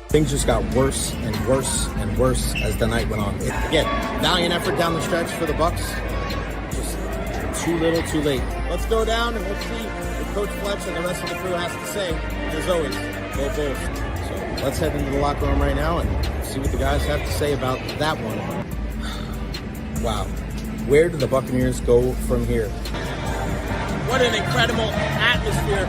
Things just got worse and worse and worse as the night went on. Again, valiant effort down the stretch for the Bucs. Just too little, too late. Let's go down and let's see what Coach Fletch and the rest of the crew has to say. As always, go Bulls. So let's head into the locker room right now and see what the guys have to say about that one. Wow. Where do the Buccaneers go from here? What an incredible atmosphere.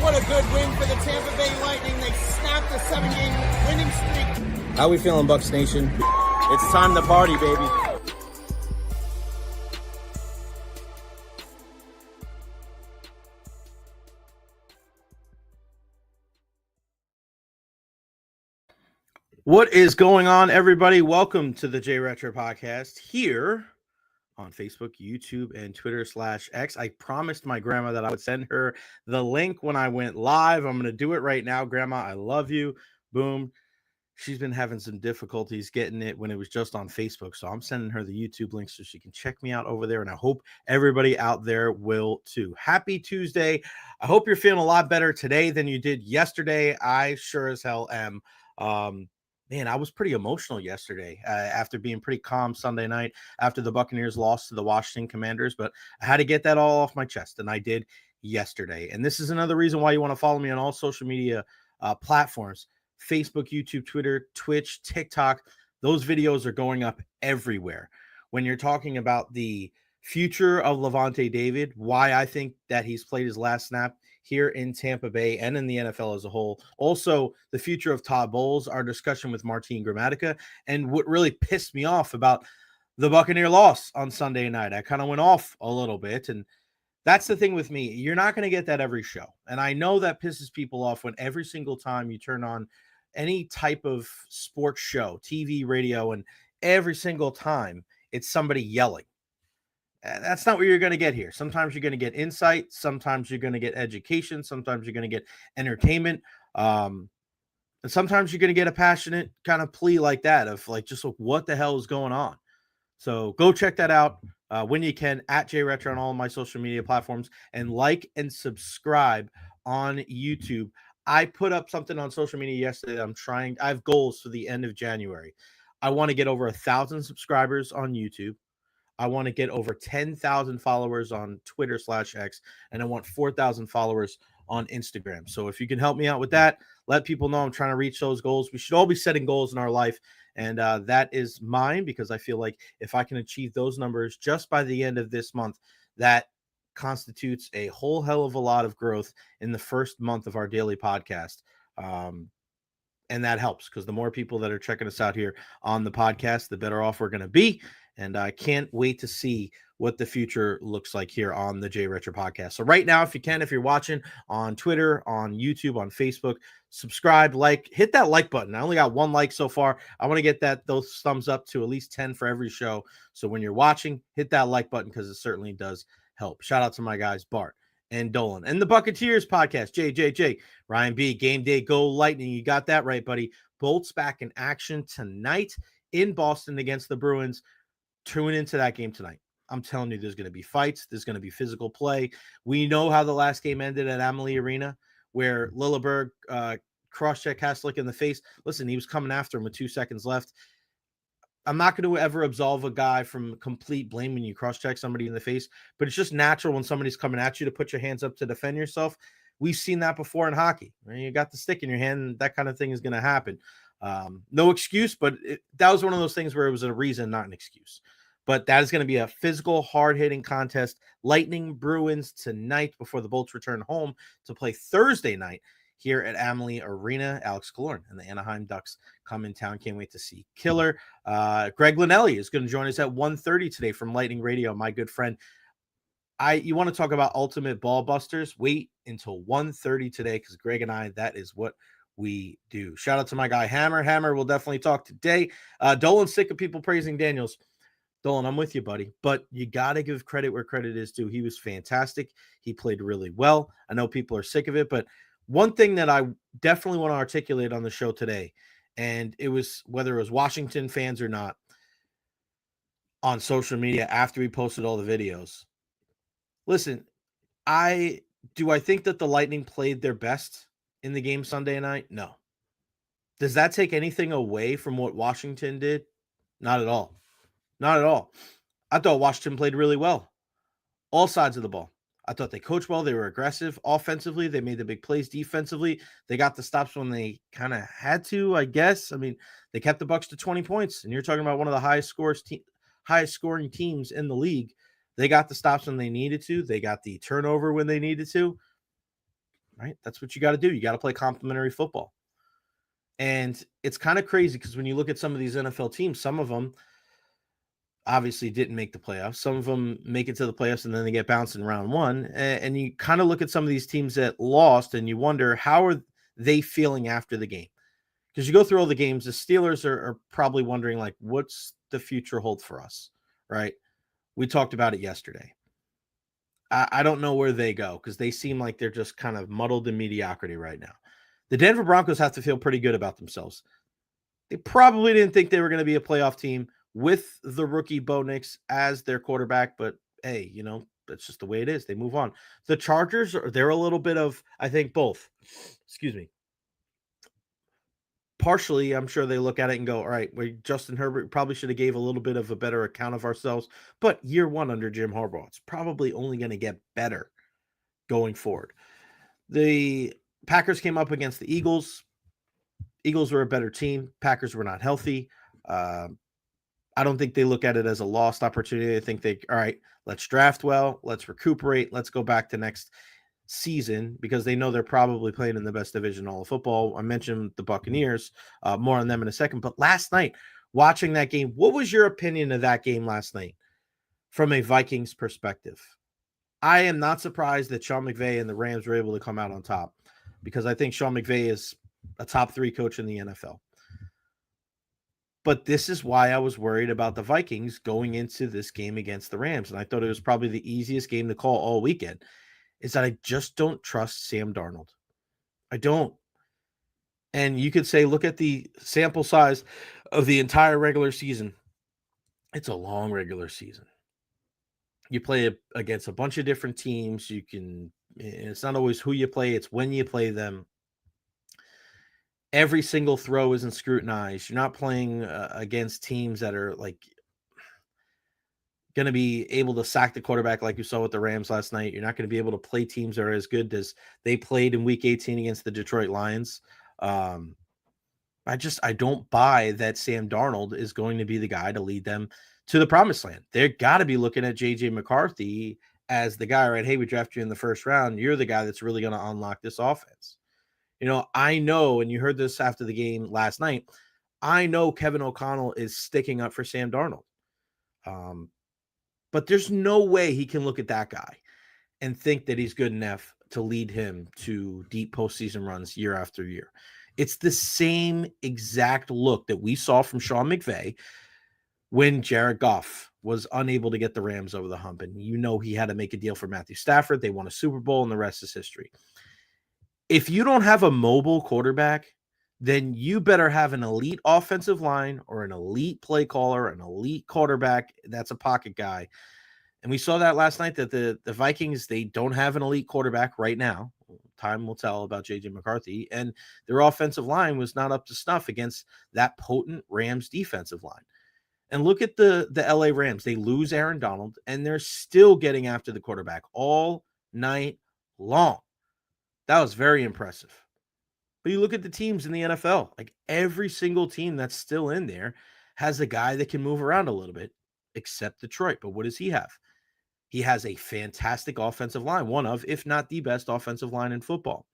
What a good win for the Tampa Bay Lightning. They snapped a 7-game winning streak. How we feeling, Bucs Nation? It's time to party, baby. What is going on, everybody? Welcome to the Recher podcast here on Facebook, YouTube, and Twitter/X. I promised my grandma that I would send her the link when I went live. I'm going to do it right now. Grandma, I love you. Boom. She's been having some difficulties getting it when it was just on Facebook. So I'm sending her the YouTube link so she can check me out over there. And I hope everybody out there will too. Happy Tuesday. I hope you're feeling a lot better today than you did yesterday. I sure as hell am. Man, I was pretty emotional yesterday after being pretty calm Sunday night after the Buccaneers lost to the Washington Commanders, but I had to get that all off my chest, and I did yesterday. And this is another reason why you want to follow me on all social media platforms, Facebook, YouTube, Twitter, Twitch, TikTok. Those videos are going up everywhere. When you're talking about the future of Lavonte David, why I think that he's played his last snap here in Tampa Bay and in the NFL as a whole. Also, the future of Todd Bowles, our discussion with Martin Gramatica, and what really pissed me off about the Buccaneer loss on Sunday night. I kind of went off a little bit, and that's the thing with me. You're not going to get that every show. And I know that pisses people off when every single time you turn on any type of sports show, TV, radio, and every single time it's somebody yelling. That's not what you're going to get here. Sometimes you're going to get insight. Sometimes you're going to get education. Sometimes you're going to get entertainment. And sometimes you're going to get a passionate kind of plea like that of like, just like, what the hell is going on? So go check that out when you can at Recher on all of my social media platforms, and like and subscribe on YouTube. I put up something on social media yesterday. I have goals for the end of January. I want to get over 1,000 subscribers on YouTube. I want to get over 10,000 followers on Twitter/X, and I want 4,000 followers on Instagram. So if you can help me out with that, let people know I'm trying to reach those goals. We should all be setting goals in our life, and that is mine, because I feel like if I can achieve those numbers just by the end of this month, that constitutes a whole hell of a lot of growth in the first month of our daily podcast. And that helps, because the more people that are checking us out here on the podcast, the better off we're going to be. And I can't wait to see what the future looks like here on the Recher podcast. So right now, if you can, if you're watching on Twitter, on YouTube, on Facebook, subscribe, like, hit that like button. I only got 1 like so far. I want to get those thumbs up to at least 10 for every show. So when you're watching, hit that like button, because it certainly does help. Shout out to my guys, Bart and Dolan, and the Buccaneers podcast, JJJ, Ryan B, Game Day Go Lightning. You got that right, buddy. Bolts back in action tonight in Boston against the Bruins. Tune into that game tonight. I'm telling you, there's going to be fights. There's going to be physical play. We know how the last game ended at Amalie Arena, where Lilleberg cross-check Haslick in the face. Listen, he was coming after him with 2 seconds left. I'm not going to ever absolve a guy from complete blame when you cross-check somebody in the face, but it's just natural when somebody's coming at you to put your hands up to defend yourself. We've seen that before in hockey. You got the stick in your hand, that kind of thing is going to happen. No excuse, but that was one of those things where it was a reason, not an excuse. But that is going to be a physical, hard-hitting contest. Lightning Bruins tonight before the Bolts return home to play Thursday night here at Amalie Arena. Alex Killorn and the Anaheim Ducks come in town. Can't wait to see Killer. Greg Linnelli is going to join us at 1:30 today from Lightning Radio, my good friend. You want to talk about ultimate ball busters? Wait until 1:30 today, because Greg and I, that is what we do. Shout out to my guy Hammer. Hammer will definitely talk today. Dolan's sick of people praising Daniels. Dolan, I'm with you, buddy, but you got to give credit where credit is due. He was fantastic. He played really well. I know people are sick of it, but one thing that I definitely want to articulate on the show today, and it was whether it was Washington fans or not, on social media after we posted all the videos. Listen, I Do I think that the Lightning played their best in the game Sunday night? No. Does that take anything away from what Washington did? Not at all. Not at all. I thought Washington played really well. All sides of the ball. I thought they coached well. They were aggressive offensively. They made the big plays defensively. They got the stops when they kind of had to, I guess. I mean, they kept the Bucs to 20 points, and you're talking about one of the highest scoring teams in the league. They got the stops when they needed to. They got the turnover when they needed to. Right? That's what you got to do. You got to play complementary football. And it's kind of crazy because when you look at some of these NFL teams, some of them obviously didn't make the playoffs. Some of them make it to the playoffs and then they get bounced in round one. And you kind of look at some of these teams that lost and you wonder, how are they feeling after the game? Because you go through all the games, the Steelers are probably wondering, like, what's the future hold for us, right? We talked about it yesterday. I don't know where they go because they seem like they're just kind of muddled in mediocrity right now. The Denver Broncos have to feel pretty good about themselves. They probably didn't think they were going to be a playoff team with the rookie Bo Nix as their quarterback, but hey, that's just the way it is. They move on. The Chargers, they're a little bit of, I think, both. Excuse me. Partially, I'm sure they look at it and go, all right, Justin Herbert probably should have gave a little bit of a better account of ourselves, but year one under Jim Harbaugh, it's probably only going to get better going forward. The Packers came up against the Eagles. Eagles were a better team. Packers were not healthy. I don't think they look at it as a lost opportunity. I think all right, let's draft well, let's recuperate, let's go back to next season because they know they're probably playing in the best division in all of football. I mentioned the Buccaneers, more on them in a second. But last night, watching that game, what was your opinion of that game last night from a Vikings perspective? I am not surprised that Sean McVay and the Rams were able to come out on top because I think Sean McVay is a top 3 coach in the NFL. But this is why I was worried about the Vikings going into this game against the Rams. And I thought it was probably the easiest game to call all weekend, is that I just don't trust Sam Darnold. I don't. And you could say, look at the sample size of the entire regular season. It's a long regular season. You play against a bunch of different teams. It's not always who you play, it's when you play them. Every single throw isn't scrutinized. You're not playing against teams that are like going to be able to sack the quarterback like you saw with the Rams last night. You're not going to be able to play teams that are as good as they played in Week 18 against the Detroit Lions. I don't buy that Sam Darnold is going to be the guy to lead them to the promised land. They've got to be looking at J.J. McCarthy as the guy, right? Hey, we drafted you in the first round. You're the guy that's really going to unlock this offense. I know, and you heard this after the game last night, I know Kevin O'Connell is sticking up for Sam Darnold. But there's no way he can look at that guy and think that he's good enough to lead him to deep postseason runs year after year. It's the same exact look that we saw from Sean McVay when Jared Goff was unable to get the Rams over the hump. And he had to make a deal for Matthew Stafford. They won a Super Bowl, and the rest is history. If you don't have a mobile quarterback, then you better have an elite offensive line or an elite play caller, an elite quarterback that's a pocket guy. And we saw that last night that the Vikings, they don't have an elite quarterback right now. Time will tell about J.J. McCarthy. And their offensive line was not up to snuff against that potent Rams defensive line. And look at the L.A. Rams. They lose Aaron Donald, and they're still getting after the quarterback all night long. That was very impressive. But you look at the teams in the NFL, like every single team that's still in there has a guy that can move around a little bit, except Detroit. But what does he have? He has a fantastic offensive line, one of, if not the best offensive line in football.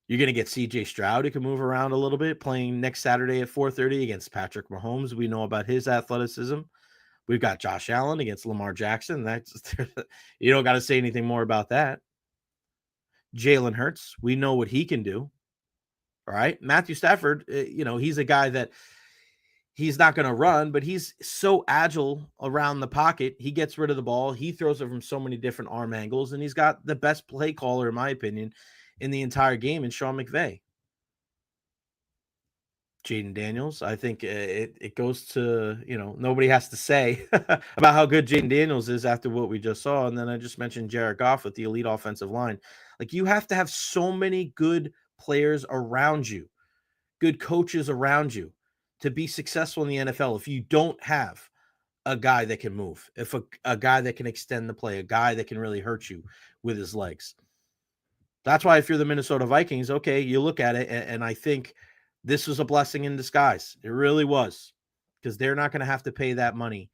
You're going to get C.J. Stroud, who can move around a little bit, playing next Saturday at 4:30 against Patrick Mahomes. We know about his athleticism. We've got Josh Allen against Lamar Jackson. You don't got to say anything more about that. Jalen Hurts, we know what he can do. All right. Matthew Stafford, he's a guy that he's not going to run, but he's so agile around the pocket. He gets rid of the ball. He throws it from so many different arm angles, and he's got the best play caller, in my opinion, in the entire game in Sean McVay. Jaden Daniels. I think it goes to, nobody has to say about how good Jaden Daniels is after what we just saw. And then I just mentioned Jared Goff with the elite offensive line. Like, you have to have so many good players around you, good coaches around you to be successful in the NFL. If you don't have a guy that can move, if a guy that can extend the play, a guy that can really hurt you with his legs. That's why if you're the Minnesota Vikings, okay, you look at it, and I think this was a blessing in disguise. It really was, because they're not going to have to pay that money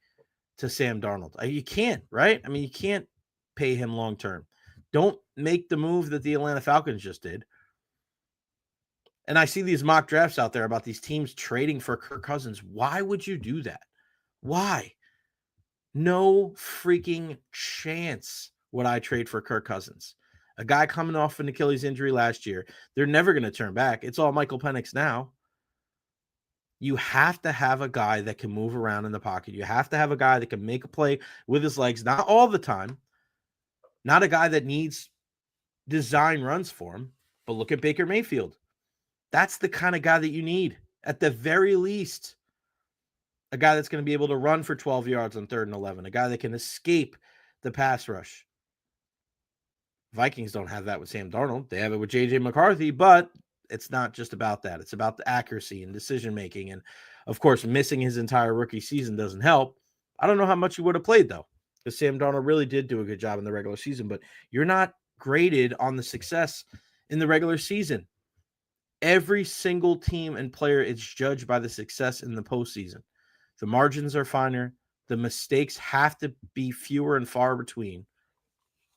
to Sam Darnold. You can't, right? I mean, you can't pay him long term. Don't make the move that the Atlanta Falcons just did. And I see these mock drafts out there about these teams trading for Kirk Cousins. Why would you do that? Why? No freaking chance would I trade for Kirk Cousins. A guy coming off an Achilles injury last year. They're never going to turn back. It's all Michael Penix now. You have to have a guy that can move around in the pocket. You have to have a guy that can make a play with his legs, not all the time. Not a guy that needs design runs for him. But look at Baker Mayfield. That's the kind of guy that you need, at the very least. A guy that's going to be able to run for 12 yards on 3rd and 11. A guy that can escape the pass rush. Vikings don't have that with Sam Darnold. They have it with J.J. McCarthy, but it's not just about that. It's about the accuracy and decision-making. And, of course, missing his entire rookie season doesn't help. I don't know how much he would have played, though, because Sam Darnold really did do a good job in the regular season. But you're not graded on the success in the regular season. Every single team and player is judged by the success in the postseason. The margins are finer. The mistakes have to be fewer and far between.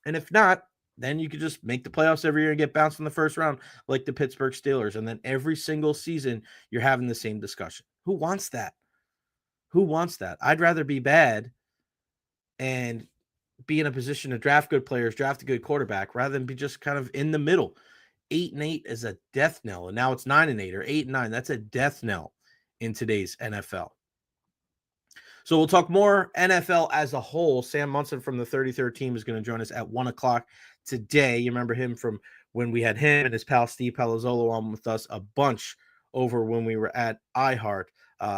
And if not, then you could just make the playoffs every year and get bounced in the first round like the Pittsburgh Steelers. And then every single season, you're having the same discussion. Who wants that? Who wants that? I'd rather be bad and be in a position to draft good players, draft a good quarterback, rather than be just kind of in the middle. 8-8 is a death knell. And now it's 9-8 or 8-9. That's a death knell in today's NFL. So we'll talk more NFL as a whole. Sam Monson from the 33rd team is going to join us at 1 o'clock today. You remember him from when we had him and his pal Steve Palazzolo on with us a bunch over when we were at iHeart.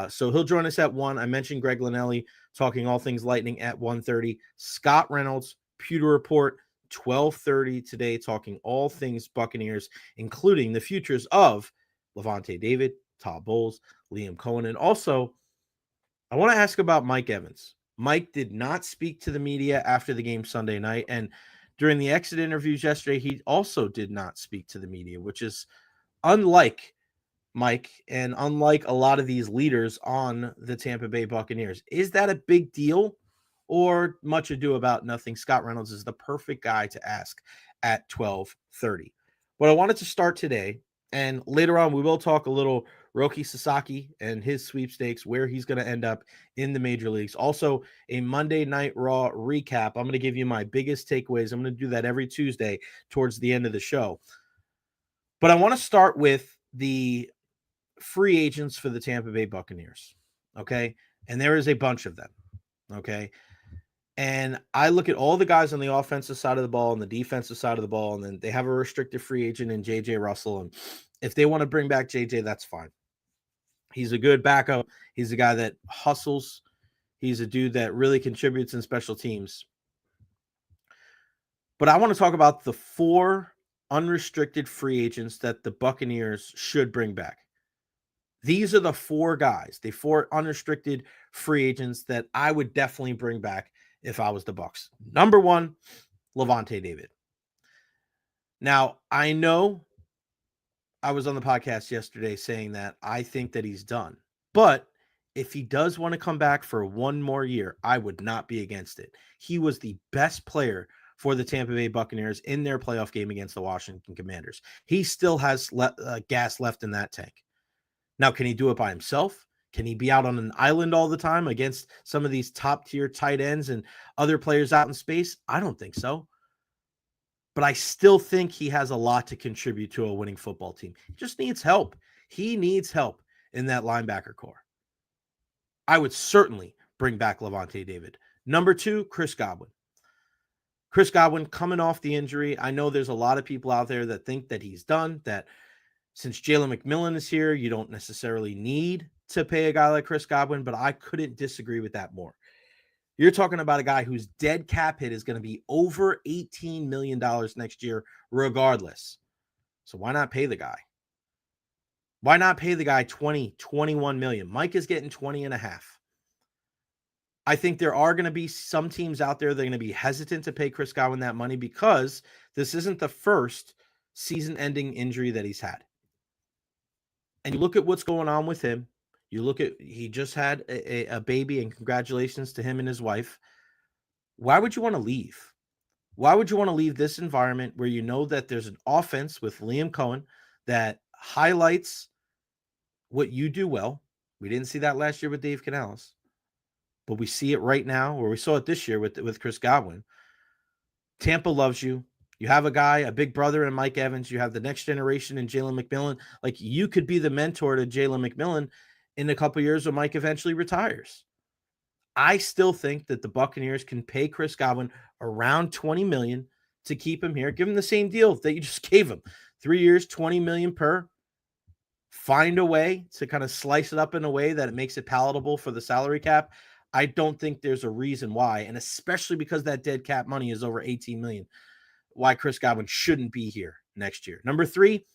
So he'll join us at 1. I mentioned Greg Linnelli talking all things Lightning at 1:30. Scott Reynolds, Pewter Report, 12:30 today, talking all things Buccaneers, including the futures of Levante David, Todd Bowles, Liam Cohen, and also I want to ask about Mike Evans. Mike did not speak to the media after the game Sunday night, and during the exit interviews yesterday, he also did not speak to the media, which is unlike Mike and unlike a lot of these leaders on the Tampa Bay Buccaneers. Is that a big deal or much ado about nothing? Scott Reynolds is the perfect guy to ask at 12:30. But I wanted to start today, and later on we will talk a little Roki Sasaki and his sweepstakes, where he's going to end up in the major leagues. Also, a Monday Night Raw recap. I'm going to give you my biggest takeaways. I'm going to do that every Tuesday towards the end of the show. But I want to start with the free agents for the Tampa Bay Buccaneers, okay? And there is a bunch of them, okay? And I look at all the guys on the offensive side of the ball and the defensive side of the ball, and then they have a restricted free agent in J.J. Russell. And if they want to bring back J.J., that's fine. He's a good backup. He's a guy that hustles. He's a dude that really contributes in special teams. But I want to talk about the 4 unrestricted free agents that the Buccaneers should bring back. These are the 4 guys, the 4 unrestricted free agents that I would definitely bring back if I was the Bucs. Number 1, Levante David. Now, I know I was on the podcast yesterday saying that I think that he's done. But if he does want to come back for 1 more year, I would not be against it. He was the best player for the Tampa Bay Buccaneers in their playoff game against the Washington Commanders. He still has gas left in that tank. Now, can he do it by himself? Can he be out on an island all the time against some of these top-tier tight ends and other players out in space? I don't think so. But I still think he has a lot to contribute to a winning football team. He just needs help. He needs help in that linebacker core. I would certainly bring back Levante David. Number 2, Chris Godwin. Chris Godwin coming off the injury. I know there's a lot of people out there that think that he's done, that Since Jalen McMillan is here, you don't necessarily need to pay a guy like Chris Godwin, but I couldn't disagree with that more. You're talking about a guy whose dead cap hit is going to be over $18 million next year, regardless. So why not pay the guy? Why not pay the guy 20, 21 million? Mike is getting 20 and a half. I think there are going to be some teams out there that are going to be hesitant to pay Chris Godwin that money because this isn't the first season-ending injury that he's had. And you look at what's going on with him. You look at, he just had a baby, and congratulations to him and his wife. Why would you want to leave? Why would you want to leave this environment where you know that there's an offense with Liam Cohen that highlights what you do well? We didn't see that last year with Dave Canales, but we see it right now, or we saw it this year with Chris Godwin. Tampa loves you. You have a guy, a big brother in Mike Evans. You have the next generation in Jalen McMillan. Like, you could be the mentor to Jalen McMillan in a couple of years when Mike eventually retires. I still think that the Buccaneers can pay Chris Godwin around $20 million to keep him here. Give him the same deal that you just gave him. 3 years, $20 million per. Find a way to kind of slice it up in a way that it makes it palatable for the salary cap. I don't think there's a reason why, and especially because that dead cap money is over $18 million, why Chris Godwin shouldn't be here next year. Number 3,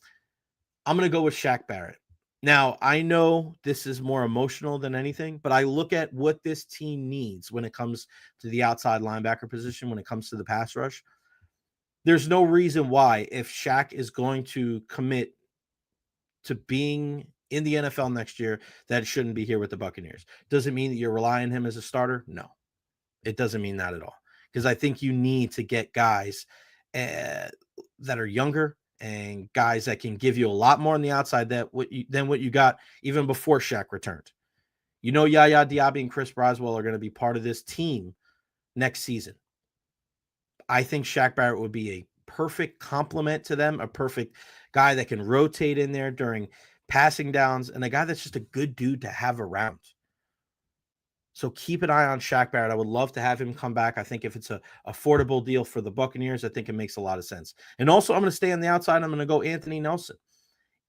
I'm going to go with Shaq Barrett. Now, I know this is more emotional than anything, but I look at what this team needs when it comes to the outside linebacker position, when it comes to the pass rush. There's no reason why, if Shaq is going to commit to being in the NFL next year, that it shouldn't be here with the Buccaneers. Does it mean that you're relying on him as a starter? No, it doesn't mean that at all. Because I think you need to get guys that are younger and guys that can give you a lot more on the outside than what you got even before Shaq returned. You know, Yaya Diaby and Chris Braswell are going to be part of this team next season. I think Shaq Barrett would be a perfect complement to them, a perfect guy that can rotate in there during passing downs, and a guy that's just a good dude to have around. So keep an eye on Shaq Barrett. I would love to have him come back. I think if it's an affordable deal for the Buccaneers, I think it makes a lot of sense. And also, I'm going to stay on the outside. I'm going to go Anthony Nelson.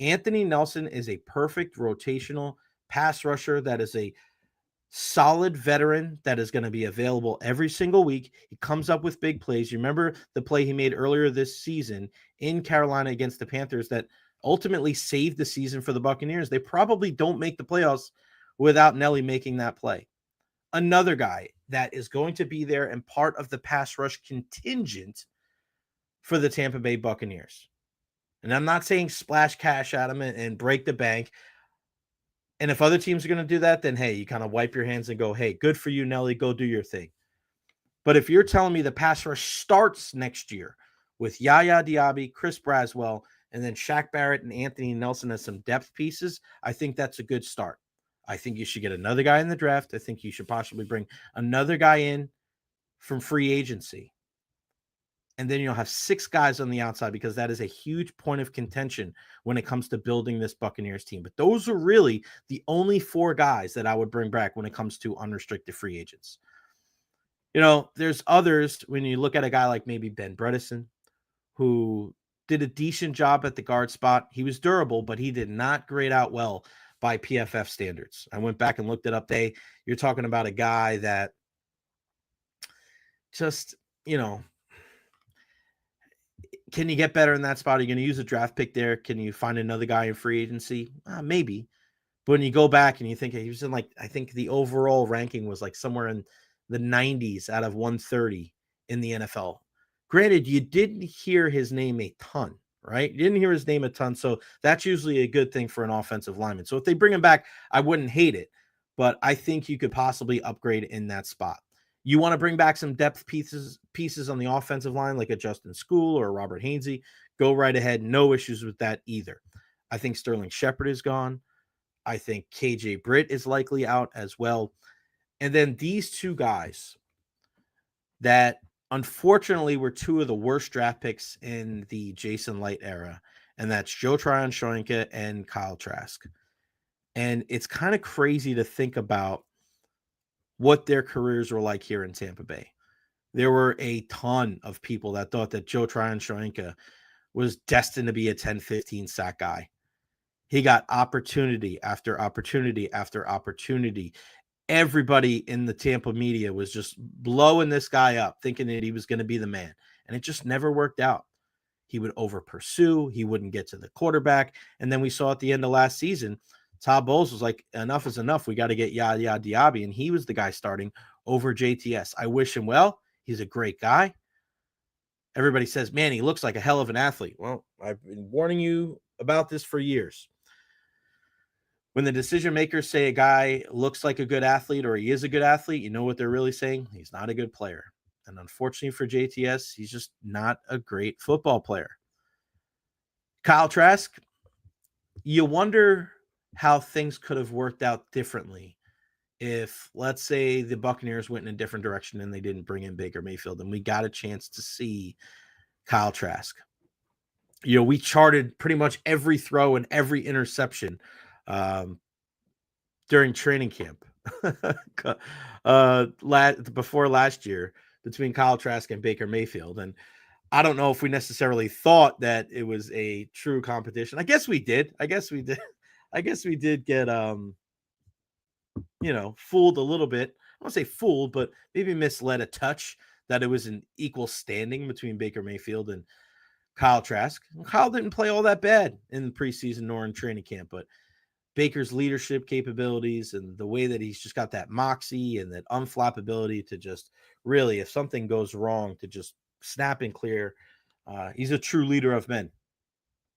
Anthony Nelson is a perfect rotational pass rusher that is a solid veteran that is going to be available every single week. He comes up with big plays. You remember the play he made earlier this season in Carolina against the Panthers that ultimately saved the season for the Buccaneers. They probably don't make the playoffs without Nelly making that play. Another guy that is going to be there and part of the pass rush contingent for the Tampa Bay Buccaneers. And I'm not saying splash cash at him and break the bank. And if other teams are going to do that, then, hey, you kind of wipe your hands and go, hey, good for you, Nelly, go do your thing. But if you're telling me the pass rush starts next year with Yaya Diaby, Chris Braswell, and then Shaq Barrett and Anthony Nelson as some depth pieces, I think that's a good start. I think you should get another guy in the draft. I think you should possibly bring another guy in from free agency. And then you'll have 6 guys on the outside, because that is a huge point of contention when it comes to building this Buccaneers team. But those are really the only 4 guys that I would bring back when it comes to unrestricted free agents. You know, there's others when you look at a guy like maybe Ben Bredesen, who did a decent job at the guard spot. He was durable, but he did not grade out well by PFF standards. I went back and looked it up. You're talking about a guy that just, you know, can you get better in that spot? Are you going to use a draft pick there? Can you find another guy in free agency? Maybe. But when you go back and you think he was in, like, I think the overall ranking was like somewhere in the 90s out of 130 in the NFL. Granted, you didn't hear his name a ton, right? You didn't hear his name a ton. So that's usually a good thing for an offensive lineman. So if they bring him back, I wouldn't hate it. But I think you could possibly upgrade in that spot. You want to bring back some depth pieces on the offensive line, like a Justin School or a Robert Hainsey, go right ahead. No issues with that either. I think Sterling Shepard is gone. I think KJ Britt is likely out as well. And then these 2 guys that unfortunately were 2 of the worst draft picks in the Jason Light era, and that's Joe Tryon-Shoyinka and Kyle Trask. And it's kind of crazy to think about what their careers were like here in Tampa Bay. There were a ton of people that thought that Joe Tryon-Shoyinka was destined to be a 10-15 sack guy. He got opportunity after opportunity after opportunity. Everybody in the Tampa media was just blowing this guy up, thinking that he was going to be the man. And it just never worked out. He would over pursue. He wouldn't get to the quarterback. And then we saw at the end of last season, Todd Bowles was like, enough is enough. We got to get Yaya Diaby. And he was the guy starting over JTS. I wish him well. He's a great guy. Everybody says, man, he looks like a hell of an athlete. Well, I've been warning you about this for years. When the decision makers say a guy looks like a good athlete or he is a good athlete, you know what they're really saying? He's not a good player. And unfortunately for JTS, he's just not a great football player. Kyle Trask, you wonder how things could have worked out differently if, let's say, the Buccaneers went in a different direction and they didn't bring in Baker Mayfield and we got a chance to see Kyle Trask. You know, we charted pretty much every throw and every interception during training camp before last year between Kyle Trask and Baker Mayfield. And I don't know if we necessarily thought that it was a true competition. I guess we did. I guess we did get, fooled a little bit. I won't say fooled, but maybe misled a touch that it was an equal standing between Baker Mayfield and Kyle Trask. Kyle didn't play all that bad in the preseason nor in training camp, but Baker's leadership capabilities and the way that he's just got that moxie and that unflappability to just really, if something goes wrong, to just snap and clear. He's a true leader of men,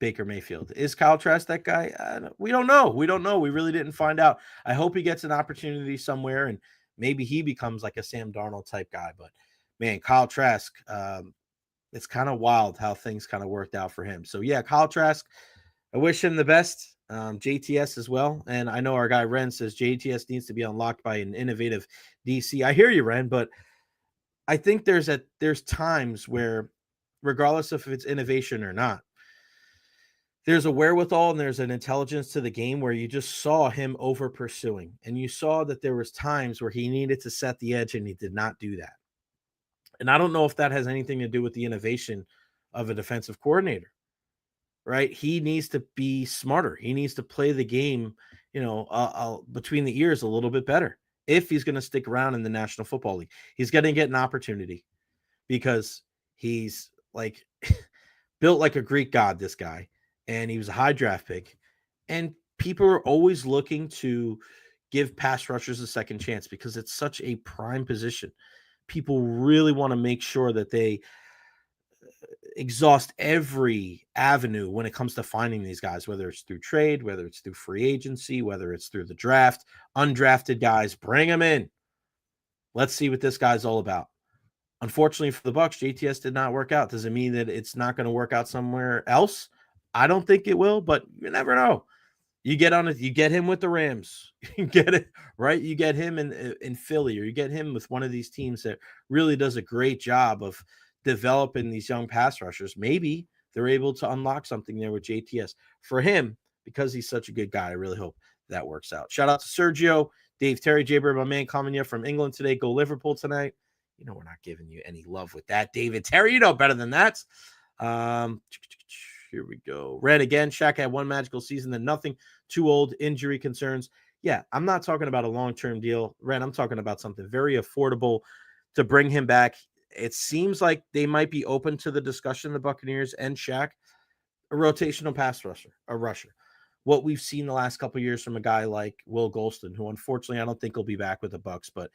Baker Mayfield. Is Kyle Trask that guy? We don't know. We really didn't find out. I hope he gets an opportunity somewhere and maybe he becomes like a Sam Darnold type guy. But, man, Kyle Trask, it's kind of wild how things kind of worked out for him. So, yeah, Kyle Trask, I wish him the best. JTS as well. And I know our guy Ren says JTS needs to be unlocked by an innovative DC. I hear you, Ren, but I think there's times where, regardless of if it's innovation or not, there's a wherewithal and there's an intelligence to the game where you just saw him over pursuing. And you saw that there was times where he needed to set the edge and he did not do that. And I don't know if that has anything to do with the innovation of a defensive coordinator. Right? He needs to be smarter. He needs to play the game, between the ears a little bit better. If he's going to stick around in the National Football League, he's going to get an opportunity because he's like built like a Greek god, this guy, and he was a high draft pick. And people are always looking to give pass rushers a second chance because it's such a prime position. People really want to make sure that they exhaust every avenue when it comes to finding these guys, whether it's through trade, whether it's through free agency, whether it's through the draft. Undrafted guys, bring them in. Let's see what this guy's all about. Unfortunately for the Bucs, JTS did not work out. Does it mean that it's not going to work out somewhere else? I don't think it will, but you never know. You get on it, you get him with the Rams. You get it, right? You get him in Philly, or you get him with one of these teams that really does a great job of developing these young pass rushers. Maybe they're able to unlock something there with JTS. For him, because he's such a good guy, I really hope that works out. Shout out to Sergio, Dave Terry, J-Bird, my man, coming here from England today. Go Liverpool tonight. You know we're not giving you any love with that, David Terry. You know better than that. Here we go. Red again. Shaq had one magical season, then nothing. Too old. Injury concerns. Yeah, I'm not talking about a long-term deal, Red. I'm talking about something very affordable to bring him back. It seems like they might be open to the discussion, the Buccaneers and Shaq, a rotational pass rusher, a rusher. What we've seen the last couple of years from a guy like Will Golston, who unfortunately I don't think will be back with the Bucs, but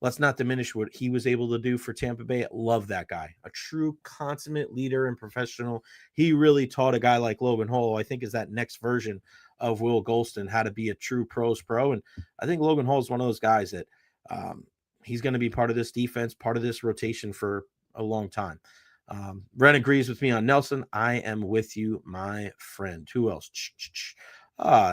let's not diminish what he was able to do for Tampa Bay. I love that guy. A true consummate leader and professional. He really taught a guy like Logan Hall, I think is that next version of Will Golston, how to be a true pros pro. And I think Logan Hall is one of those guys that he's going to be part of this defense, part of this rotation for a long time. Ren agrees with me on Nelson. I am with you, my friend. Who else?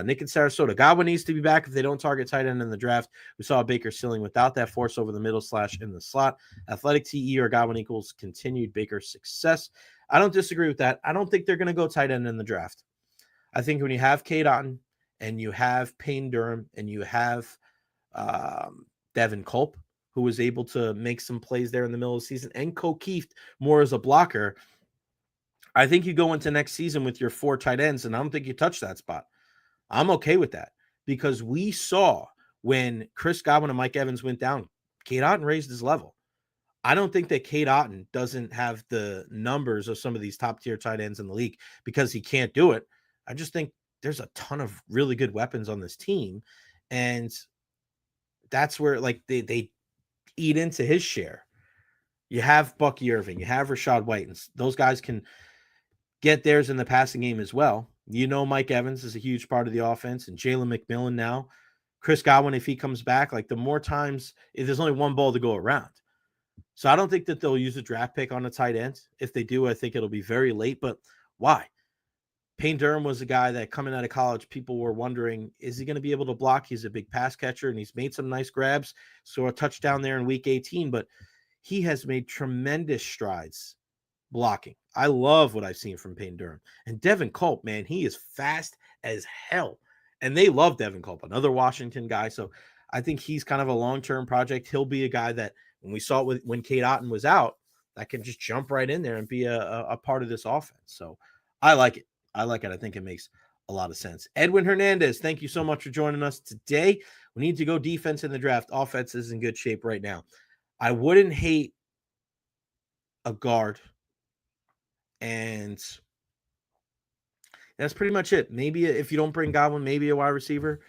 Nick in Sarasota. Godwin needs to be back if they don't target tight end in the draft. We saw Baker ceiling without that force over the middle / in the slot. Athletic TE or Godwin equals continued Baker success. I don't disagree with that. I don't think they're going to go tight end in the draft. I think when you have Cade Otton and you have Payne Durham and you have Devin Culp, who was able to make some plays there in the middle of the season, and O'Keefe more as a blocker, I think you go into next season with your 4 tight ends, and I don't think you touch that spot. I'm okay with that because we saw when Chris Godwin and Mike Evans went down, Cade Otton raised his level. I don't think that Cade Otton doesn't have the numbers of some of these top tier tight ends in the league because he can't do it. I just think there's a ton of really good weapons on this team. And that's where like they eat into his share. You have Bucky Irving, you have Rachaad White, and those guys can get theirs in the passing game as well. You know, Mike Evans is a huge part of the offense, and Jalen McMillan now. Chris Godwin, if he comes back, like the more times, if there's only one ball to go around. So I don't think that they'll use a draft pick on a tight end. If they do, I think it'll be very late. But why? Payne Durham was a guy that coming out of college, people were wondering, is he going to be able to block? He's a big pass catcher, and he's made some nice grabs. So a touchdown there in week 18, but he has made tremendous strides blocking. I love what I've seen from Payne Durham. And Devin Culp, man, he is fast as hell. And they love Devin Culp, another Washington guy. So I think he's kind of a long-term project. He'll be a guy that when we saw it when Cade Otton was out, that can just jump right in there and be a part of this offense. So I like it. I like it. I think it makes a lot of sense. Edwin Hernandez, thank you so much for joining us today. We need to go defense in the draft. Offense is in good shape right now. I wouldn't hate a guard. And that's pretty much it. Maybe if you don't bring Godwin, maybe a wide receiver.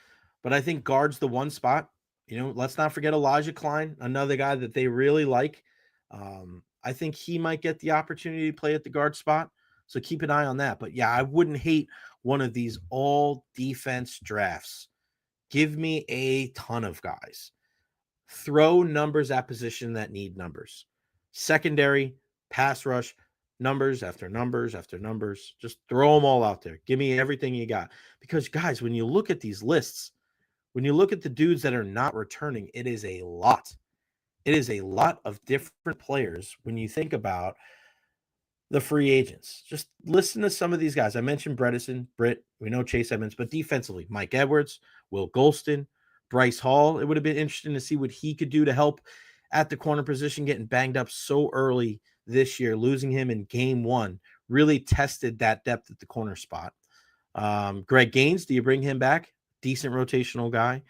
But I think guard's the one spot. You know, let's not forget Elijah Klein, another guy that they really like. I think he might get the opportunity to play at the guard spot. So keep an eye on that. But yeah, I wouldn't hate one of these all defense drafts. Give me a ton of guys. Throw numbers at position that need numbers. Secondary, pass rush, numbers after numbers after numbers. Just throw them all out there. Give me everything you got. Because, guys, when you look at these lists, when you look at the dudes that are not returning, it is a lot. It is a lot of different players when you think about the free agents. Just listen to some of these guys. I mentioned Bredesen, Britt, we know Chase Edmonds, but defensively, Mike Edwards, Will Golston, Bryce Hall. It would have been interesting to see what he could do to help at the corner position, getting banged up so early this year. Losing him in game one really tested that depth at the corner spot. Greg Gaines, do you bring him back? Decent rotational guy.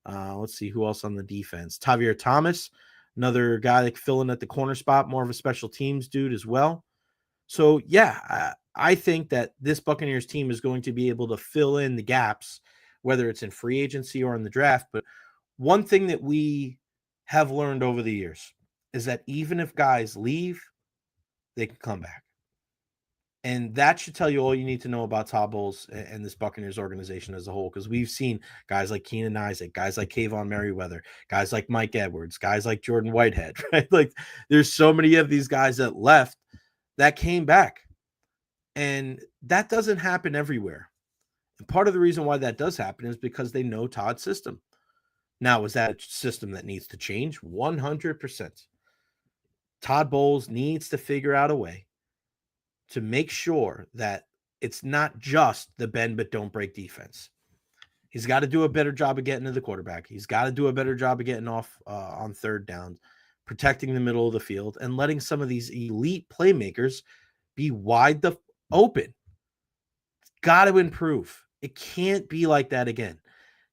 Let's see who else on the defense. Tavier Thomas, another guy that can fill in at the corner spot, more of a special teams dude as well. So, yeah, I think that this Buccaneers team is going to be able to fill in the gaps, whether it's in free agency or in the draft. But one thing that we have learned over the years is that even if guys leave, they can come back. And that should tell you all you need to know about Todd Bowles and this Buccaneers organization as a whole, because we've seen guys like Keenan Isaac, guys like Kayvon Merriweather, guys like Mike Edwards, guys like Jordan Whitehead, right? Like there's so many of these guys that left that came back. And that doesn't happen everywhere. And part of the reason why that does happen is because they know Todd's system. Now, is that a system that needs to change? 100%. Todd Bowles needs to figure out a way to make sure that it's not just the bend but don't break defense. He's got to do a better job of getting to the quarterback. He's got to do a better job of getting off on third down, protecting the middle of the field, and letting some of these elite playmakers be wide open. It's got to improve. It can't be like that again.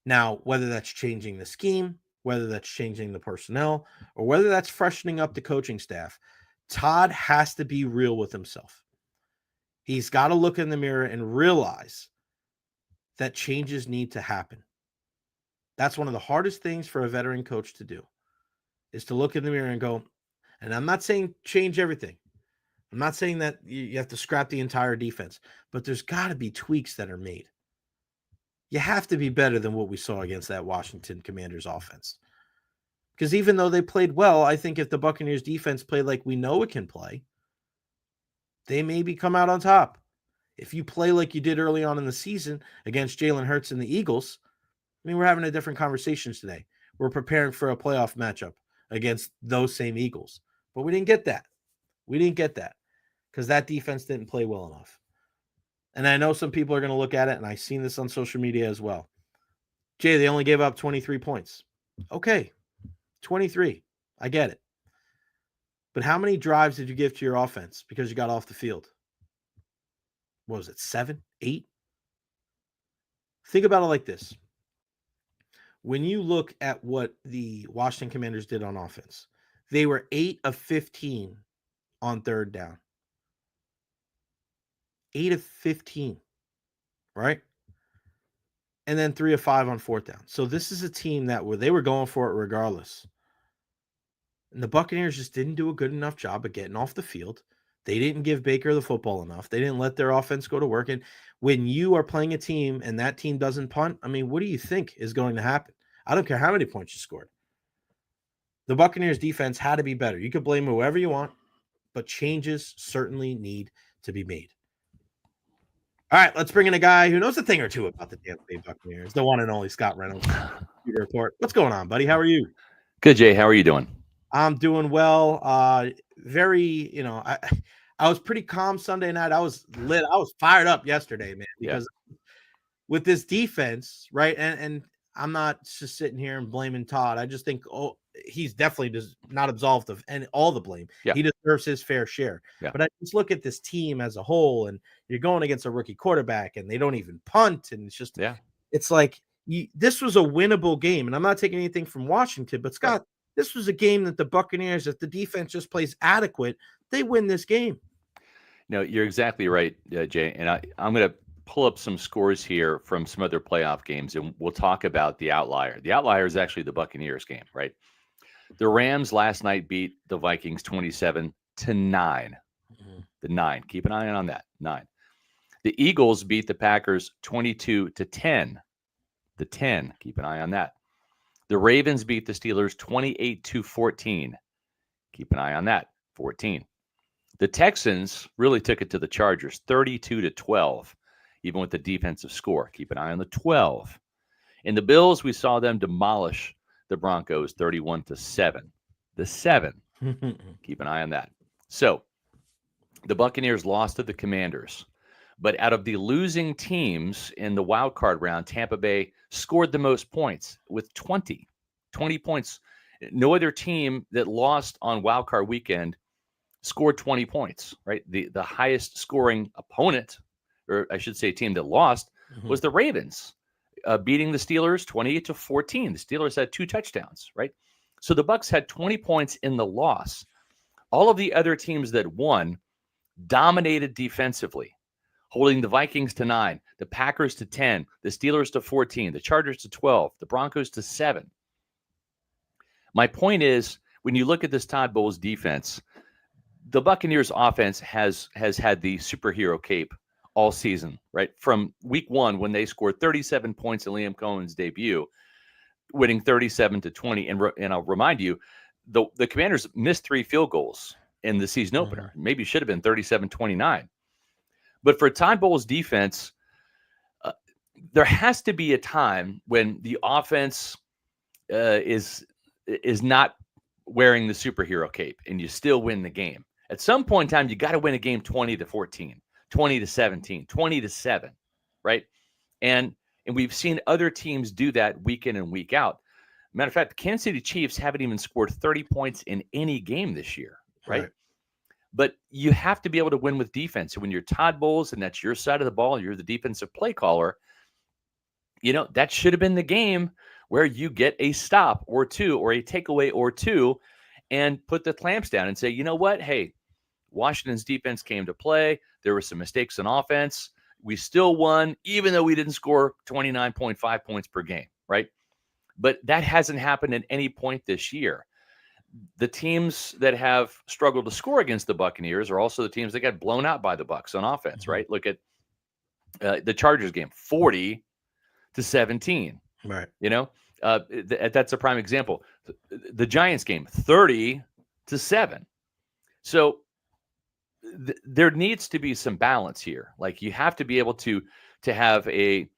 Now, whether that's changing the scheme, whether that's changing the personnel, or whether that's freshening up the coaching staff, Todd has to be real with himself. He's got to look in the mirror and realize that changes need to happen. That's one of the hardest things for a veteran coach to do, is to look in the mirror and go, and I'm not saying change everything. I'm not saying that you have to scrap the entire defense, but there's got to be tweaks that are made. You have to be better than what we saw against that Washington Commanders offense. Because even though they played well, I think if the Buccaneers defense played like we know it can play, they maybe come out on top. If you play like you did early on in the season against Jalen Hurts and the Eagles, I mean, we're having a different conversations today. We're preparing for a playoff matchup against those same Eagles. But we didn't get that. We didn't get that because that defense didn't play well enough. And I know some people are going to look at it, and I've seen this on social media as well. Jay, they only gave up 23 points. Okay, 23. I get it. But how many drives did you give to your offense because you got off the field? What was it, 7, 8? think about it like this. When you look at what the Washington Commanders did on offense, they were 8 of 15 on third down. 8 of 15, right? And then 3 of 5 on fourth down. So this is a team that they were going for it regardless. And the Buccaneers just didn't do a good enough job of getting off the field. They didn't give Baker the football enough. They didn't let their offense go to work. And when you are playing a team and that team doesn't punt, I mean, what do you think is going to happen? I don't care how many points you scored. The Buccaneers defense had to be better. You could blame whoever you want, but changes certainly need to be made. All right, let's bring in a guy who knows a thing or two about the Tampa Bay Buccaneers, the one and only Scott Reynolds. Pewter Report. What's going on, buddy? How are you? Good, Jay. How are you doing? I'm doing well. I was pretty calm Sunday night. I was lit. I was fired up yesterday, man, because with this defense, right? And I'm not just sitting here and blaming Todd. I just think, he's definitely not absolved of all the blame. Yeah. He deserves his fair share. Yeah. But I just look at this team as a whole, and you're going against a rookie quarterback, and they don't even punt, and it's just, it's like this was a winnable game. And I'm not taking anything from Washington, but Scott, this was a game that the Buccaneers, if the defense just plays adequate, they win this game. No, you're exactly right, Jay. And I'm going to pull up some scores here from some other playoff games, and we'll talk about the outlier. The outlier is actually the Buccaneers game, right? The Rams last night beat the Vikings 27-9. The 9. Keep an eye on that. 9. The Eagles beat the Packers 22-10. The 10. Keep an eye on that. The Ravens beat the Steelers 28-14. Keep an eye on that. 14. The Texans really took it to the Chargers 32-12, even with the defensive score. Keep an eye on the 12. In the Bills, we saw them demolish the Broncos 31-7. The 7. Keep an eye on that. So the Buccaneers lost to the Commanders. But out of the losing teams in the wild card round, Tampa Bay scored the most points with 20 points. No other team that lost on wild card weekend scored 20 points, right? The highest scoring opponent, or I should say team that lost, was the Ravens, beating the Steelers 28-14. The Steelers had 2 touchdowns, right? So the Bucs had 20 points in the loss. All of the other teams that won dominated defensively, holding the Vikings to 9, the Packers to 10, the Steelers to 14, the Chargers to 12, the Broncos to 7. My point is, when you look at this Todd Bowles defense, the Buccaneers offense has had the superhero cape all season, right? From week 1, when they scored 37 points in Liam Cohen's debut, winning 37-20. And I'll remind you, the Commanders missed 3 field goals in the season opener. Maybe should have been 37-29. But for Todd Bowles' defense, there has to be a time when the offense is not wearing the superhero cape and you still win the game. At some point in time, you got to win a game 20-14, 20-17, 20-7, right? And we've seen other teams do that week in and week out. Matter of fact, the Kansas City Chiefs haven't even scored 30 points in any game this year, right? But you have to be able to win with defense. And when you're Todd Bowles and that's your side of the ball, you're the defensive play caller, that should have been the game where you get a stop or 2 or a takeaway or 2 and put the clamps down and say, you know what? Hey, Washington's defense came to play. There were some mistakes in offense. We still won, even though we didn't score 29.5 points per game, right? But that hasn't happened at any point this year. The teams that have struggled to score against the Buccaneers are also the teams that got blown out by the Bucs on offense, right? Look at the Chargers game, 40-17. Right. That's a prime example. The Giants game, 30-7. So there needs to be some balance here. Like, you have to be able to have a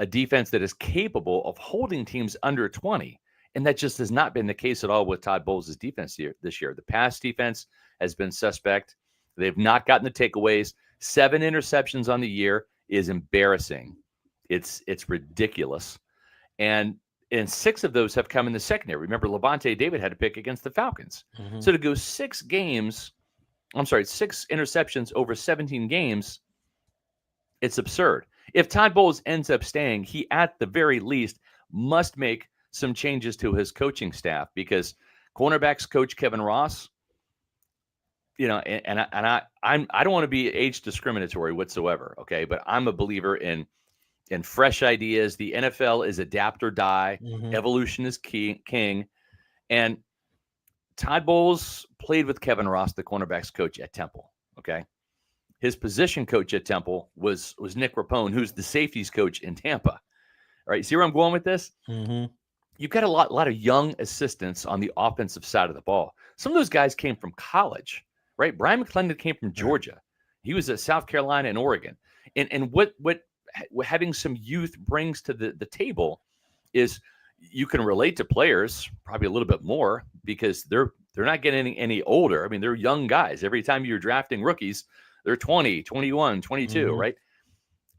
defense that is capable of holding teams under 20. And that just has not been the case at all with Todd Bowles' defense this year. The pass defense has been suspect. They've not gotten the takeaways. 7 interceptions on the year is embarrassing. It's ridiculous. And 6 of those have come in the secondary. Remember, Levante David had a pick against the Falcons. So to go 6 interceptions over 17 games, it's absurd. If Todd Bowles ends up staying, he at the very least must make some changes to his coaching staff, because cornerbacks coach Kevin Ross, I don't want to be age discriminatory whatsoever, okay? But I'm a believer in fresh ideas. The NFL is adapt or die. Mm-hmm. Evolution is king. And Todd Bowles played with Kevin Ross, the cornerbacks coach at Temple, okay? His position coach at Temple was Nick Rapone, who's the safeties coach in Tampa. All right, see where I'm going with this? Mm-hmm. You've got a lot of young assistants on the offensive side of the ball. Some of those guys came from college, right? Brian McClendon came from Georgia. He was at South Carolina and Oregon. And what having some youth brings to the table is you can relate to players probably a little bit more, because they're not getting any older. I mean, they're young guys. Every time you're drafting rookies, they're 20, 21, 22, Mm-hmm. right?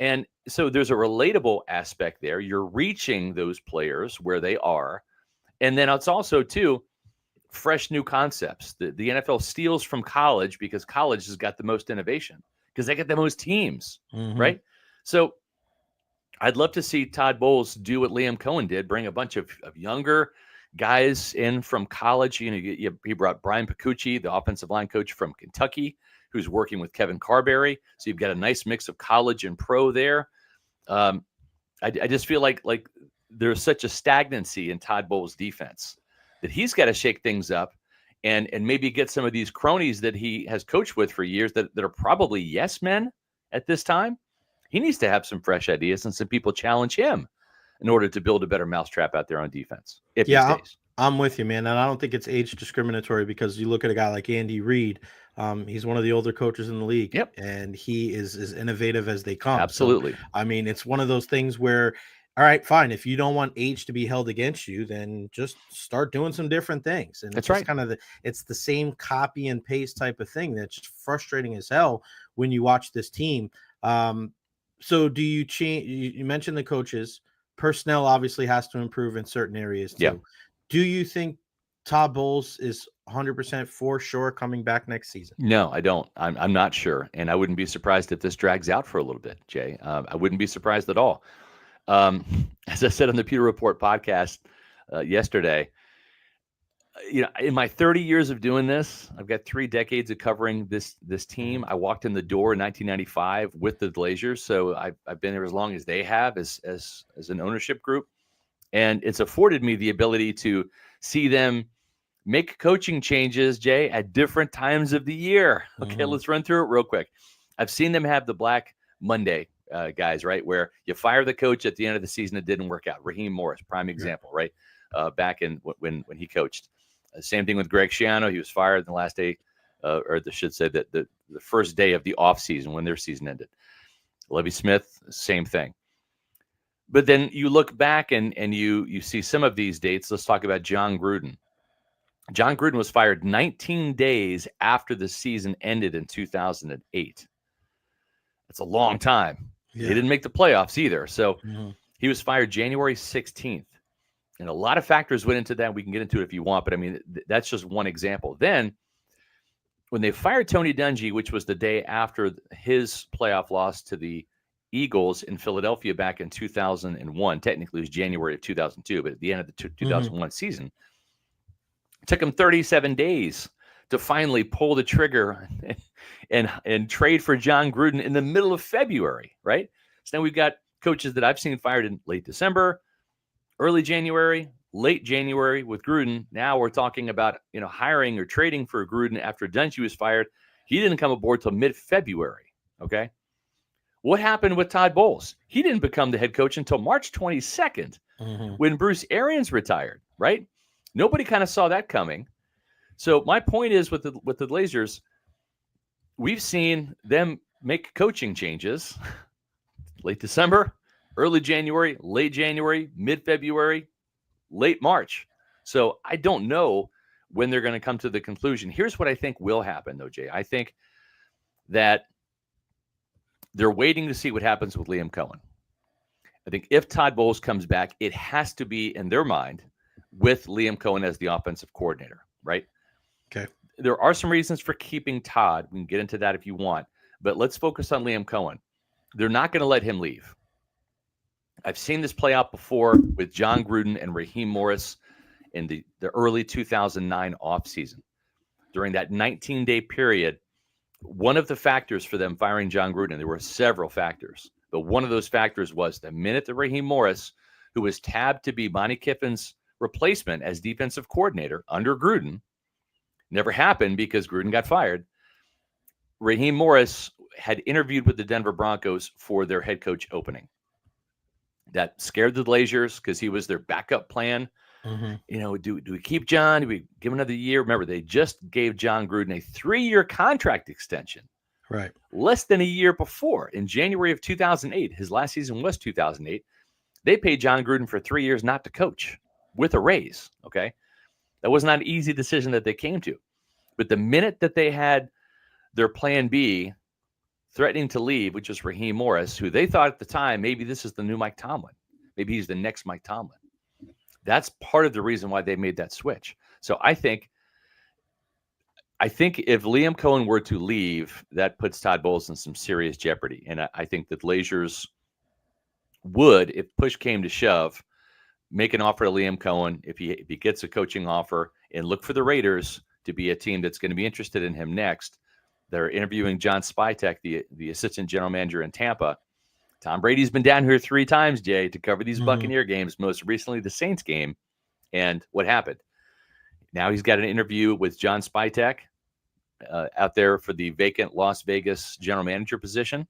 And so there's a relatable aspect there. You're reaching those players where they are. And then it's also, too, fresh new concepts. The NFL steals from college because college has got the most innovation, because they get the most teams, Mm-hmm. right? So I'd love to see Todd Bowles do what Liam Cohen did, bring a bunch of younger guys in from college. He brought Brian Picucci, the offensive line coach from Kentucky, who's working with Kevin Carberry. So you've got a nice mix of college and pro there. I just feel like there's such a stagnancy in Todd Bowles' defense that he's got to shake things up and maybe get some of these cronies that he has coached with for years that are probably yes men at this time. He needs to have some fresh ideas and some people challenge him in order to build a better mousetrap out there on defense, if he stays. I'm with you, man. And I don't think it's age discriminatory, because you look at a guy like Andy Reid. He's one of the older coaches in the league. Yep. And he is as innovative as they come. Absolutely. So, I mean, it's one of those things where, all right, fine. If you don't want age to be held against you, then just start doing some different things. And That's it's right. kind of it's the same copy and paste type of thing that's just frustrating as hell when you watch this team. So do you change? You mentioned the coaches. Personnel obviously has to improve in certain areas too. Yeah. Do you think Todd Bowles is 100% for sure coming back next season? No, I don't. I'm not sure. And I wouldn't be surprised if this drags out for a little bit, Jay. I wouldn't be surprised at all. As I said on the Pewter Report podcast yesterday, in my 30 years of doing this, I've got 3 decades of covering this team. I walked in the door in 1995 with the Glazers, so I've been there as long as they have as an ownership group, and it's afforded me the ability to see them make coaching changes, Jay, at different times of the year. Okay, Mm-hmm. Let's run through it real quick. I've seen them have the Black Monday guys, right, where you fire the coach at the end of the season. It didn't work out. Raheem Morris, prime example, right? Back in when he coached. Same thing with Greg Schiano. He was fired the last day, or I should say that the first day of the offseason when their season ended. Lovie Smith, same thing. But then you look back and you see some of these dates. Let's talk about John Gruden. John Gruden was fired 19 days after the season ended in 2008. That's a long time. Yeah. They didn't make the playoffs either. So Mm-hmm. he was fired January 16th. And a lot of factors went into that. We can get into it if you want, but I mean, that's just one example. Then when they fired Tony Dungy, which was the day after his playoff loss to the Eagles in Philadelphia back in 2001, technically it was January of 2002, but at the end of the 2001 season, it took him 37 days to finally pull the trigger and trade for John Gruden in the middle of February, right? So now we've got coaches that I've seen fired in late December, early January, late January with Gruden. Now we're talking about, hiring or trading for Gruden after Dungy was fired. He didn't come aboard till mid-February, okay? What happened with Todd Bowles? He didn't become the head coach until March 22nd when Bruce Arians retired, right? Nobody kind of saw that coming. So my point is with the Glazers, we've seen them make coaching changes late December, early January, late January, mid-February, late March. So I don't know when they're going to come to the conclusion. Here's what I think will happen, though, Jay. I think that they're waiting to see what happens with Liam Cohen. I think if Todd Bowles comes back, it has to be, in their mind, with Liam Cohen as the offensive coordinator, right? Okay. There are some reasons for keeping Todd. We can get into that if you want. But let's focus on Liam Cohen. they're not going to let him leave. I've seen this play out before with John Gruden and Raheem Morris in the early 2009 offseason. During that 19-day period, one of the factors for them firing John Gruden, there were several factors, but one of those factors was the minute that Raheem Morris, who was tabbed to be Monty Kiffin's replacement as defensive coordinator under Gruden, never happened because Gruden got fired. Raheem Morris had interviewed with the Denver Broncos for their head coach opening. That scared the Glazers because he was their backup plan. Mm-hmm. Do we keep John? Do we give him another year? Remember, they just gave John Gruden a 3-year contract extension. Right. Less than a year before, in January of 2008, his last season was 2008. They paid John Gruden for 3 years not to coach with a raise. Okay. That was not an easy decision that they came to. But the minute that they had their plan B threatening to leave, which was Raheem Morris, who they thought at the time, maybe this is the new Mike Tomlin. Maybe he's the next Mike Tomlin. That's part of the reason why they made that switch. So I think if Liam Cohen were to leave, that puts Todd Bowles in some serious jeopardy. And I think that Glazers would, if push came to shove, make an offer to Liam Cohen if he gets a coaching offer, and look for the Raiders to be a team that's going to be interested in him next. They're interviewing John Spytek, the assistant general manager in Tampa. Tom Brady's been down here 3 times, Jay, to cover these Buccaneer games, most recently the Saints game. And what happened? Now he's got an interview with John Spytek out there for the vacant Las Vegas general manager position.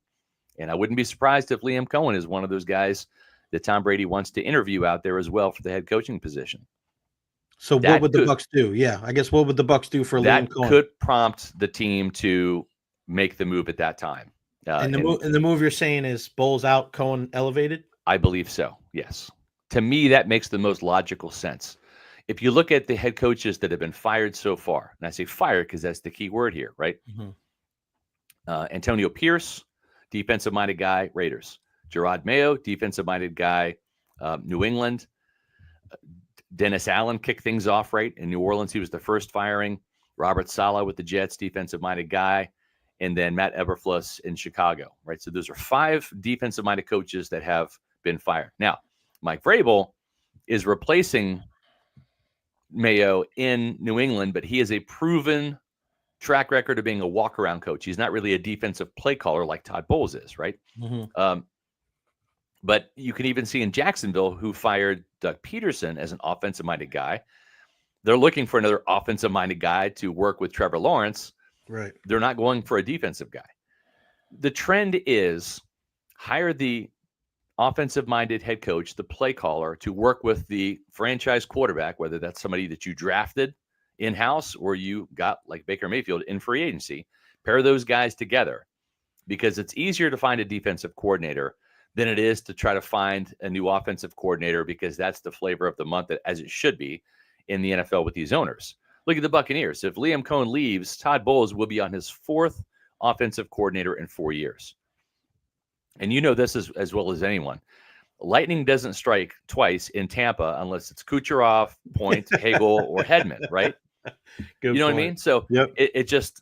And I wouldn't be surprised if Liam Cohen is one of those guys that Tom Brady wants to interview out there as well for the head coaching position. So what would the Bucs do? Yeah, I guess what would the Bucs do for Liam Cohen? That could prompt the team to make the move at that time. And the move you're saying is Bowles out, Cohen elevated? I believe so, yes. To me, that makes the most logical sense. If you look at the head coaches that have been fired so far, and I say fired because that's the key word here, right? Antonio Pierce, defensive-minded guy, Raiders. Gerard Mayo, defensive-minded guy, New England. Dennis Allen kicked things off, right? In New Orleans, he was the first firing. Robert Saleh with the Jets, defensive-minded guy. And then Matt Eberflus in Chicago, right? So those are 5 defensive-minded coaches that have been fired. Now, Mike Vrabel is replacing Mayo in New England, but he has a proven track record of being a walk-around coach. He's not really a defensive play caller like Todd Bowles is, right? But you can even see in Jacksonville, who fired Doug Peterson as an offensive-minded guy. They're looking for another offensive-minded guy to work with Trevor Lawrence. Right. They're not going for a defensive guy. The trend is hire the offensive-minded head coach, the play caller, to work with the franchise quarterback, whether that's somebody that you drafted in-house or you got, like Baker Mayfield, in free agency. Pair those guys together because it's easier to find a defensive coordinator than it is to try to find a new offensive coordinator because that's the flavor of the month, as it should be in the NFL with these owners. Look at the Buccaneers. If Liam Cohen leaves, Todd Bowles will be on his 4th offensive coordinator in 4 years. And you know this as well as anyone. Lightning doesn't strike twice in Tampa unless it's Kucherov, Point, Hagel, or Hedman, right? Good you know point. what I mean? So yep. it just,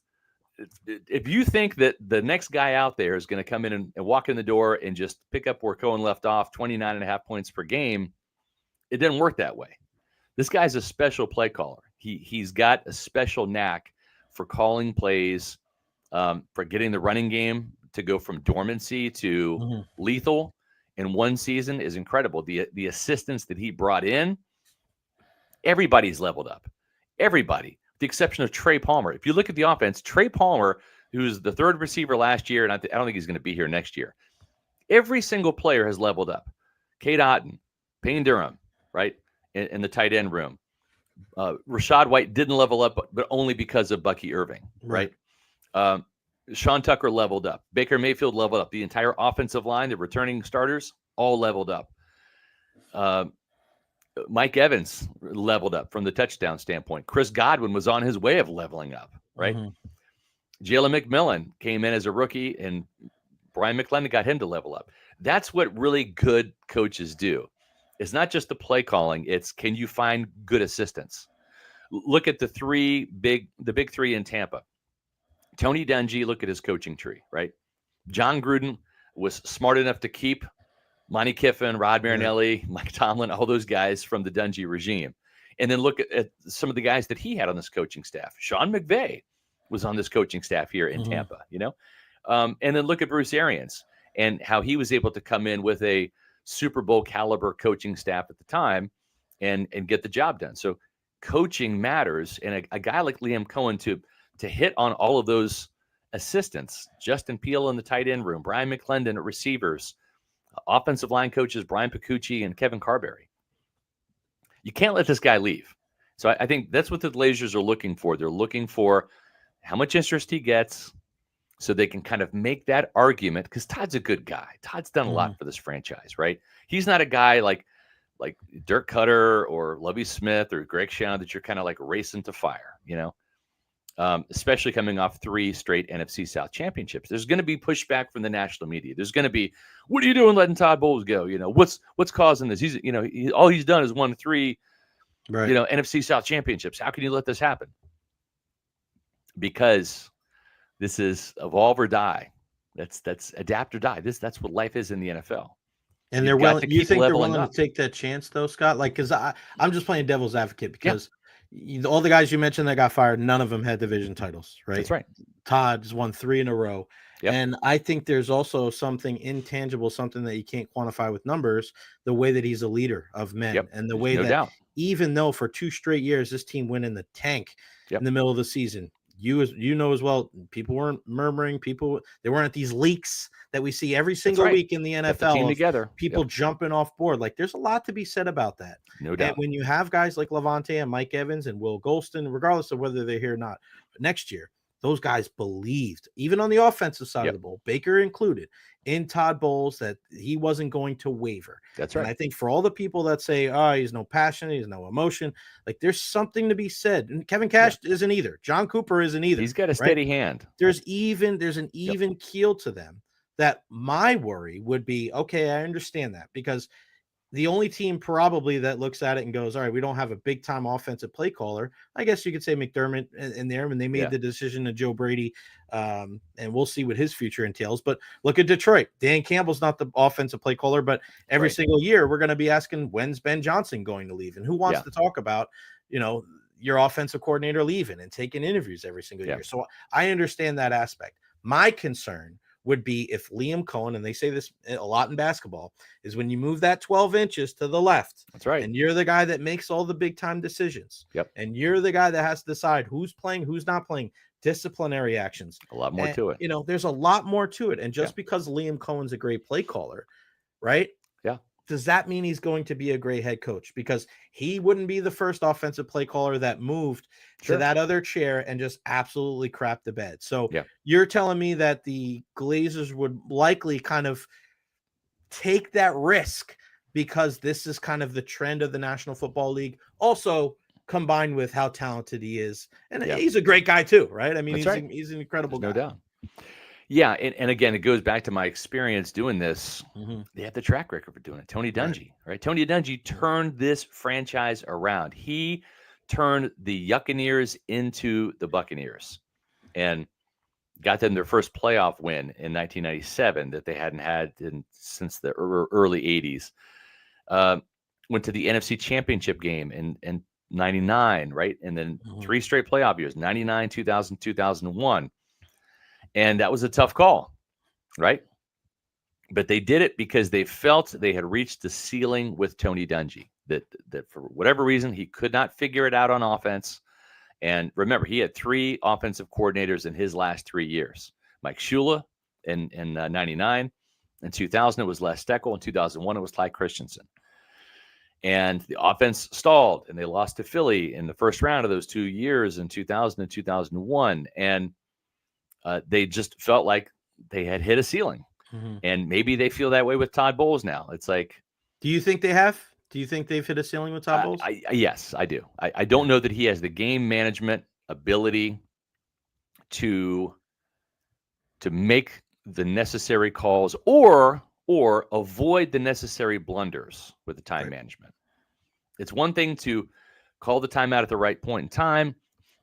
if you think that the next guy out there is going to come in and walk in the door and just pick up where Cohen left off, 29.5 points per game, it didn't work that way. This guy's a special play caller. He's got a special knack for calling plays, for getting the running game to go from dormancy to lethal in one season is incredible. The assistants that he brought in, everybody's leveled up. Everybody, with the exception of Trey Palmer. If you look at the offense, Trey Palmer, who's the 3rd receiver last year, and I don't think he's going to be here next year. Every single player has leveled up. Cade Otton, Payne Durham, right, in the tight end room. Rashad White didn't level up, but only because of Bucky Irving, right? Sean Tucker leveled up. Baker Mayfield leveled up. The entire offensive line, the returning starters, all leveled up. Mike Evans leveled up from the touchdown standpoint. Chris Godwin was on his way of leveling up, right? Jalen McMillan came in as a rookie, and Brian McClendon got him to level up. That's what really good coaches do. It's not just the play calling. It's, can you find good assistants? Look at the big 3 in Tampa. Tony Dungy, look at his coaching tree, right? John Gruden, was smart enough to keep Monty Kiffin, Rod Marinelli, Mike Tomlin, all those guys from the Dungy regime. And then look at some of the guys that he had on this coaching staff. Sean McVay was on this coaching staff here in Tampa, and then look at Bruce Arians and how he was able to come in with a Super Bowl caliber coaching staff at the time and get the job done. So coaching matters. And a guy like Liam Cohen to hit on all of those assistants, Justin Peele in the tight end room, Brian McClendon at receivers, offensive line coaches, Brian Picucci and Kevin Carberry. You can't let this guy leave. So I think that's what the Glazers are looking for. They're looking for how much interest he gets so they can kind of make that argument, because Todd's a good guy. Todd's done a lot for this franchise, right? He's not a guy like Dirk Cutter or Lovie Smith or Greg Schiano that you're kind of like racing to fire, especially coming off 3 straight NFC South championships. There's going to be pushback from the national media. There's going to be, what are you doing letting Todd Bowles go? What's causing this? He's, all he's done is won 3, NFC South championships. How can you let this happen? Because this is evolve or die. That's adapt or die. That's what life is in the NFL. And they're willing. You think they're willing to take that chance, though, Scott? Like, because I'm just playing devil's advocate because all the guys you mentioned that got fired, none of them had division titles, right? That's right. Todd's won 3 in a row. Yep. And I think there's also something intangible, something that you can't quantify with numbers, the way that he's a leader of men and the way that even though for 2 straight years this team went in the tank in the middle of the season, you know as well, people weren't murmuring, they weren't at these leaks that we see every single week in the NFL. Team together. People jumping off board. Like, there's a lot to be said about that. No doubt. And when you have guys like Levante and Mike Evans and Will Golston, regardless of whether they're here or not, but next year, those guys believed, even on the offensive side of the ball, Baker included, in Todd Bowles, that he wasn't going to waver. That's right. And I think for all the people that say, he's no passion, he's no emotion, like, there's something to be said. And Kevin Cash isn't either. John Cooper isn't either. He's got a steady hand. There's an even keel to them. That my worry would be, okay, I understand that, because the only team probably that looks at it and goes, all right, we don't have a big time offensive play caller. I guess you could say McDermott in there, and they made the decision to Joe Brady. And we'll see what his future entails. But look at Detroit. Dan Campbell's not the offensive play caller, but every single year we're going to be asking, when's Ben Johnson going to leave? And who wants to talk about, your offensive coordinator leaving and taking interviews every single year? So I understand that aspect. My concern would be if Liam Cohen, and they say this a lot in basketball, is when you move that 12 inches to the left. That's right. And you're the guy that makes all the big time decisions. Yep. And you're the guy that has to decide who's playing, who's not playing, disciplinary actions. A lot more to it. There's a lot more to it. And just because Liam Cohen's a great play caller, right? Yeah. Does that mean he's going to be a great head coach? Because he wouldn't be the first offensive play caller that moved to that other chair and just absolutely crap the bed. So you're telling me that the Glazers would likely kind of take that risk because this is kind of the trend of the National Football League. Also combined with how talented he is. And he's a great guy too, right? I mean, he's an incredible guy. No doubt. Yeah, and again, it goes back to my experience doing this. They have the track record for doing it. Tony Dungy, right? Tony Dungy turned this franchise around. He turned the Buccaneers into the Buccaneers and got them their first playoff win in 1997 that they hadn't had since the early 80s. Went to the NFC Championship game in 99, right? And then 3 straight playoff years, 99, 2000, 2001. And that was a tough call, right? But they did it because they felt they had reached the ceiling with Tony Dungy, that for whatever reason, he could not figure it out on offense. And remember, he had 3 offensive coordinators in his last 3 years. Mike Shula in 99. In 2000, it was Les Steckel. In 2001, it was Ty Christensen. And the offense stalled, and they lost to Philly in the first round of those 2 years in 2000 and 2001. And they just felt like they had hit a ceiling. And maybe they feel that way with Todd Bowles now. It's like, do you think they have? Do you think they've hit a ceiling with Todd Bowles? Yes, I do. I don't know that he has the game management ability to make the necessary calls or avoid the necessary blunders with the time management. It's one thing to call the timeout at the right point in time.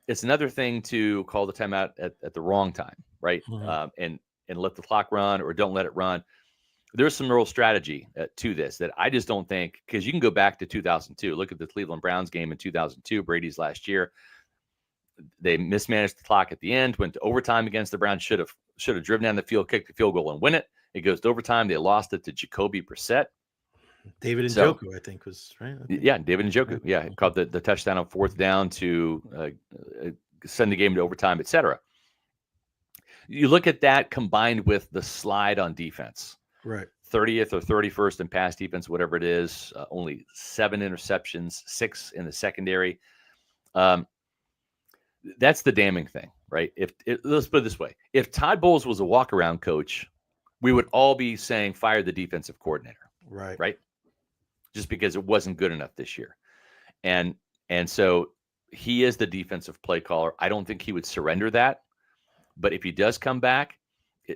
It's another thing to call the timeout at the wrong time, right? And let the clock run or don't let it run. there's some real strategy to this that I just don't think, because you can go back to 2002. Look at the Cleveland Browns game in 2002, Brady's last year. They mismanaged the clock at the end, went to overtime against the Browns, should have driven down the field, kicked the field goal and win it. It goes to overtime. They lost it to Jacoby Brissett. David Njoku, I think, was right. Yeah, David Njoku. Yeah, caught the touchdown on fourth down to send the game to overtime, etc. You look at that combined with the slide on defense. Right. 30th or 31st in pass defense, whatever it is, only 7 interceptions, 6 in the secondary. That's the damning thing, right? Let's put it this way. If Todd Bowles was a walk-around coach, we would all be saying fire the defensive coordinator. Right. Just because it wasn't good enough this year. And so he is the defensive play caller. I don't think he would surrender that. But if he does come back,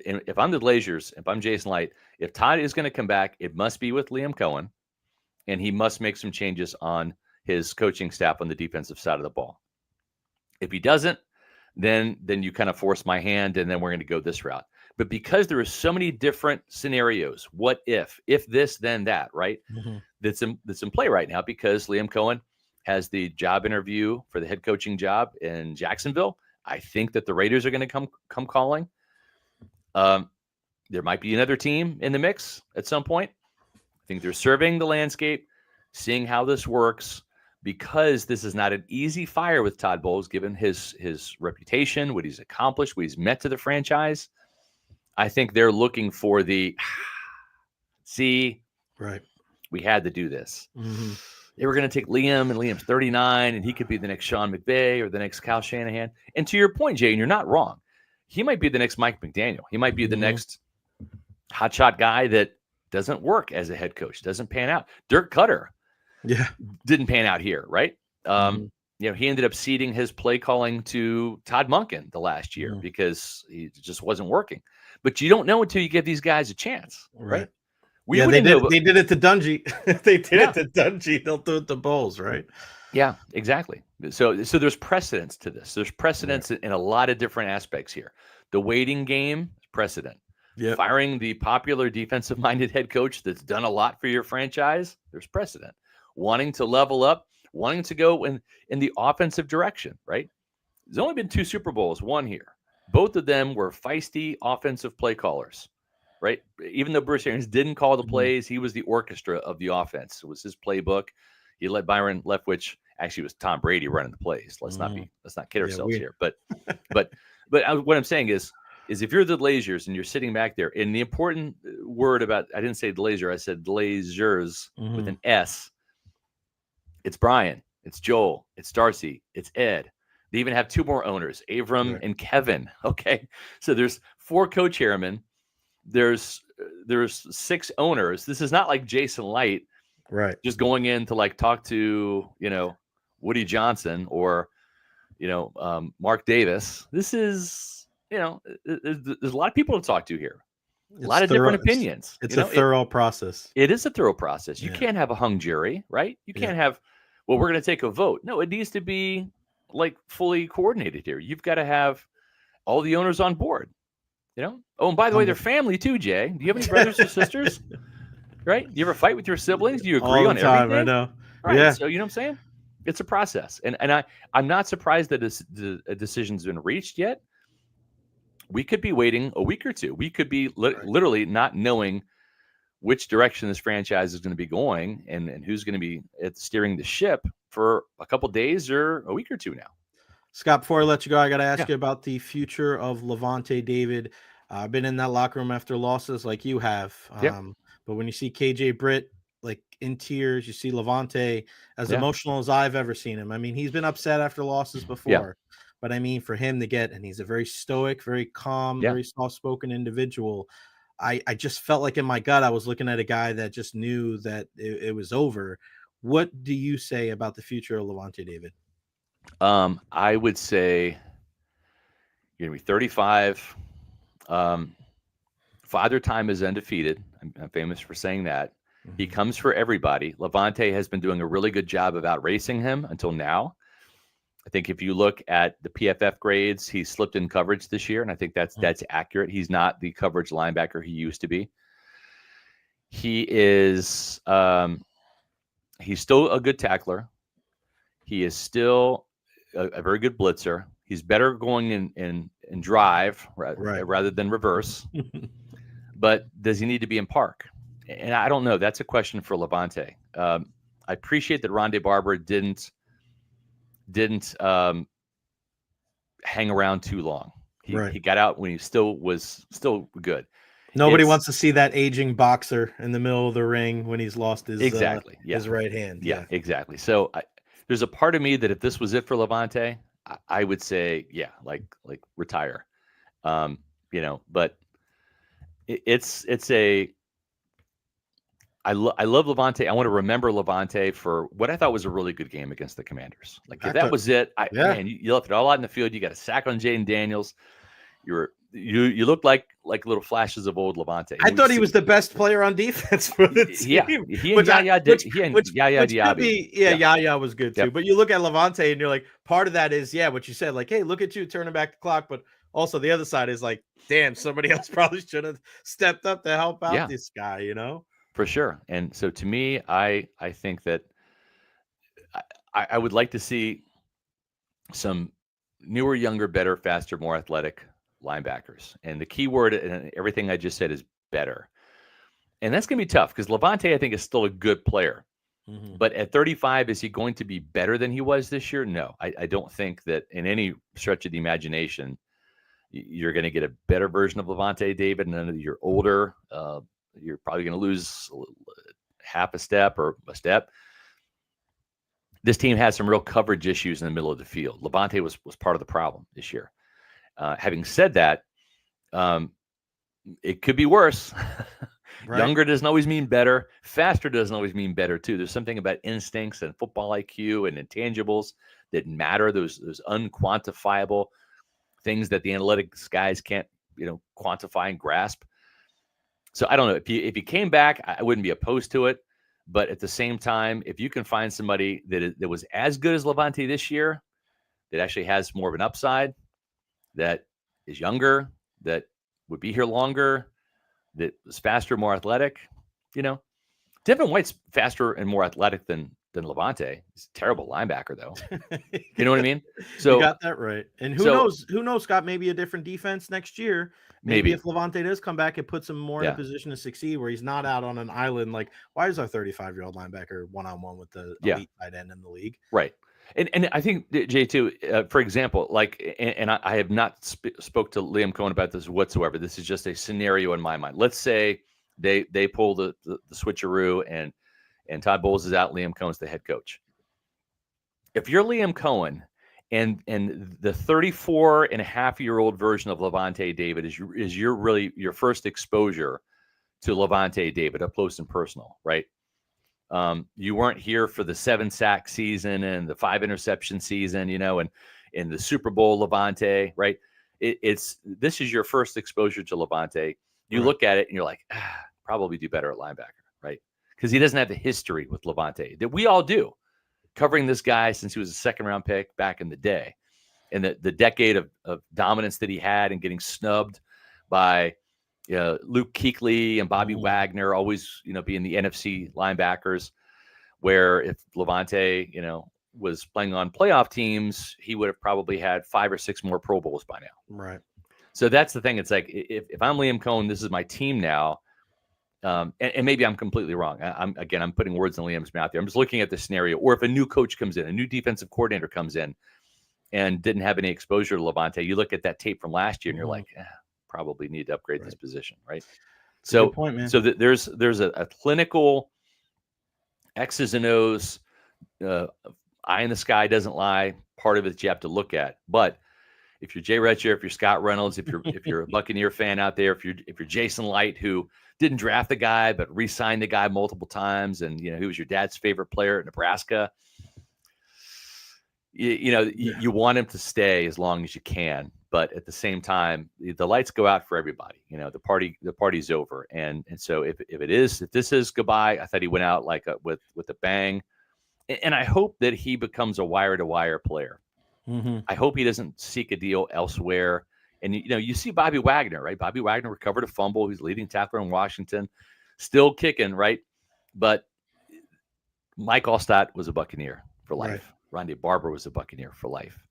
and if I'm the Glazers, if I'm Jason Light, if Todd is going to come back, it must be with Liam Cohen, and he must make some changes on his coaching staff on the defensive side of the ball. If he doesn't, then you kind of force my hand, and then we're going to go this route. But because there are so many different scenarios, what if this, then that, right? Mm-hmm. That's in play right now, because Liam Cohen has the job interview for the head coaching job in Jacksonville. I think that the Raiders are going to come calling. There might be another team in the mix at some point. I think they're surveying the landscape, seeing how this works, because this is not an easy fire with Todd Bowles, given his reputation, what he's accomplished, what he's meant to the franchise. I think they're looking for the see. Right. We had to do this. Mm-hmm. They were going to take Liam, and Liam's 39, and he could be the next Sean McVay or the next Kyle Shanahan. And to your point, Jay, and you're not wrong, he might be the next Mike McDaniel. He might be the next hotshot guy that doesn't work as a head coach, doesn't pan out. Dirk Cutter didn't pan out here, right? He ended up ceding his play calling to Todd Monken the last year because he just wasn't working. But you don't know until you give these guys a chance, right? They did it to Dungy. They did it to Dungy. They'll do it to Bowles, right? Yeah, exactly. So there's precedence to this. There's precedence in a lot of different aspects here. The waiting game is precedent. Yep. Firing the popular defensive-minded head coach that's done a lot for your franchise, there's precedent. Wanting to level up, wanting to go in the offensive direction, right? There's only been 2 Super Bowls, one here. Both of them were feisty offensive play callers. Right. Even though Bruce Arians didn't call the plays, he was the orchestra of the offense. It was his playbook. He let Byron Leftwich. Actually, it was Tom Brady running the plays. Let's not kid ourselves here. But what I'm saying is if you're the Glazers and you're sitting back there, and the important word about, I didn't say Glazer, I said Glazers with an S. It's Brian, it's Joel, it's Darcy, it's Ed. They even have 2 more owners, Avram and Kevin. Okay, so there's 4 co-chairmen. There's 6 owners. This is not like Jason Light, right? Just going in to talk to Woody Johnson or Mark Davis. This is there's a lot of people to talk to here. A lot of different opinions. It's a thorough process. It is a thorough process. You can't have a hung jury, right? You can't have, well, we're going to take a vote. No, it needs to be fully coordinated here. You've got to have all the owners on board. Oh, and by the way, they're family too, Jay. Do you have any brothers or sisters? Right? Do you ever fight with your siblings? Do you agree all on the time, everything? I know. Right. Yeah. So you know what I'm saying? It's a process, and I'm not surprised that a decision's been reached yet. We could be waiting a week or 2. We could be literally not knowing which direction this franchise is going to be going, and who's going to be steering the ship for a couple days or a week or 2 now. Scott, before I let you go, I got to ask you about the future of Levante David. I've been in that locker room after losses like you have. But when you see KJ Britt in tears, you see Levante as emotional as I've ever seen him. I mean, he's been upset after losses before, but I mean, for him to get, and he's a very stoic, very calm, very soft-spoken individual. I just felt like in my gut, I was looking at a guy that just knew that it was over. What do you say about the future of Levante David? I would say you're going to be 35. Father Time is undefeated. I'm famous for saying that. He comes for everybody. Levante has been doing a really good job of outracing him until now. I think if you look at the PFF grades, he slipped in coverage this year, and I think that's accurate. He's not the coverage linebacker he used to be. He is he's still a good tackler. He is still a very good blitzer. He's better going in drive rather than reverse. But does he need to be in park? And I don't know. That's a question for Levante. I appreciate that Rondé Barber didn't hang around too long. He got out when he was still good. Nobody wants to see that aging boxer in the middle of the ring when he's lost his his right hand. Yeah, exactly. So there's a part of me that if this was it for Levante, I would say, like retire. But it's a. I love Levante. I want to remember Levante for what I thought was a really good game against the Commanders. Like if that was it, man, you left it all out in the field. You got a sack on Jaden Daniels. You looked like little flashes of old Levante. I thought he was the best player on defense for the team. Yeah, he and Yaya Diaby. Yaya was good too. But you look at Levante and you're like, part of that is what you said. Like, hey, look at you turning back the clock. But also the other side is like, damn, somebody else probably should have stepped up to help out this guy. You know, for sure. And so to me, I think that I would like to see some newer, younger, better, faster, more athletic linebackers. And the key word and everything I just said is better. And that's going to be tough because Levante, I think, is still a good player. Mm-hmm. But at 35, is he going to be better than he was this year? No, I don't think that in any stretch of the imagination, you're going to get a better version of Levante David. And then you're older. You're probably going to lose half a step or a step. This team has some real coverage issues in the middle of the field. Levante was part of the problem this year. Having said that, it could be worse. Right. Younger doesn't always mean better. Faster doesn't always mean better too. There's something about instincts and football IQ and intangibles that matter. Those unquantifiable things that the analytics guys can't, quantify and grasp. So I don't know if he came back, I wouldn't be opposed to it. But at the same time, if you can find somebody that was as good as Levante this year, that actually has more of an upside, that is younger, that would be here longer, that was faster, more athletic, Devin White's faster and more athletic than Levante. He's a terrible linebacker, though. You know what I mean? So you got that right. And who knows, Scott, maybe a different defense next year. Maybe if Levante does come back, it puts him more in a position to succeed where he's not out on an island. Like, why is our 35-year-old linebacker one-on-one with the elite tight end in the league? Right. And I think, Jay, too, for example, and I have not spoke to Liam Cohen about this whatsoever. This is just a scenario in my mind. Let's say they pull the switcheroo and Todd Bowles is out, Liam Cohen's the head coach. If you're Liam Cohen and the 34-and-a-half-year-old version of Levante David is your first exposure to Levante David up close and personal, right? You weren't here for the 7-sack season and the 5-interception season, and in the Super Bowl Levante, right? This is your first exposure to Levante. You look at it and you're like, probably do better at linebacker, right? Because he doesn't have the history with Levante that we all do, covering this guy since he was a second-round pick back in the day, and the decade of dominance that he had and getting snubbed by Luke Kuechly and Bobby Wagner, always being the NFC linebackers. Where if Levante was playing on playoff teams, he would have probably had 5 or 6 more Pro Bowls by now. Right. So that's the thing. It's like if I'm Liam Cohen, this is my team now. And maybe I'm completely wrong. I'm putting words in Liam's mouth here. I'm just looking at the scenario. Or if a new coach comes in, a new defensive coordinator comes in and didn't have any exposure to Levante, you look at that tape from last year and you're like, probably need to upgrade this position, right? So, good point, man. So there's a clinical X's and O's, eye in the sky doesn't lie. Part of it you have to look at. But if you're Jay Recher, if you're Scott Reynolds, if you're a Buccaneer fan out there, if you're Jason Light, who didn't draft the guy but re-signed the guy multiple times, and he was your dad's favorite player at Nebraska, you want him to stay as long as you can. But at the same time, the lights go out for everybody. The party's over, and so if this is goodbye, I thought he went out with a bang, and I hope that he becomes a wire-to-wire player. Mm-hmm. I hope he doesn't seek a deal elsewhere. And you see Bobby Wagner, right? Bobby Wagner recovered a fumble. He's leading tackler in Washington. still kicking, right? But Mike Allstott was a Buccaneer for Right. life. Rondé Barber was a Buccaneer for life.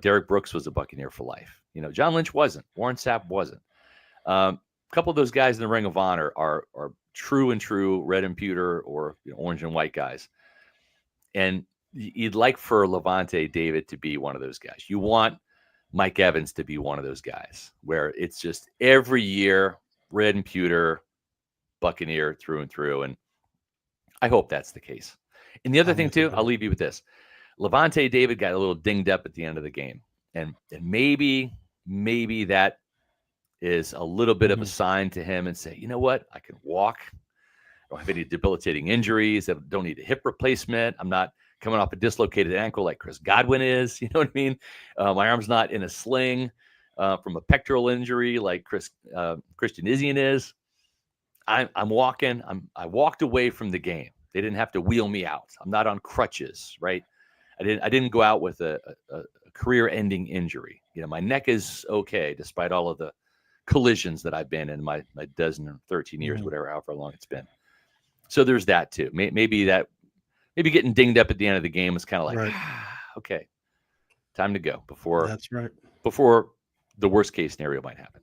Derek Brooks was a Buccaneer for life. John Lynch wasn't. Warren Sapp wasn't. A couple of those guys in the Ring of Honor are true and true red and pewter or orange and white guys. And you'd like for Levante David to be one of those guys. You want Mike Evans to be one of those guys where it's just every year red and pewter Buccaneer through and through. And I hope that's the case. And the other thing too, I'll leave you with this. Levante David got a little dinged up at the end of the game. And maybe that is a little bit of a sign to him and say, you know what? I can walk. I don't have any debilitating injuries. I don't need a hip replacement. I'm not coming off a dislocated ankle like Chris Godwin is. You know what I mean? My arm's not in a sling from a pectoral injury like Christian Izzian is. I'm walking. I walked away from the game. They didn't have to wheel me out. I'm not on crutches, right? I didn't go out with a career-ending injury. My neck is okay despite all of the collisions that I've been in my dozen or 13 years, however long it's been. So there's that too. Maybe getting dinged up at the end of the game is kind of like, okay, time to go before the worst case scenario might happen.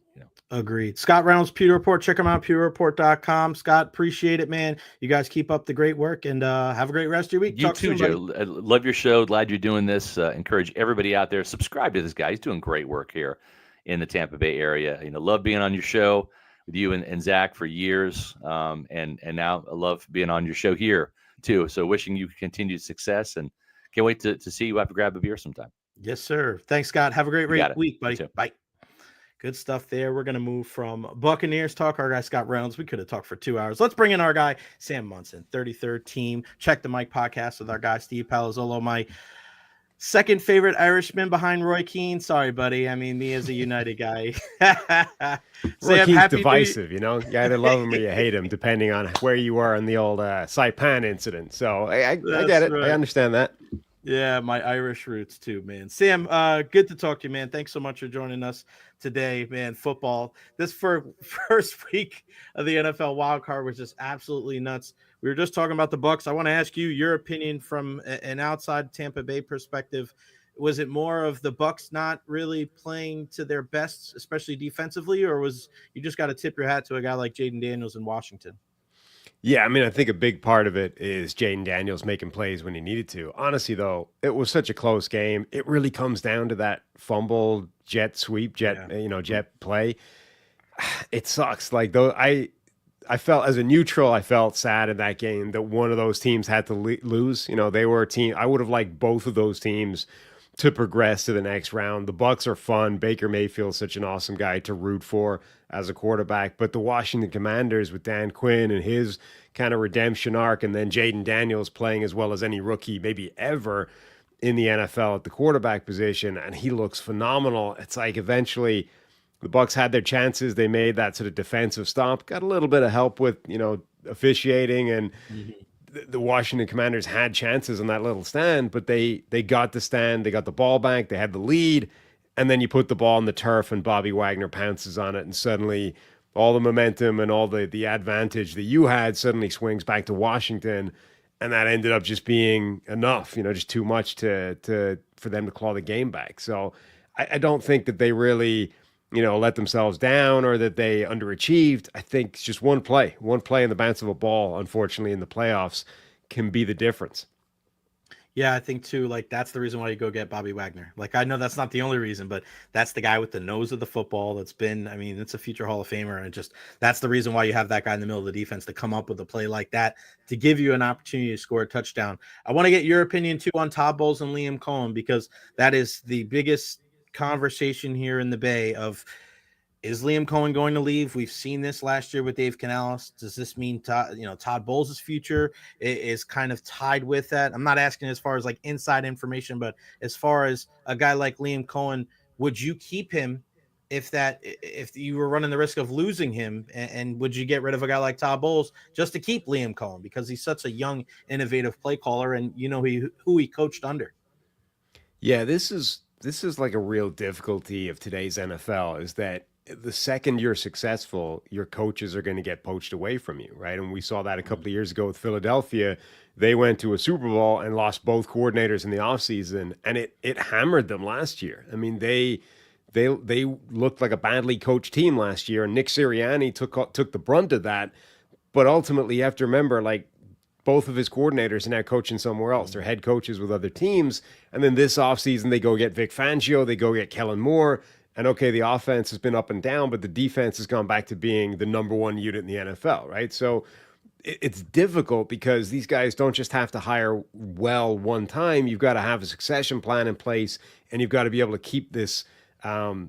Agreed. Scott Reynolds, Pewter Report. Check him out, pewterreport.com. Scott, appreciate it, man. You guys keep up the great work and have a great rest of your week. You too, Joe. I love your show. Glad you're doing this. Encourage everybody out there. Subscribe to this guy. He's doing great work here in the Tampa Bay area. Love being on your show with you and Zach for years. And now I love being on your show here too. So wishing you continued success and can't wait to see you have to grab a beer sometime. Yes, sir. Thanks, Scott. Have a great week, buddy. Bye. Good stuff there. We're going to move from Buccaneers talk. Our guy, Scott Reynolds. We could have talked for 2 hours. Let's bring in our guy, Sam Monson, 33rd Team. Check the Mic podcast with our guy, Steve Palazzolo, my second favorite Irishman behind Roy Keane. Sorry, buddy. I mean, me as a United guy. Roy Keane's divisive, You either love him or you hate him, depending on where you are in the old Saipan incident. So I get it. Right. I understand that. Yeah, my Irish roots too, man. Sam, good to talk to you, man. Thanks so much for joining us today, man. Football. This first week of the NFL wildcard was just absolutely nuts. We were just talking about the Bucs. I want to ask you your opinion from an outside Tampa Bay perspective. Was it more of the Bucs not really playing to their best, especially defensively, or was you just got to tip your hat to a guy like Jaden Daniels in Washington? Yeah, I mean, I think a big part of it is Jaden Daniels making plays when he needed to. Honestly, though, it was such a close game. It really comes down to that fumble, jet sweep, jet play. It sucks. Like, though, I felt as a neutral, I felt sad in that game that one of those teams had to lose. They were a team. I would have liked both of those teams to progress to the next round. The Bucs are fun. Baker Mayfield's such an awesome guy to root for as a quarterback. But the Washington Commanders with Dan Quinn and his kind of redemption arc, and then Jaden Daniels playing as well as any rookie maybe ever in the NFL at the quarterback position, and he looks phenomenal. It's like eventually the Bucs had their chances. They made that sort of defensive stop, got a little bit of help with, officiating, and the Washington Commanders had chances on that little stand, but they got the stand, they got the ball back, they had the lead, and then you put the ball on the turf and Bobby Wagner pounces on it, and suddenly all the momentum and all the advantage that you had suddenly swings back to Washington, and that ended up just being enough, just too much for them to claw the game back. So I don't think that they really let themselves down or that they underachieved. I think it's just one play in the bounce of a ball, unfortunately, in the playoffs can be the difference. Yeah, I think too, like that's the reason why you go get Bobby Wagner. Like I know that's not the only reason, but that's the guy with the nose of the football it's a future Hall of Famer. And that's the reason why you have that guy in the middle of the defense to come up with a play like that to give you an opportunity to score a touchdown. I want to get your opinion too on Todd Bowles and Liam Cohen, because that is the biggest conversation here in the Bay of, is Liam Cohen going to leave? We've seen this last year with Dave Canales. Does this mean Todd Bowles' future is kind of tied with that? I'm not asking as far as like inside information, but as far as a guy like Liam Cohen, would you keep him if you were running the risk of losing him? And would you get rid of a guy like Todd Bowles just to keep Liam Cohen because he's such a young, innovative play caller and who he coached under? Yeah, this is like a real difficulty of today's NFL is that the second you're successful, your coaches are going to get poached away from you, right? And we saw that a couple of years ago with Philadelphia. They went to a Super Bowl and lost both coordinators in the offseason, and it hammered them last year. I mean, they looked like a badly coached team last year, and Nick Sirianni took the brunt of that. But ultimately, you have to remember, like, both of his coordinators are now coaching somewhere else. They're head coaches with other teams. And then this offseason, they go get Vic Fangio, they go get Kellen Moore. And okay, the offense has been up and down, but the defense has gone back to being the number one unit in the NFL, right? So it's difficult because these guys don't just have to hire well one time. You've got to have a succession plan in place, and you've got to be able to keep this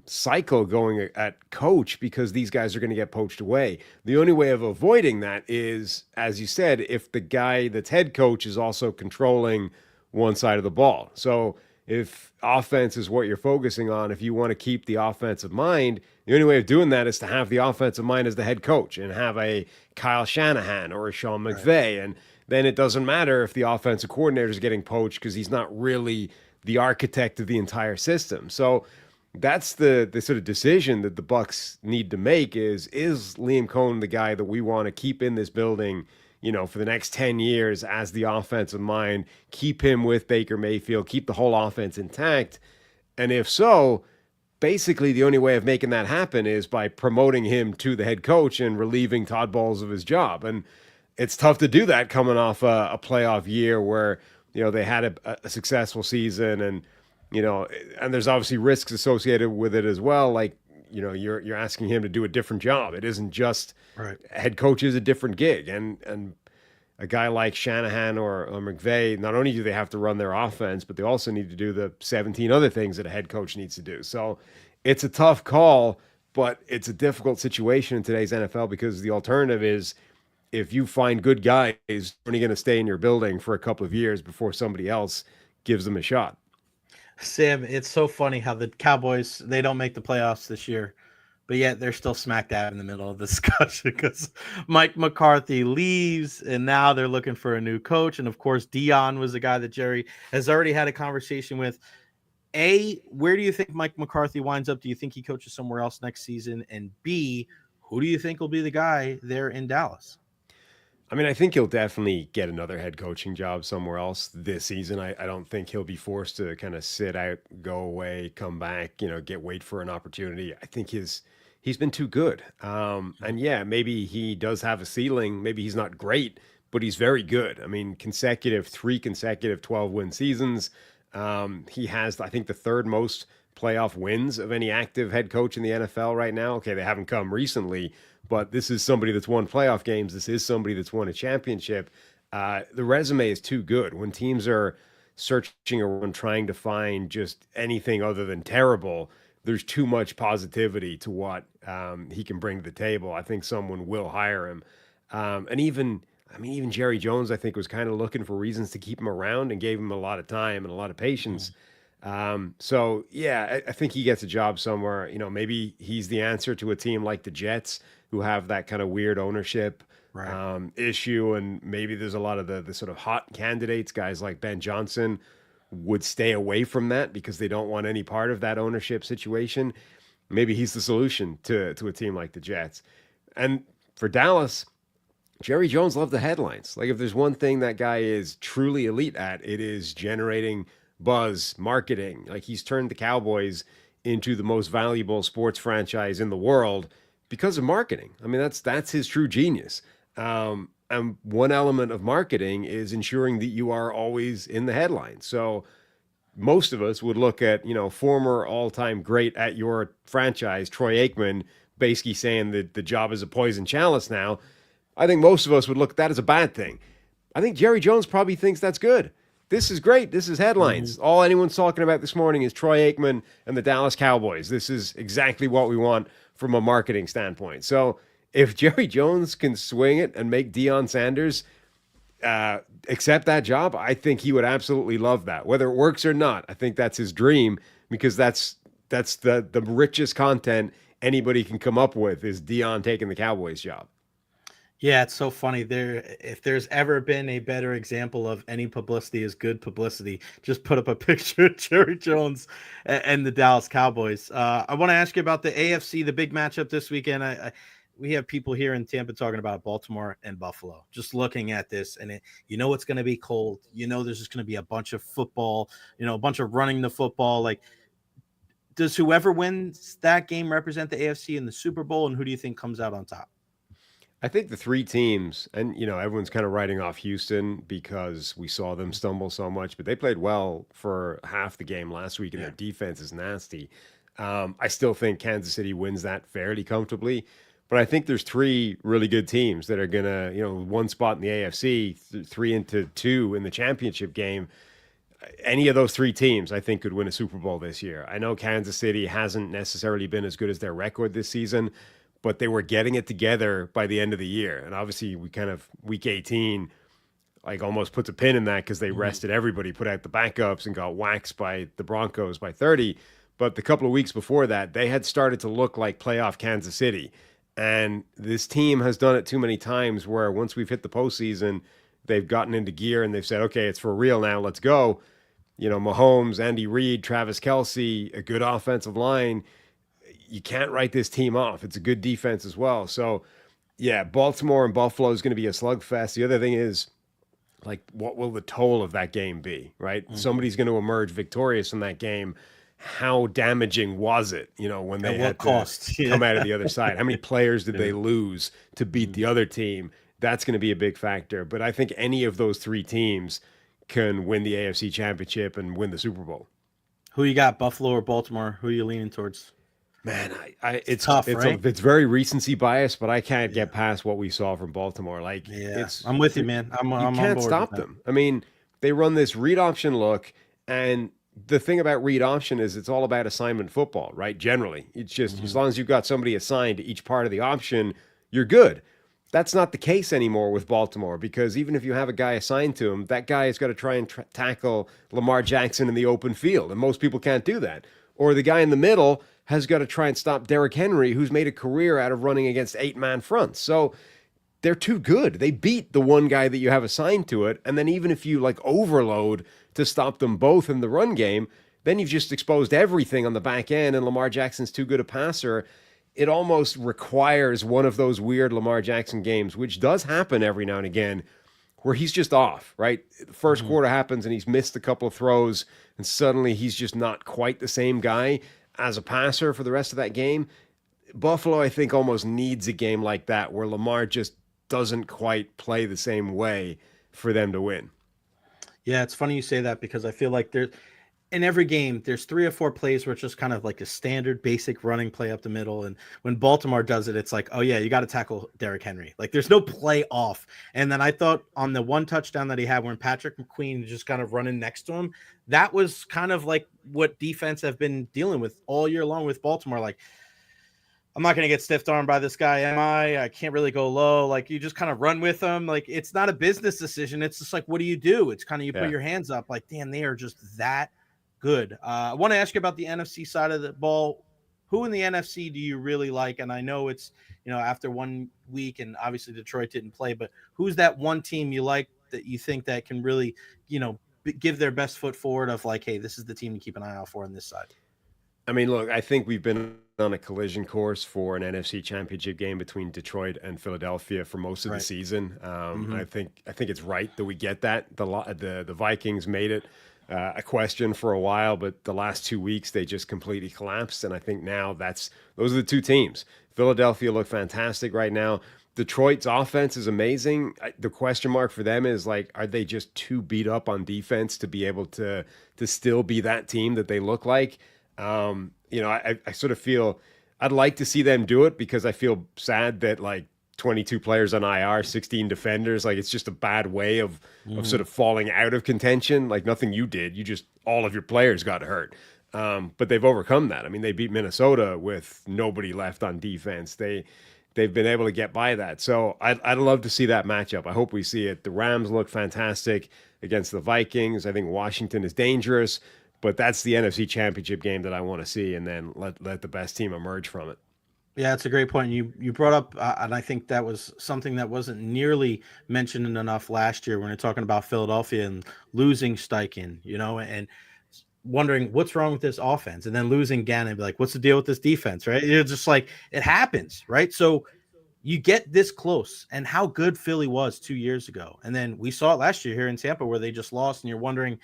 cycle going at coach, because these guys are going to get poached away. The only way of avoiding that is, as you said, if the guy that's head coach is also controlling one side of the ball. So if offense is what you're focusing on, if you want to keep the offensive mind, the only way of doing that is to have the offensive mind as the head coach and have a Kyle Shanahan or a Sean McVay. Right. And then it doesn't matter if the offensive coordinator is getting poached, because he's not really the architect of the entire system. So that's the sort of decision that the Bucs need to make is Liam Cohen the guy that we want to keep in this building, for the next 10 years as the offensive mind, keep him with Baker Mayfield, keep the whole offense intact? And if so, basically the only way of making that happen is by promoting him to the head coach and relieving Todd Bowles of his job. And it's tough to do that coming off a playoff year where, they had a successful season, and and there's obviously risks associated with it as well. Like, you're asking him to do a different job. It isn't just right. Head coach is a different gig. And a guy like Shanahan or McVay, not only do they have to run their offense, but they also need to do the 17 other things that a head coach needs to do. So it's a tough call, but it's a difficult situation in today's NFL, because the alternative is, if you find good guys, they're only going to stay in your building for a couple of years before somebody else gives them a shot. Sam, it's so funny how the Cowboys, they don't make the playoffs this year, but yet they're still smack dab in the middle of the discussion because Mike McCarthy leaves, and now they're looking for a new coach. And of course, Dion was the guy that Jerry has already had a conversation with. Where do you think Mike McCarthy winds up? Do you think he coaches somewhere else next season? And B, who do you think will be the guy there in Dallas? I mean, I think he'll definitely get another head coaching job somewhere else this season. I don't think he'll be forced to kind of sit out, go away, come back, wait for an opportunity. I think he's been too good. And yeah, maybe he does have a ceiling. Maybe he's not great, but he's very good. I mean, 3 consecutive 12-win seasons. He has, I think, the third most playoff wins of any active head coach in the NFL right now. Okay, they haven't come recently, but this is somebody that's won playoff games. This is somebody that's won a championship. The resume is too good. When teams are searching around trying to find just anything other than terrible, there's too much positivity to what he can bring to the table. I think someone will hire him. And even Jerry Jones, I think, was kind of looking for reasons to keep him around and gave him a lot of time and a lot of patience. So yeah, I think he gets a job somewhere. Maybe he's the answer to a team like the Jets, who have that kind of weird ownership issue. And maybe there's a lot of the sort of hot candidates, guys like Ben Johnson, would stay away from that because they don't want any part of that ownership situation. Maybe he's the solution to a team like the Jets. And for Dallas, Jerry Jones loved the headlines. Like, if there's one thing that guy is truly elite at, it is generating buzz, marketing. Like, he's turned the Cowboys into the most valuable sports franchise in the world because of marketing. I mean, that's his true genius. And one element of marketing is ensuring that you are always in the headlines. So most of us would look at, former all-time great at your franchise, Troy Aikman, basically saying that the job is a poison chalice now. I think most of us would look at that as a bad thing. I think Jerry Jones probably thinks that's good. This is great. This is headlines. Mm-hmm. All anyone's talking about this morning is Troy Aikman and the Dallas Cowboys. This is exactly what we want from a marketing standpoint. So if Jerry Jones can swing it and make Deion Sanders accept that job, I think he would absolutely love that. Whether it works or not, I think that's his dream, because that's the richest content anybody can come up with is Deion taking the Cowboys job. Yeah, it's so funny. If there's ever been a better example of any publicity is good publicity, just put up a picture of Jerry Jones and the Dallas Cowboys. I want to ask you about the AFC, the big matchup this weekend. We have people here in Tampa talking about Baltimore and Buffalo. Just looking at this, and it's going to be cold. There's just going to be a bunch of football. A bunch of running the football. Like, does whoever wins that game represent the AFC in the Super Bowl, and who do you think comes out on top? I think the three teams, and everyone's kind of writing off Houston because we saw them stumble so much, but they played well for half the game last week, and their defense is nasty. I still think Kansas City wins that fairly comfortably, but I think there's three really good teams that are gonna, one spot in the AFC, 3-2 in the championship game. Any of those three teams, I think, could win a Super Bowl this year. I know Kansas City hasn't necessarily been as good as their record this season, but they were getting it together by the end of the year. And obviously we kind of week 18, like almost puts a pin in that because they rested everybody, put out the backups and got waxed by the Broncos by 30. But the couple of weeks before that, they had started to look like playoff Kansas City. And this team has done it too many times where once we've hit the postseason, they've gotten into gear and they've said, okay, it's for real now, let's go. Mahomes, Andy Reid, Travis Kelce, a good offensive line. You can't write this team off. It's a good defense as well. So, yeah, Baltimore and Buffalo is going to be a slugfest. The other thing is, like, what will the toll of that game be, right? Mm-hmm. Somebody's going to emerge victorious in that game. How damaging was it, when they had to come out of the other side? How many players did they lose to beat the other team? That's going to be a big factor. But I think any of those three teams can win the AFC Championship and win the Super Bowl. Who you got, Buffalo or Baltimore? Who are you leaning towards? Man, it's tough, right? It's very recency bias, but I can't get past what we saw from Baltimore. Like, I'm with you, man. You can't stop them. I mean, they run this read option look, and the thing about read option is it's all about assignment football, right? Generally, it's just as long as you've got somebody assigned to each part of the option, you're good. That's not the case anymore with Baltimore, because even if you have a guy assigned to him, that guy has got to try and tackle Lamar Jackson in the open field, and most people can't do that. Or the guy in the middle has got to try and stop Derrick Henry, who's made a career out of running against 8-man fronts. So they're too good. They beat the one guy that you have assigned to it, and then even if you overload to stop them both in the run game, then you've just exposed everything on the back end, and Lamar Jackson's too good a passer. It almost requires one of those weird Lamar Jackson games, which does happen every now and again, where he's just off, right? The first quarter happens and he's missed a couple of throws, and suddenly he's just not quite the same guy as a passer for the rest of that game. Buffalo, I think, almost needs a game like that where Lamar just doesn't quite play the same way for them to win. Yeah, it's funny you say that, because I feel like in every game, there's 3 or 4 plays where it's just kind of like a standard basic running play up the middle. And when Baltimore does it, it's like, oh yeah, you got to tackle Derrick Henry. Like, there's no play off. And then I thought on the one touchdown that he had when Patrick McQueen just kind of running next to him, that was kind of like what defense have been dealing with all year long with Baltimore. Like, I'm not going to get stiff armed by this guy, am I? I can't really go low. Like, you just kind of run with them. Like, it's not a business decision. It's just like, what do you do? It's kind of, you put your hands up. Like, damn, they are just that good. I want to ask you about the NFC side of the ball. Who in the NFC do you really like? And I know it's, after 1 week, and obviously Detroit didn't play, but who's that one team you like that you think that can really, give their best foot forward of like, hey, this is the team to keep an eye out for on this side? I mean, look, I think we've been on a collision course for an NFC Championship game between Detroit and Philadelphia for most of the season. I think it's right that we get that. The Vikings made it a question for a while, but the last 2 weeks they just completely collapsed, and I think now those are the two teams. Philadelphia look fantastic right now. Detroit's offense is amazing. The question mark for them is, like, are they just too beat up on defense to be able to still be that team that they look like? I sort of feel I'd like to see them do it, because I feel sad that, like, 22 players on IR, 16 defenders, like, it's just a bad way of sort of falling out of contention. Like, nothing you did, all of your players got hurt. But they've overcome that. I mean, they beat Minnesota with nobody left on defense. They've been able to get by that. So I'd love to see that matchup. I hope we see it. The Rams look fantastic against the Vikings. I think Washington is dangerous. But that's the NFC Championship game that I want to see, and then let the best team emerge from it. Yeah, it's a great point. You brought up, and I think that was something that wasn't nearly mentioned enough last year when you're talking about Philadelphia and losing Steichen, and wondering what's wrong with this offense, and then losing Gannon, be like, what's the deal with this defense, right? You're just like, it happens, right? So you get this close, and how good Philly was 2 years ago, and then we saw it last year here in Tampa where they just lost, and you're wondering,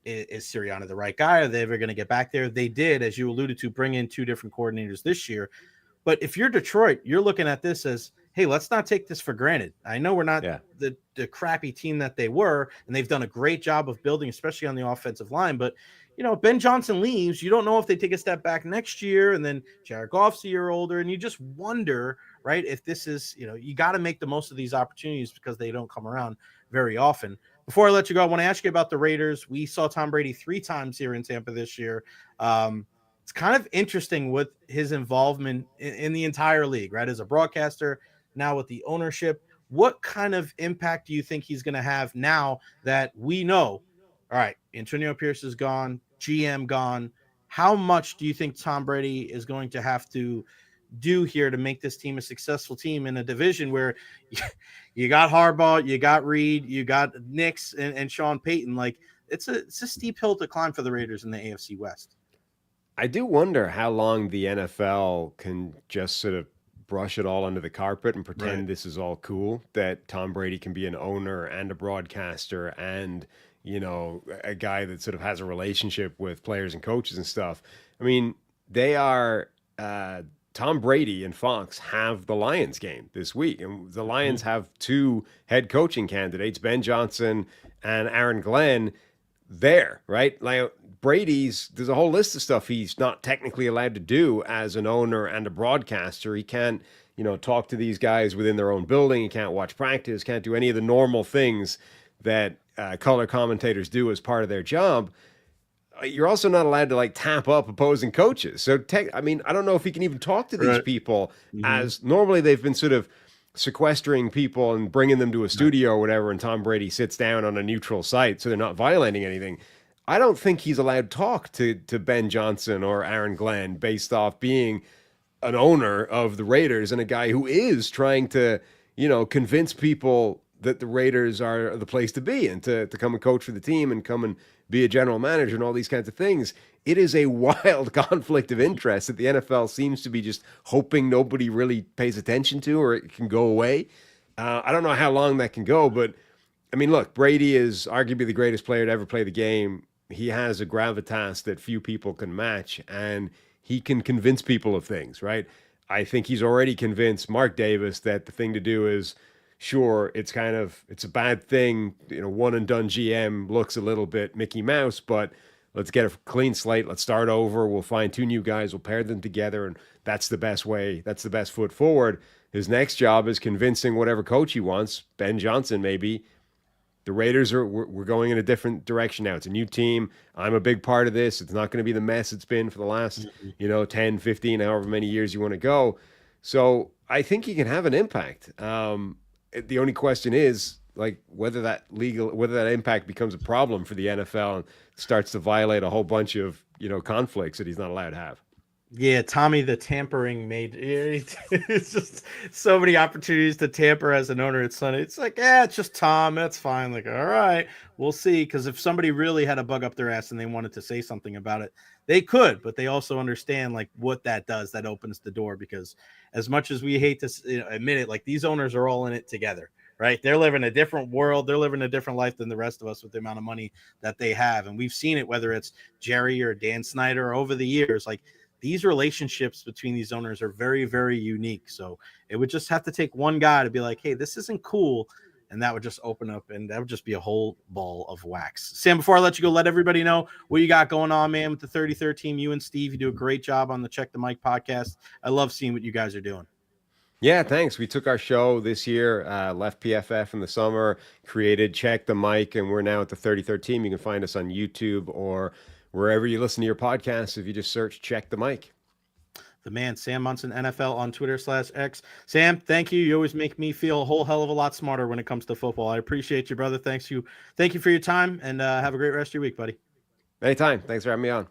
is Sirianni the right guy? Are they ever going to get back there? They did, as you alluded to, bring in two different coordinators this year. But if you're Detroit, you're looking at this as, hey, let's not take this for granted. I know we're not the crappy team that they were, and they've done a great job of building, especially on the offensive line. But, Ben Johnson leaves. You don't know if they take a step back next year, and then Jared Goff's a year older, and you just wonder, right, if this is, you got to make the most of these opportunities because they don't come around very often. Before I let you go, I want to ask you about the Raiders. We saw Tom Brady 3 times here in Tampa this year. It's kind of interesting with his involvement in the entire league, right? As a broadcaster, now with the ownership, what kind of impact do you think he's going to have now that we know, all right, Antonio Pierce is gone, GM gone. How much do you think Tom Brady is going to have to do here to make this team a successful team in a division where you got Harbaugh, you got Reed, you got Knicks and Sean Payton? Like, it's a steep hill to climb for the Raiders in the AFC West. I do wonder how long the NFL can just sort of brush it all under the carpet and pretend this is all cool, that Tom Brady can be an owner and a broadcaster and, a guy that sort of has a relationship with players and coaches and stuff. I mean, they are Tom Brady and Fox have the Lions game this week, and the Lions have 2 head coaching candidates, Ben Johnson and Aaron Glenn, there, right? Like, there's a whole list of stuff he's not technically allowed to do as an owner and a broadcaster. He can't, talk to these guys within their own building. He can't watch practice, can't do any of the normal things that color commentators do as part of their job. You're also not allowed to tap up opposing coaches. So, I don't know if he can even talk to these people, as normally they've been sort of sequestering people and bringing them to a studio or whatever, and Tom Brady sits down on a neutral site so they're not violating anything. I don't think he's allowed to talk to Ben Johnson or Aaron Glenn based off being an owner of the Raiders and a guy who is trying to, convince people that the Raiders are the place to be and to come and coach for the team and come and be a general manager and all these kinds of things. It is a wild conflict of interest that the NFL seems to be just hoping nobody really pays attention to, or it can go away. I don't know how long that can go, but look, Brady is arguably the greatest player to ever play the game. He has a gravitas that few people can match, and he can convince people of things, right? I think he's already convinced Mark Davis that the thing to do is, sure, it's a bad thing. One and done GM looks a little bit Mickey Mouse, but let's get a clean slate. Let's start over. We'll find 2 new guys. We'll pair them together, and that's the best way. That's the best foot forward. His next job is convincing whatever coach he wants, Ben Johnson maybe. The Raiders we're going in a different direction now. It's a new team. I'm a big part of this. It's not going to be the mess it's been for the last, 10, 15, however many years you want to go. So I think he can have an impact. The only question is whether that impact becomes a problem for the NFL and starts to violate a whole bunch of, conflicts that he's not allowed to have. Yeah, Tommy the tampering made it's just so many opportunities to tamper as an owner. It's funny. It's it's just Tom. That's fine. All right, we'll see. Because if somebody really had a bug up their ass and they wanted to say something about it, they could. But they also understand what that does. That opens the door. Because as much as we hate to admit it, these owners are all in it together, right? They're living a different world. They're living a different life than the rest of us with the amount of money that they have. And we've seen it, whether it's Jerry or Dan Snyder over the years, these relationships between these owners are very, very unique. So it would just have to take one guy to be like, hey, this isn't cool. And that would just open up, and that would just be a whole ball of wax. Sam, before I let you go, let everybody know what you got going on, man, with the 33rd team. You and Steve, you do a great job on the Check the Mic podcast. I love seeing what you guys are doing. Yeah, thanks. We took our show this year, left PFF in the summer, created Check the Mic, and we're now at the 33rd team. You can find us on YouTube or wherever you listen to your podcasts if you just search Check the Mic. The man, Sam Monson, NFL on Twitter/X. Sam, thank you. You always make me feel a whole hell of a lot smarter when it comes to football. I appreciate you, brother. Thank you for your time, and have a great rest of your week, buddy. Anytime. Thanks for having me on.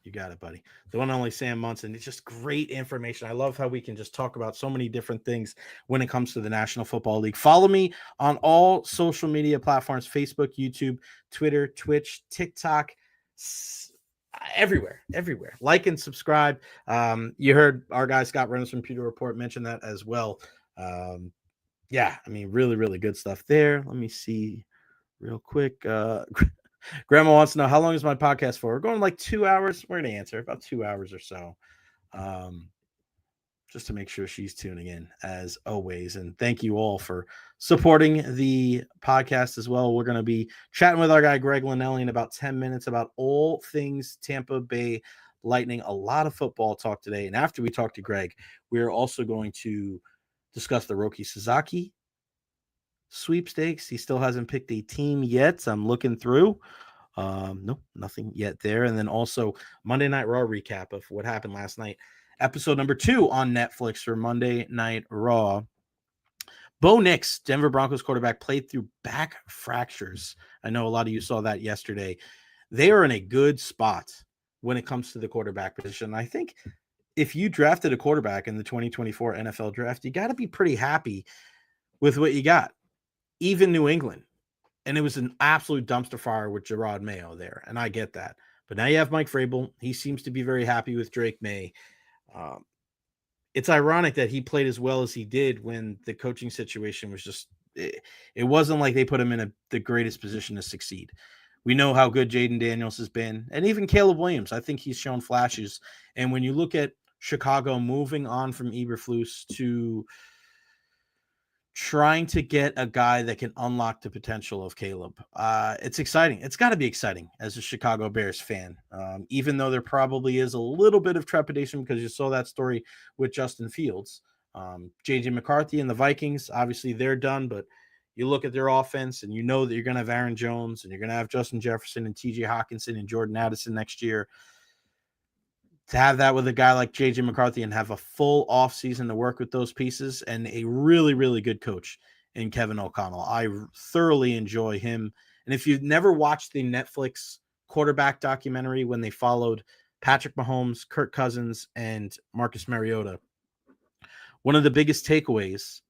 You got it, buddy. The one and only Sam Monson. It's just great information. I love how we can just talk about so many different things when it comes to the National Football League. Follow me on all social media platforms: Facebook, YouTube, Twitter, Twitch, TikTok, everywhere. Like and subscribe. You heard our guy Scott Reynolds from Pewter Report mention that as well. Yeah, I mean, really, really good stuff there. Let me see real quick. Grandma wants to know, how long is my podcast for? We're going like 2 hours. We're going to answer about 2 hours or so. Just to make sure she's tuning in as always. And thank you all for supporting the podcast as well. We're going to be chatting with our guy, Greg Linnelli, in about 10 minutes about all things Tampa Bay Lightning. A lot of football talk today. And after we talk to Greg, we're also going to discuss the Roki Sasaki Sweepstakes. He still hasn't picked a team yet. So I'm looking through. Nope, nothing yet there. And then also Monday Night Raw recap of what happened last night. Episode number 2 on Netflix for Monday Night Raw. Bo Nix, Denver Broncos quarterback, played through back fractures. I know a lot of you saw that yesterday. They are in a good spot when it comes to the quarterback position. I think if you drafted a quarterback in the 2024 NFL draft, you got to be pretty happy with what you got. Even New England. And it was an absolute dumpster fire with Gerard Mayo there. And I get that. But now you have Mike Vrabel. He seems to be very happy with Drake May. It's ironic that he played as well as he did when the coaching situation was just, it wasn't like they put him in the greatest position to succeed. We know how good Jaden Daniels has been. And even Caleb Williams, I think he's shown flashes. And when you look at Chicago moving on from Eberflus to trying to get a guy that can unlock the potential of Caleb. It's exciting. It's got to be exciting as a Chicago Bears fan, even though there probably is a little bit of trepidation because you saw that story with Justin Fields. J.J. McCarthy and the Vikings, obviously they're done, but you look at their offense and you know that you're going to have Aaron Jones and you're going to have Justin Jefferson and T.J. Hawkinson and Jordan Addison next year. To have that with a guy like J.J. McCarthy and have a full offseason to work with those pieces and a really, really good coach in Kevin O'Connell. I thoroughly enjoy him. And if you've never watched the Netflix quarterback documentary when they followed Patrick Mahomes, Kirk Cousins, and Marcus Mariota, one of the biggest takeaways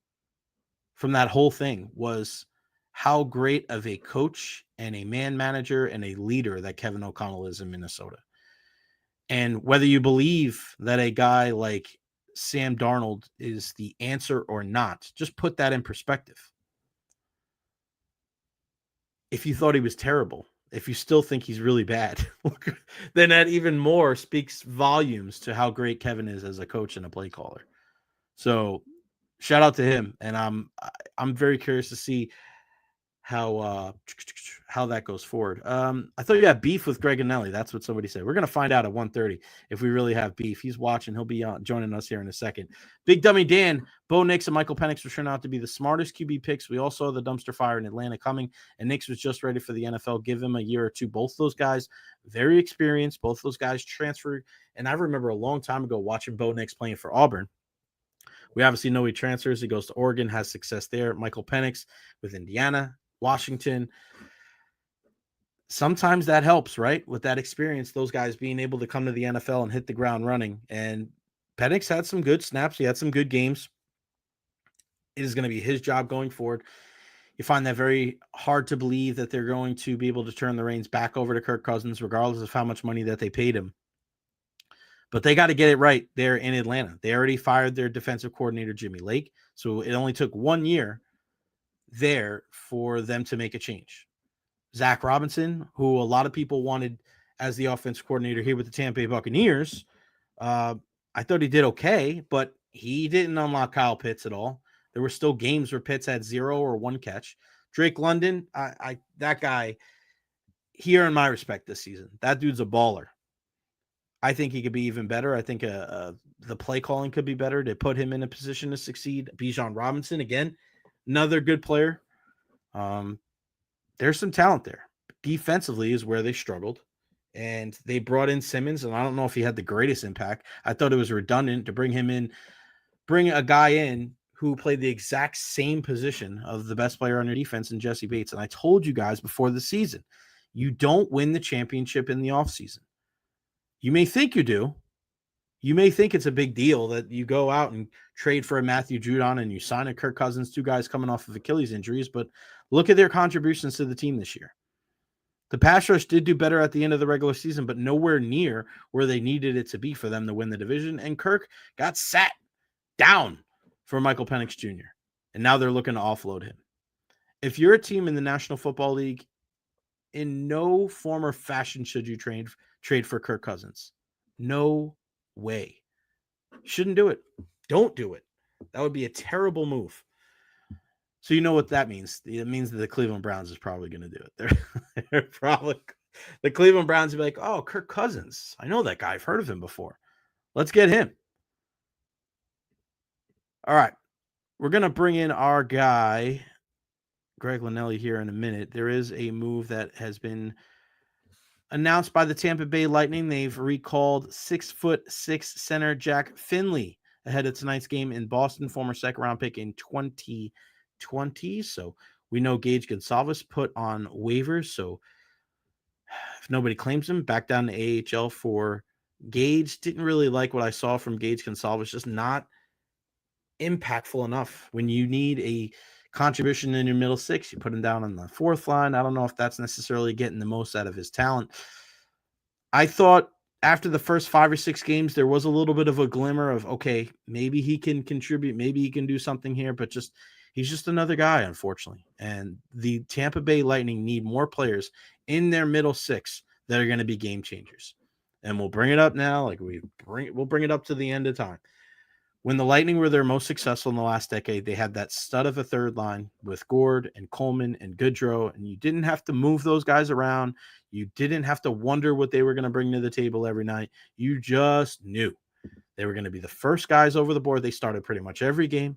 from that whole thing was how great of a coach and a man manager and a leader that Kevin O'Connell is in Minnesota. And whether you believe that a guy like Sam Darnold is the answer or not, just put that in perspective. If you thought he was terrible, if you still think he's really bad, then that even more speaks volumes to how great Kevin is as a coach and a play caller. So shout out to him. And I'm very curious to see how that goes forward. I thought you had beef with Greg and Nelly. That's what somebody said. We're going to find out at 1:30 if we really have beef. He's watching. He'll be joining us here in a second. Big Dummy Dan, Bo Nix, and Michael Penix were turned out to be the smartest QB picks. We all saw the dumpster fire in Atlanta coming, and Nix was just ready for the NFL. Give him a year or two. Both those guys, very experienced. Both those guys transferred. And I remember a long time ago watching Bo Nix playing for Auburn. We obviously know he transfers. He goes to Oregon, has success there. Michael Penix with Indiana, Washington. Sometimes that helps, right? With that experience, those guys being able to come to the NFL and hit the ground running. And Penix had some good snaps. He had some good games. It is going to be his job going forward. You find that very hard to believe that they're going to be able to turn the reins back over to Kirk Cousins, regardless of how much money that they paid him. But they got to get it right there in Atlanta. They already fired their defensive coordinator, Jimmy Lake. So it only took 1 year there for them to make a change. Zach Robinson, who a lot of people wanted as the offensive coordinator here with the Tampa Bay Buccaneers, I thought he did okay, but he didn't unlock Kyle Pitts at all. There were still games where Pitts had 0 or 1 catch. Drake London, that guy, he earned my respect this season. That dude's a baller. I think he could be even better. I think the play calling could be better to put him in a position to succeed. Bijan Robinson, again, another good player. There's some talent there. Defensively is where they struggled. And they brought in Simmons, and I don't know if he had the greatest impact. I thought it was redundant to bring him in, bring a guy in who played the exact same position of the best player on your defense in Jesse Bates. And I told you guys before the season, you don't win the championship in the offseason. You may think you do. You may think it's a big deal that you go out and trade for a Matthew Judon and you sign a Kirk Cousins, 2 guys coming off of Achilles injuries, but look at their contributions to the team this year. The pass rush did do better at the end of the regular season, but nowhere near where they needed it to be for them to win the division. And Kirk got sat down for Michael Penix Jr., and now they're looking to offload him. If you're a team in the National Football League, in no form or fashion should you trade for Kirk Cousins. No way. Shouldn't do it. Don't do it. That would be a terrible move. So you know what that means. It means that the Cleveland Browns is probably going to do it. They're probably the Cleveland Browns will be like, oh, Kirk Cousins. I know that guy. I've heard of him before. Let's get him. All right. We're going to bring in our guy, Greg Linnelli, here in a minute. There is a move that has been announced by the Tampa Bay Lightning. They've recalled 6'6" center Jack Finley ahead of tonight's game in Boston, former second-round pick in 2020. So we know Gage Gonsalves put on waivers. So if nobody claims him, back down to AHL for Gage. Didn't really like what I saw from Gage Gonsalves. Just not impactful enough. When you need a contribution in your middle six, you put him down on the fourth line. I don't know if that's necessarily getting the most out of his talent. I thought after the first 5 or 6 games, there was a little bit of a glimmer of, okay, maybe he can contribute. Maybe he can do something here, but he's just another guy, unfortunately. And the Tampa Bay Lightning need more players in their middle six that are going to be game changers. And we'll bring it up now. We'll bring it up to the end of time. When the Lightning were their most successful in the last decade, they had that stud of a third line with Gord and Coleman and Goodrow, and you didn't have to move those guys around. You didn't have to wonder what they were going to bring to the table every night. You just knew they were going to be the first guys over the board. They started pretty much every game.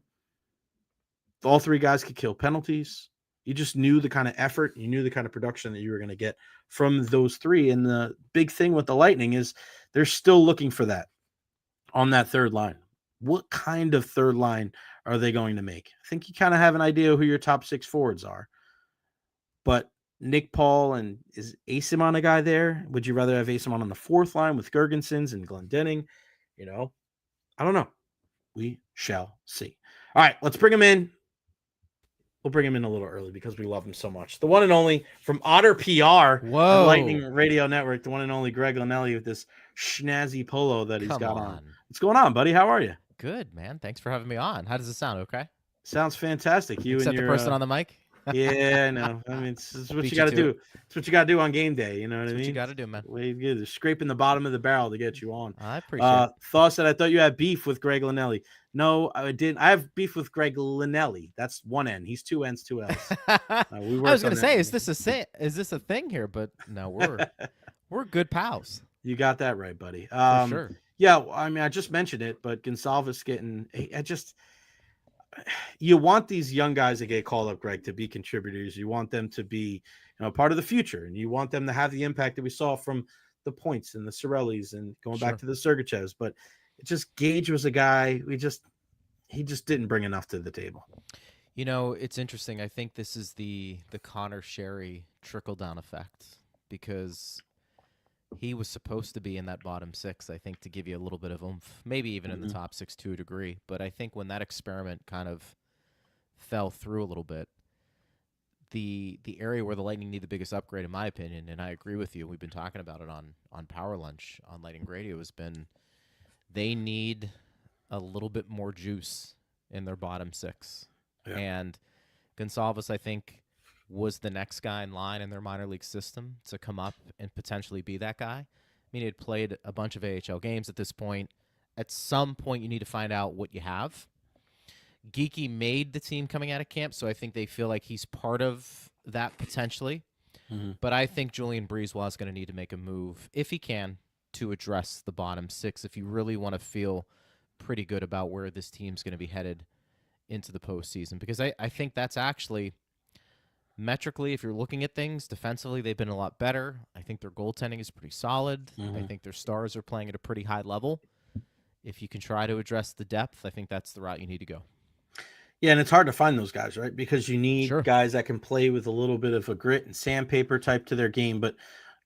All 3 guys could kill penalties. You just knew the kind of effort, you knew the kind of production that you were going to get from those 3. And the big thing with the Lightning is they're still looking for that on that third line. What kind of third line are they going to make? I think you kind of have an idea who your top 6 forwards are. But Nick Paul and is Asimon a guy there? Would you rather have Asimon on the fourth line with Gergensons and Glendening? I don't know. We shall see. All right, let's bring him in. We'll bring him in a little early because we love him so much. The one and only from Otter PR, Lightning Radio Network, the one and only Greg Linnelli with this schnazzy polo that he's got on. What's going on, buddy? How are you? Good, man. Thanks for having me on. How does it sound? Okay. Sounds fantastic. You Except and your the person on the mic. Yeah, I know. I mean, it's what you got to do. It's what you got to do on game day. You know what I mean? You got to do, man. Way good. Scraping the bottom of the barrel to get you on. I appreciate it. Thought said I thought you had beef with Greg Linnelli. No, I didn't. I have beef with Greg Linnelli. That's one N. He's 2 N's, 2 L's. I was going to say, is this a thing here? But no, we're good pals. You got that right, buddy. For sure. Yeah, I mean, I just mentioned it, but Gonsalves you want these young guys that get called up, Greg, to be contributors. You want them to be, part of the future, and you want them to have the impact that we saw from the Points and the Sorellis and going back to the Sergachevs. But Gage was a guy he just didn't bring enough to the table. It's interesting. I think this is the Connor Sherry trickle-down effect, because he was supposed to be in that bottom 6, I think, to give you a little bit of oomph, maybe even in the top 6 to a degree. But I think when that experiment kind of fell through a little bit, the area where the Lightning need the biggest upgrade, in my opinion, and I agree with you, we've been talking about it on Power Lunch on Lightning Radio, has been they need a little bit more juice in their bottom 6. Yeah. And Gonsalves, I think, was the next guy in line in their minor league system to come up and potentially be that guy. I mean, he had played a bunch of AHL games at this point. At some point, you need to find out what you have. Geeky made the team coming out of camp, so I think they feel like he's part of that potentially. Mm-hmm. But I think Julian Breezewa is going to need to make a move, if he can, to address the bottom 6 if you really want to feel pretty good about where this team's going to be headed into the postseason. Because I think that's actually... metrically, if you're looking at things, defensively, they've been a lot better. I think their goaltending is pretty solid. Mm-hmm. I think their stars are playing at a pretty high level. If you can try to address the depth, I think that's the route you need to go. Yeah, and it's hard to find those guys, right? Because you need guys that can play with a little bit of a grit and sandpaper type to their game. But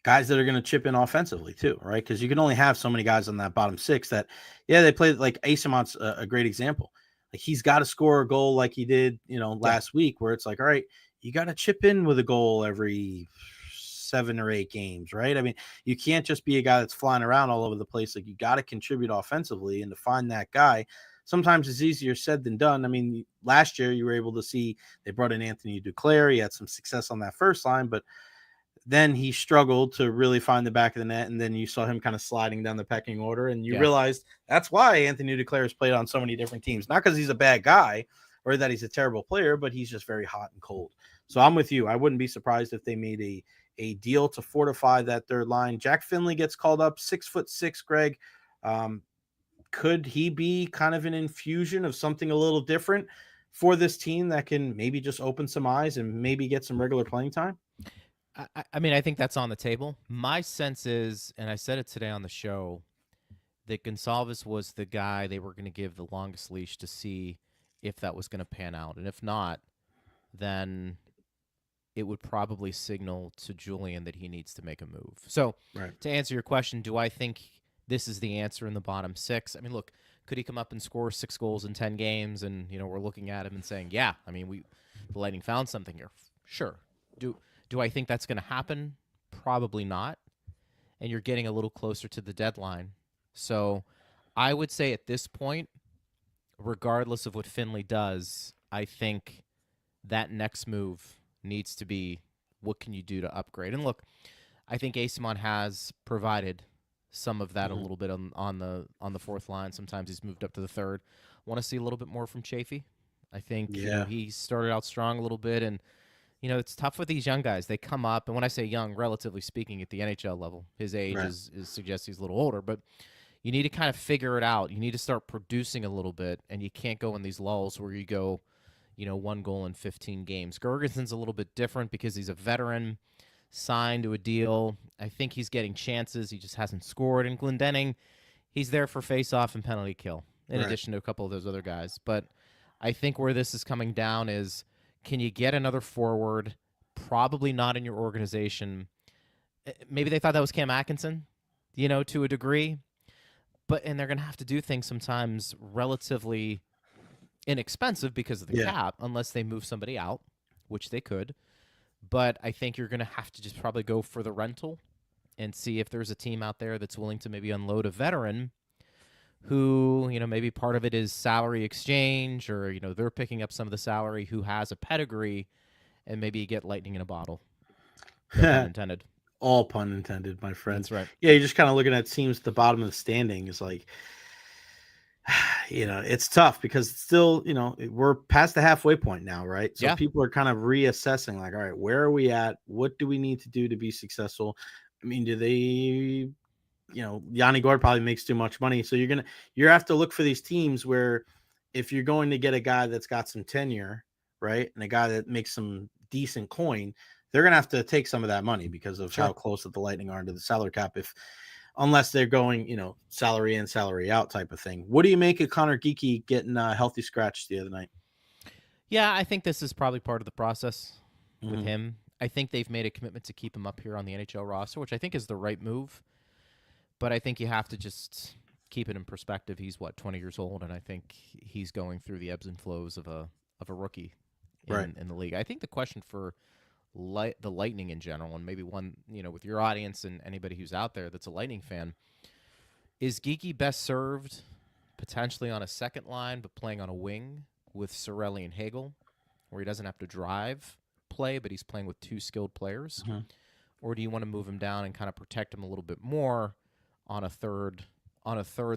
guys that are going to chip in offensively too, right? Because you can only have so many guys on that bottom six that, they play like Asamont's a great example. Like he's got to score a goal like he did, last week, where it's like, all right, you got to chip in with a goal every 7 or 8 games, right? I mean, you can't just be a guy that's flying around all over the place. Like you got to contribute offensively, and to find that guy, sometimes it's easier said than done. I mean, last year you were able to see they brought in Anthony Duclair. He had some success on that first line, but then he struggled to really find the back of the net, and then you saw him kind of sliding down the pecking order, and you realized that's why Anthony Duclair has played on so many different teams. Not because he's a bad guy or that he's a terrible player, but he's just very hot and cold. So I'm with you. I wouldn't be surprised if they made a deal to fortify that third line. Jack Finley gets called up, 6'6", Greg. Could he be kind of an infusion of something a little different for this team that can maybe just open some eyes and maybe get some regular playing time? I mean, I think that's on the table. My sense is, and I said it today on the show, that Gonçalves was the guy they were going to give the longest leash to see if that was going to pan out. And if not, then it would probably signal to Julian that he needs to make a move. So to answer your question, do I think this is the answer in the bottom six? I mean, look, could he come up and score 6 goals in 10 games? And, we're looking at him and saying, yeah, I mean, the Lightning found something here. Sure. Do I think that's going to happen? Probably not. And you're getting a little closer to the deadline. So I would say at this point, regardless of what Finley does, I think that next move needs to be, what can you do to upgrade? And look, I think Asamont has provided some of that a little bit on the fourth line. Sometimes he's moved up to the third. Want to see a little bit more from Chafee. I think he started out strong a little bit, and it's tough with these young guys. They come up, and when I say young, relatively speaking, at the NHL level, his age is suggests he's a little older, but you need to kind of figure it out. You need to start producing a little bit, and you can't go in these lulls where you go, 1 goal in 15 games. Gergensen's a little bit different because he's a veteran, signed to a deal. I think he's getting chances. He just hasn't scored. And Glendening, he's there for face-off and penalty kill, in addition to a couple of those other guys. But I think where this is coming down is, can you get another forward? Probably not in your organization. Maybe they thought that was Cam Atkinson, to a degree. And they're going to have to do things sometimes relatively inexpensive because of the cap, unless they move somebody out, which they could. But I think you're going to have to just probably go for the rental and see if there's a team out there that's willing to maybe unload a veteran who, maybe part of it is salary exchange, or, they're picking up some of the salary, who has a pedigree, and maybe you get lightning in a bottle. No pun intended. All pun intended, my friend. That's right. Yeah, you're just kind of looking at teams at the bottom of the standing. Is like, it's tough because it's still, we're past the halfway point now, right? So people are kind of reassessing, like, all right, where are we at? What do we need to do to be successful? I mean, do they... Yanni Gourde probably makes too much money. So you have to look for these teams where, if you're going to get a guy that's got some tenure, right, and a guy that makes some decent coin, they're going to have to take some of that money because of how close that the Lightning are to the salary cap, unless they're going, salary in, salary out type of thing. What do you make of Connor Geekie getting a healthy scratch the other night? Yeah, I think this is probably part of the process with him. I think they've made a commitment to keep him up here on the NHL roster, which I think is the right move. But I think you have to just keep it in perspective. He's 20 years old, and I think he's going through the ebbs and flows of a rookie in the league. I think the question for the Lightning in general, and maybe one, with your audience and anybody who's out there that's a Lightning fan, is Geekie best served potentially on a second line, but playing on a wing with Cirelli and Hagel, where he doesn't have to drive play, but he's playing with 2 skilled players? Or do you want to move him down and kind of protect him a little bit more on a third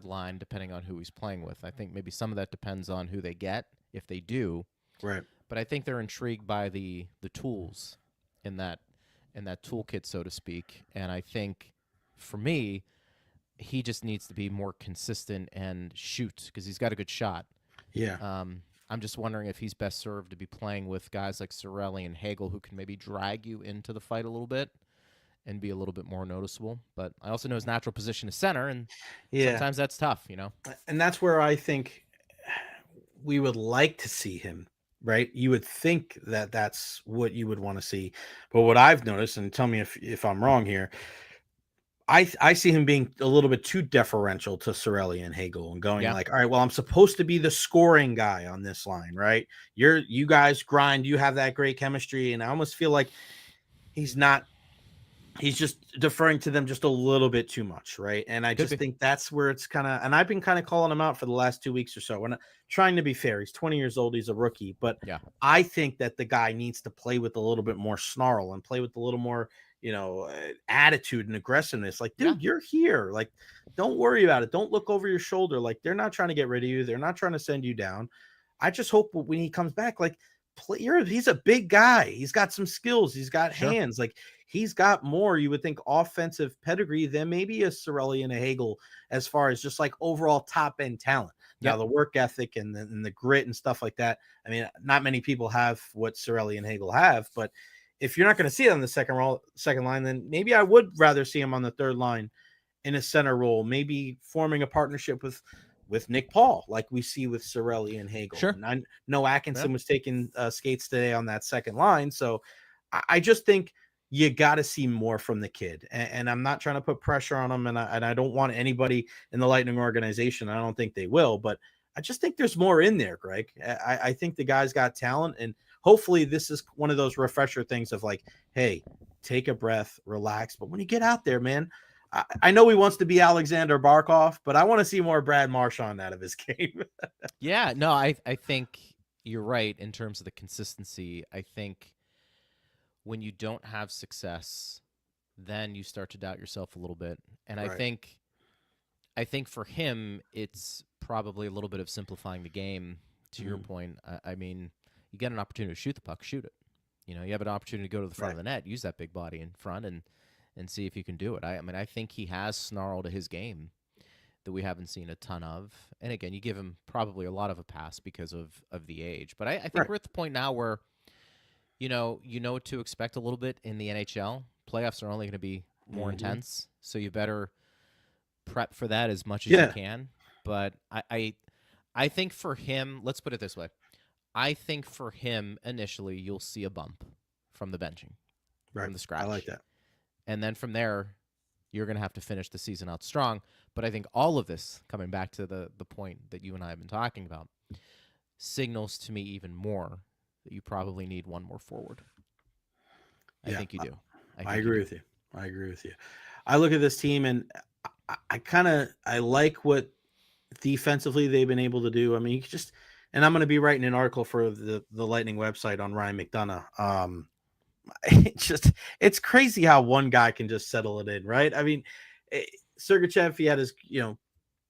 line, depending on who he's playing with? I think maybe some of that depends on who they get, if they do. Right. But I think they're intrigued by the tools in that toolkit, so to speak. And I think, for me, he just needs to be more consistent and shoot, because he's got a good shot. Yeah. I'm just wondering if he's best served to be playing with guys like Cirelli and Hagel, who can maybe drag you into the fight a little bit and be a little bit more noticeable. But I also know his natural position is center, and sometimes that's tough, And that's where I think we would like to see him right? You would think that that's what you would want to see. But what I've noticed, and tell me if I'm wrong here, I see him being a little bit too deferential to Sorelli and Hagel and going Yeah. like, all right, well, I'm supposed to be the scoring guy on this line, right? You guys grind, you have that great chemistry, and I almost feel like he's not. He's just deferring to them just a little bit too much, right? And I just think that's where it's kind of, and I've been kind of calling him out for the last 2 weeks or so. We're not trying to be fair. He's 20 years old. He's a rookie, but Yeah. I think that the guy needs to play with a little bit more snarl and play with a little more, attitude and aggressiveness. Like, dude, you're here. Like, don't worry about it. Don't look over your shoulder. Like, they're not trying to get rid of you. They're not trying to send you down. I just hope when he comes back, like, he's a big guy. He's got some skills. He's got hands. Like, he's got more, you would think, offensive pedigree than maybe a Sorelli and a Hagel as far as just like overall top end talent. Now, the work ethic and the grit and stuff like that. I mean, not many people have what Sorelli and Hagel have, but if you're not going to see it on the second line, then maybe I would rather see him on the third line in a center role, maybe forming a partnership with Nick Paul, like we see with Sorelli and Hagel. Sure. And I know Atkinson was taking skates today on that second line. So I just think you got to see more from the kid. And I'm not trying to put pressure on him. And I don't want anybody in the Lightning organization. I don't think they will, but I just think there's more in there, Greg. I think the guy's got talent, and hopefully this is one of those refresher things of like, hey, take a breath, relax. But when you get out there, man, I know he wants to be Alexander Barkov, but I want to see more Brad Marchand out of his game. Yeah, no, I think you're right in terms of the consistency. I think when you don't have success, then you start to doubt yourself a little bit. And I think for him, it's probably a little bit of simplifying the game. To your point, I mean, you get an opportunity to shoot the puck, shoot it. You have an opportunity to go to the front of the net, use that big body in front, and see if you can do it. I mean, I think he has snarl to his game that we haven't seen a ton of. And again, you give him probably a lot of a pass because of the age. But I think we're at the point now where, you know what to expect a little bit in the NHL. Playoffs are only going to be more intense, so you better prep for that as much as you can. But I think for him, let's put it this way. I think for him, initially, you'll see a bump from the benching, from the scratch. I like that. And then from there, you're going to have to finish the season out strong. But I think all of this, coming back to the point that you and I have been talking about, signals to me even more that you probably need one more forward. I think you do. I agree with you. I agree with you. I look at this team, and I like what defensively they've been able to do. I mean, and I'm going to be writing an article for the Lightning website on Ryan McDonough. It's crazy how one guy can just settle it in, right? I mean, Sergachev, he had his,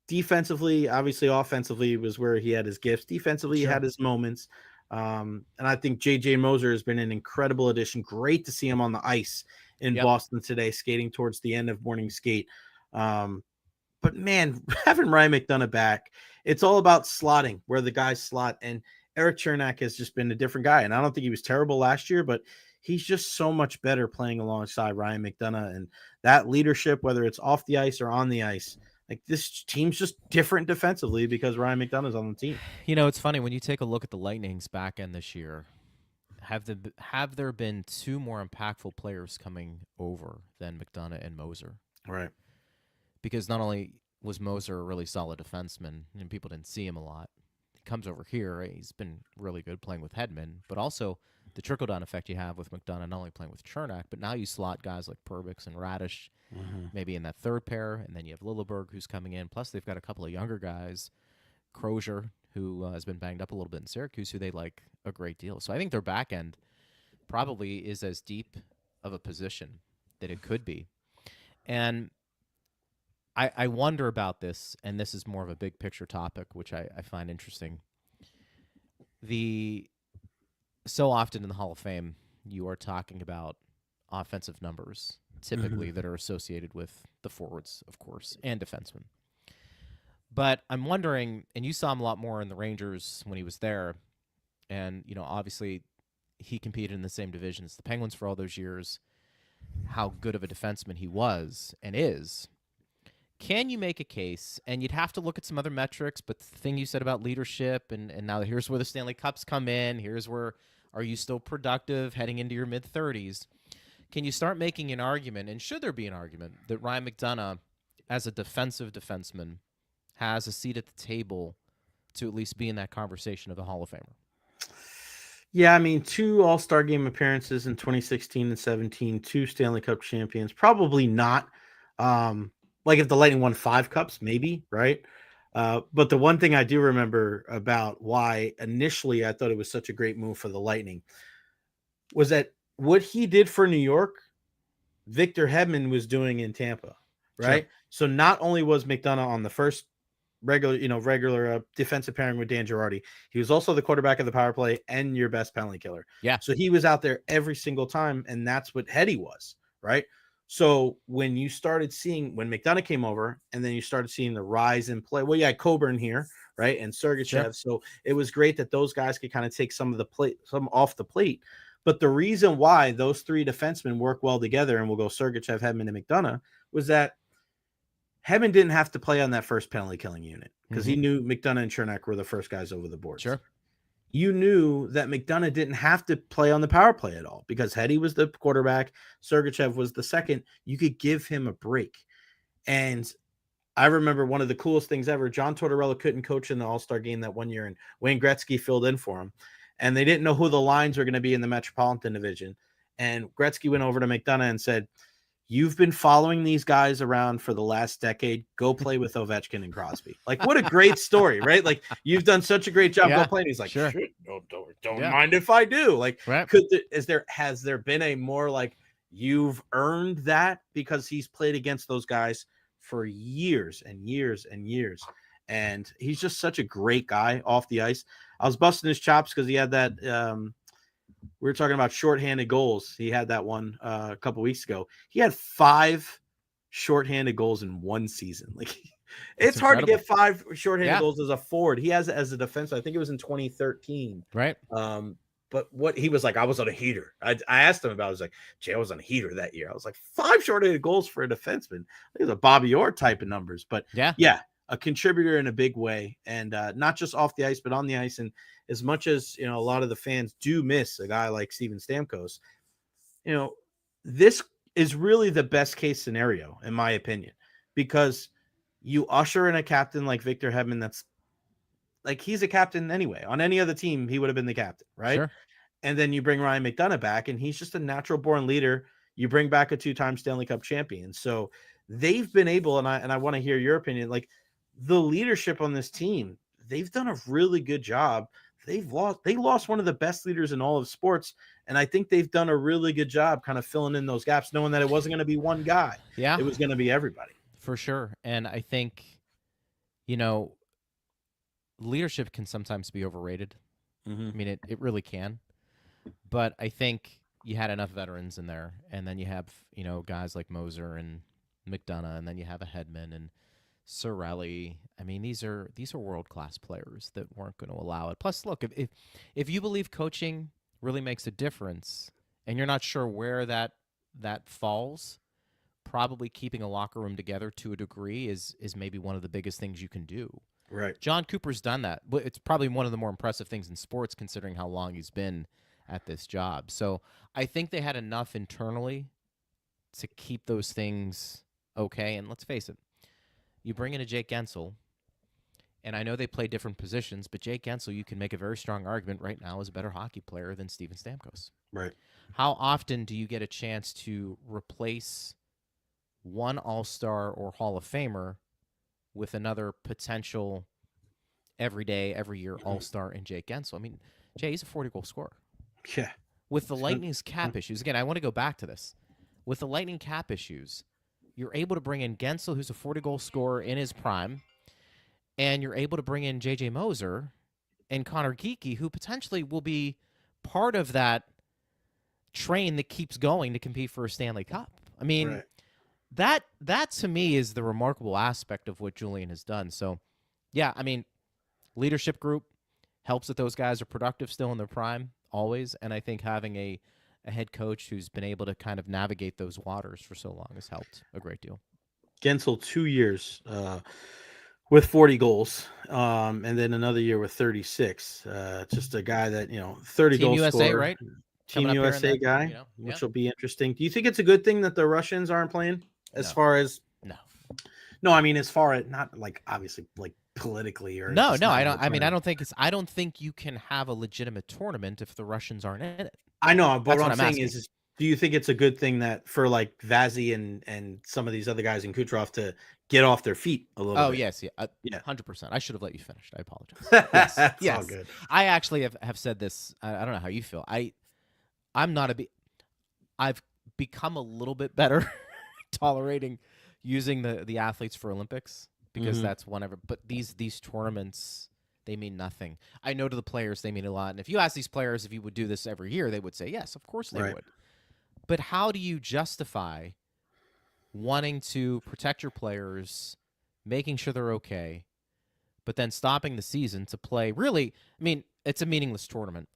defensively, obviously offensively was where he had his gifts. Defensively, he had his moments. And I think JJ Moser has been an incredible addition. Great to see him on the ice in Boston today, skating towards the end of morning skate. But man, having Ryan McDonough back, it's all about slotting, where the guys slot. And Eric Chernak has just been a different guy. And I don't think he was terrible last year, but he's just so much better playing alongside Ryan McDonough. And that leadership, whether it's off the ice or on the ice, like, this team's just different defensively because Ryan McDonough's on the team. It's funny when you take a look at the Lightning's back end this year. Have there been two more impactful players coming over than McDonough and Moser? Right. Because not only was Moser a really solid defenseman, and people didn't see him a lot, he comes over here. Right? He's been really good playing with Hedman, but also the trickle-down effect you have with McDonough, not only playing with Chernak, but now you slot guys like Perbix and Radish maybe in that third pair, and then you have Lilleberg who's coming in. Plus, they've got a couple of younger guys, Crozier, who has been banged up a little bit in Syracuse, who they like a great deal. So I think their back end probably is as deep of a position that it could be. And I wonder about this, and this is more of a big picture topic, which I find interesting. So often in the Hall of Fame, you are talking about offensive numbers, typically, that are associated with the forwards, of course, and defensemen. But I'm wondering, and you saw him a lot more in the Rangers when he was there, and, obviously he competed in the same division as the Penguins for all those years, how good of a defenseman he was and is. can you make a case? And you'd have to look at some other metrics, but the thing you said about leadership, and now here's where the Stanley Cups come in. Here's where, are you still productive heading into your mid-30s? Can you start making an argument, and should there be an argument, that Ryan McDonagh, as a defensive defenseman, has a seat at the table to at least be in that conversation of a Hall of Famer? Yeah, I mean, 2 All-Star game appearances in 2016 and 17, 2 Stanley Cup champions. Probably not. Like if the Lightning won 5 cups, maybe, right? But the one thing I do remember about why initially I thought it was such a great move for the Lightning was that what he did for New York, Victor Hedman was doing in Tampa, right? Sure. So not only was McDonagh on the first regular defensive pairing with Dan Girardi, he was also the quarterback of the power play and your best penalty killer. Yeah. So he was out there every single time, and that's what Hetty was, right? So when you started seeing, when McDonagh came over, and then you started seeing the rise in play, well, you had Coburn here, right? And Sergachev. Sure. So it was great that those guys could kind of take some off the plate. But the reason why those 3 defensemen work well together, and we'll go Sergachev, Hedman, and McDonagh, was that Hedman didn't have to play on that first penalty killing unit because he knew McDonagh and Chernak were the first guys over the board. Sure. You knew that McDonagh didn't have to play on the power play at all because Hetty was the quarterback, Sergachev was the second. You could give him a break. And I remember one of the coolest things ever, John Tortorella couldn't coach in the All-Star game that one year, and Wayne Gretzky filled in for him. And they didn't know who the lines were going to be in the Metropolitan Division. And Gretzky went over to McDonagh and said, "You've been following these guys around for the last decade. Go play with Ovechkin and Crosby." Like, what a great story, right? Like, you've done such a great job. Yeah, go play. And he's like, sure. "Shit, don't mind if I do." Like, Right. has there been a more like you've earned that, because he's played against those guys for years and years and years, and he's just such a great guy off the ice. I was busting his chops because he had that. We were talking about shorthanded goals. He had that one a couple weeks ago. He had 5 shorthanded goals in one season. Like, it's hard to get 5 shorthanded goals as a forward. He has it as a defense. I think it was in 2013. Right. But what he was like, I was on a heater. I asked him about it. I was like, Jay, I was on a heater that year. I was like, 5 shorthanded goals for a defenseman. I think it's a Bobby Orr type of numbers. But yeah, a contributor in a big way, and not just off the ice, but on the ice. And as much as, a lot of the fans do miss a guy like Steven Stamkos, this is really the best case scenario, in my opinion, because you usher in a captain like Victor Hedman. That's like, he's a captain anyway. On any other team, he would have been the captain, right? Sure. And then you bring Ryan McDonagh back, and he's just a natural born leader. You bring back a 2-time Stanley Cup champion. So they've been able, and I want to hear your opinion, like the leadership on this team, they've done a really good job. They lost one of the best leaders in all of sports, and I think they've done a really good job kind of filling in those gaps, knowing that it wasn't going to be one guy. Yeah. It was going to be everybody. For sure. And I think, leadership can sometimes be overrated. Mm-hmm. I mean, it really can. But I think you had enough veterans in there, and then you have, guys like Moser and McDonagh, and then you have a Hedman and Cirelli. I mean, these are world-class players that weren't going to allow it. Plus, look, if you believe coaching really makes a difference, and you're not sure where that falls, probably keeping a locker room together to a degree is maybe one of the biggest things you can do. Right. John Cooper's done that. It's probably one of the more impressive things in sports, considering how long he's been at this job. So I think they had enough internally to keep those things okay. And let's face it, you bring in a Jake Gensel, and I know they play different positions, but Jake Gensel, you can make a very strong argument right now, is a better hockey player than Steven Stamkos. Right. How often do you get a chance to replace one All-Star or Hall of Famer with another potential every day, every year All-Star in Jake Gensel? I mean, Jay, he's a 40-goal scorer. Yeah. With the Lightning's cap issues, again, I want to go back to this. With the Lightning cap issues, you're able to bring in Gensel, who's a 40-goal scorer in his prime, and you're able to bring in J.J. Moser and Connor Geekie, who potentially will be part of that train that keeps going to compete for a Stanley Cup. I mean, that to me is the remarkable aspect of what Julian has done. So, yeah, I mean, leadership group helps that those guys are productive still in their prime, always, and I think having a head coach who's been able to kind of navigate those waters for so long has helped a great deal. Gensel 2 years with 40 goals, and then another year with 36. Just a guy that 30 Team goal USA, scorer, right? Team Coming up here and USA then, guy, yeah. which will be interesting. Do you think it's a good thing that the Russians aren't playing? As No. far as No. no, I mean as far as not like obviously like politically or No, just no, not I in don't. the I mean, I tournament. don't think you can have a legitimate tournament if the Russians aren't in it. I know, but That's what what I'm I'm saying asking. is, do you think it's a good thing that for like Vazzy and some of these other guys in Kucherov to get off their feet a little Oh bit? yes, yeah, Yeah. 100%. I should have let you finish. I apologize. Yes, That's all yes. good. I actually have said this. I don't know how you feel. I'm not I've become a little bit better tolerating using the athletes for Olympics because Mhm. that's whenever. But these tournaments, they mean nothing. I know to the players they mean a lot. And if you ask these players if you would do this every year, they would say yes, of course they Right. would. But how do you justify wanting to protect your players, making sure they're okay, but then stopping the season to play? Really, I mean, it's a meaningless tournament.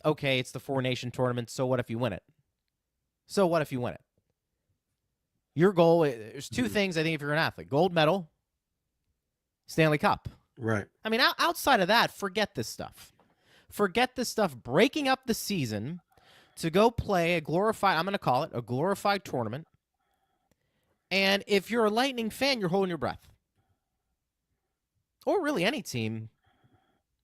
Okay, it's the four-nation tournament. So what if you win it? So what if you win it? Your goal, there's two things, I think, if you're an athlete. Gold medal, Stanley Cup. Right. I mean, outside of that, forget this stuff. Forget this stuff. Breaking up the season to go play a glorified, I'm going to call it, a glorified tournament. And if you're a Lightning fan, you're holding your breath. Or really any team,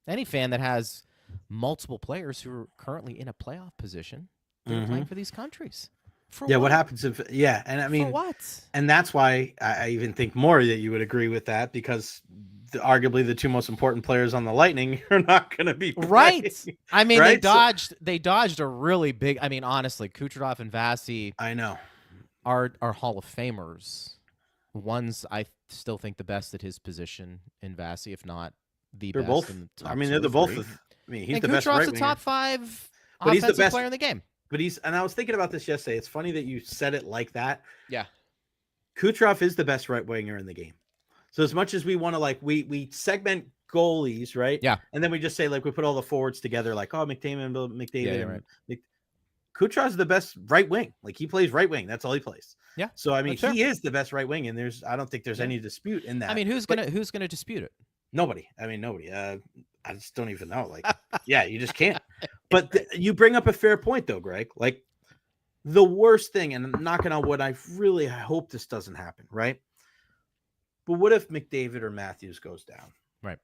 any fan that has multiple players who are currently in a playoff position, they're playing for these countries. For what happens if and I mean for what? And that's why I even think more that you would agree with that, because arguably the two most important players on the Lightning are not going to be playing. Right. I mean, right? they dodged a really big. I mean, honestly, Kucherov and Vasi I know are Hall of Famers. One's I still think the best at his position in Vasi, if not the they're best. both. In the top I mean, two they're or the both. three. I mean, he's And the best Kucherov's right the winger. top 5 But he's the offensive best player in the game. But and I was thinking about this yesterday. It's funny that you said it like that. Yeah. Kucherov is the best right winger in the game. So as much as we want to we segment goalies, right? Yeah. And then we just say we put all the forwards together, McDavid, Yeah, right. Kucherov's the best right wing. He plays right wing. That's all he plays. Yeah. So I mean, that's fair. he is the best right wing, and I don't think there's any dispute in that. I mean, who's gonna dispute it? Nobody. I mean, nobody. I just don't even know. Yeah, you just can't. But you bring up a fair point, though, Greg. The worst thing, and knocking on wood, I hope this doesn't happen, right? But what if McDavid or Matthews goes down? Right.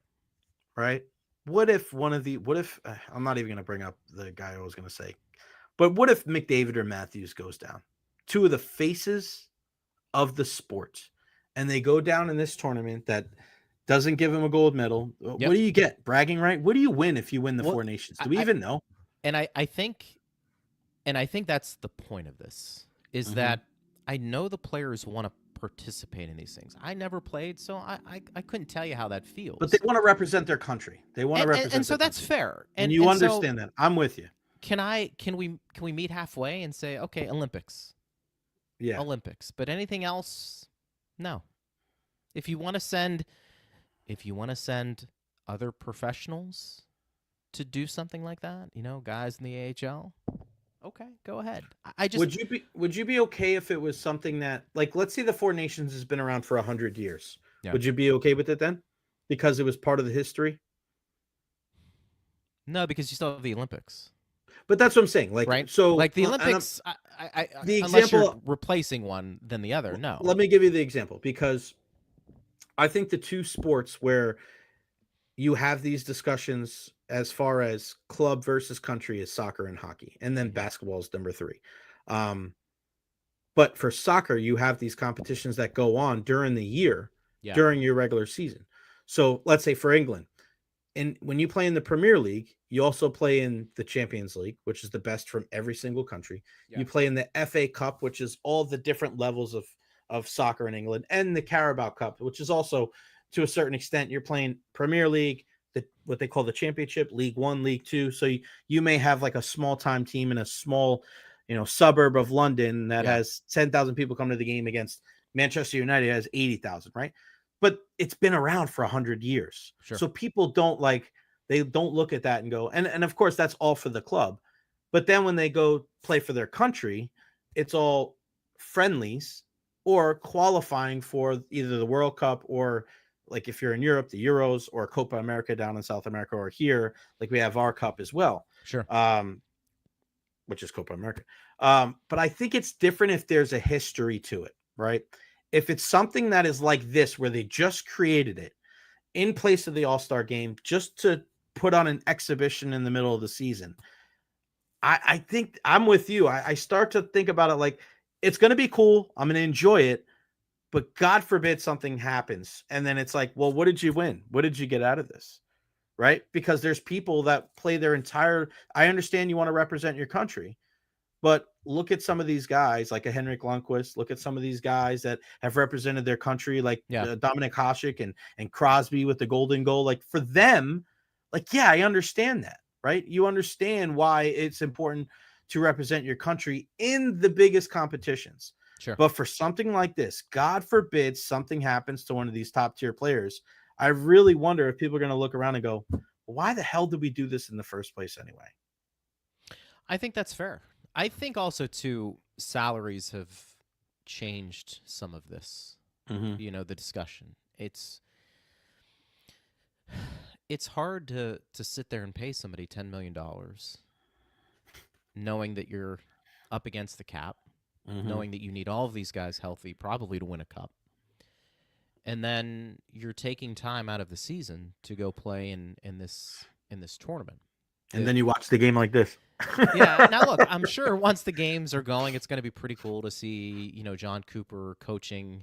Right. What if I'm not even going to bring up the guy I was going to say, but what if McDavid or Matthews goes down? Two of the faces of the sport, and they go down in this tournament that doesn't give him a gold medal. Yep. What do you get? Bragging right? What do you win if you win the Four Nations? Do we even know? And I think that's the point of this, is that I know the players want to participate in these things. I never played, so I couldn't tell you how that feels. But they want to represent their country. They want to represent, and so that's country. fair. And you understand that. I'm with you. Can we meet halfway and say, okay, Olympics? Yeah, Olympics. But anything else, no. If you want to send other professionals to do something like that, guys in the AHL, okay, go ahead. I just would you be okay if it was something that, let's say the Four Nations has been around for 100 years. Yeah. Would you be okay with it then? Because it was part of the history? No, because you still have the Olympics. But that's what I'm saying. Right? So the Olympics, the unless example, you're replacing one than the other, no. Let me give you the example, because I think the two sports where you have these discussions as far as club versus country is soccer and hockey, and then basketball is number 3. But for soccer, you have these competitions that go on during the year, during your regular season. So let's say for England, and when you play in the Premier League, you also play in the Champions League, which is the best from every single country. Yeah. You play in the FA Cup, which is all the different levels of soccer in England, and the Carabao Cup, which is also, to a certain extent, you're playing Premier League, what they call the Championship, League 1, League 2. So you may have a small time team in a small, suburb of London that has 10,000 people come to the game against Manchester United has 80,000, right? But it's been around for 100 years. Sure. So people don't they don't look at that and go, and of course that's all for the club. But then when they go play for their country, it's all friendlies, or qualifying for either the World Cup or, like if you're in Europe, the Euros, or Copa America down in South America, or here, like we have our cup as well. Sure. Which is Copa America. But I think it's different if there's a history to it, right? If it's something that is like this, where they just created it in place of the All-Star game just to put on an exhibition in the middle of the season, I think I'm with you. I start to think about it like, it's going to be cool. I'm going to enjoy it. But God forbid something happens. And then it's like, well, what did you win? What did you get out of this? Right? Because there's people that play their entire, I understand you want to represent your country, but look at some of these guys like a Henrik Lundqvist. Look at some of these guys that have represented their country, like Dominik Hasek and Crosby with the golden goal. Like for them, like, yeah, I understand that, right? You understand why it's important to represent your country in the biggest competitions. Sure. But for something like this, God forbid something happens to one of these top tier players, I really wonder if people are going to look around and go, why the hell did we do this in the first place anyway? I think that's fair. I think also, too, salaries have changed some of this, the discussion. It's hard to sit there and pay somebody $10 million knowing that you're up against the cap, knowing that you need all of these guys healthy, probably to win a cup. And then you're taking time out of the season to go play in this tournament. And then you watch the game like this. Yeah. Now, look, I'm sure once the games are going, it's going to be pretty cool to see, John Cooper coaching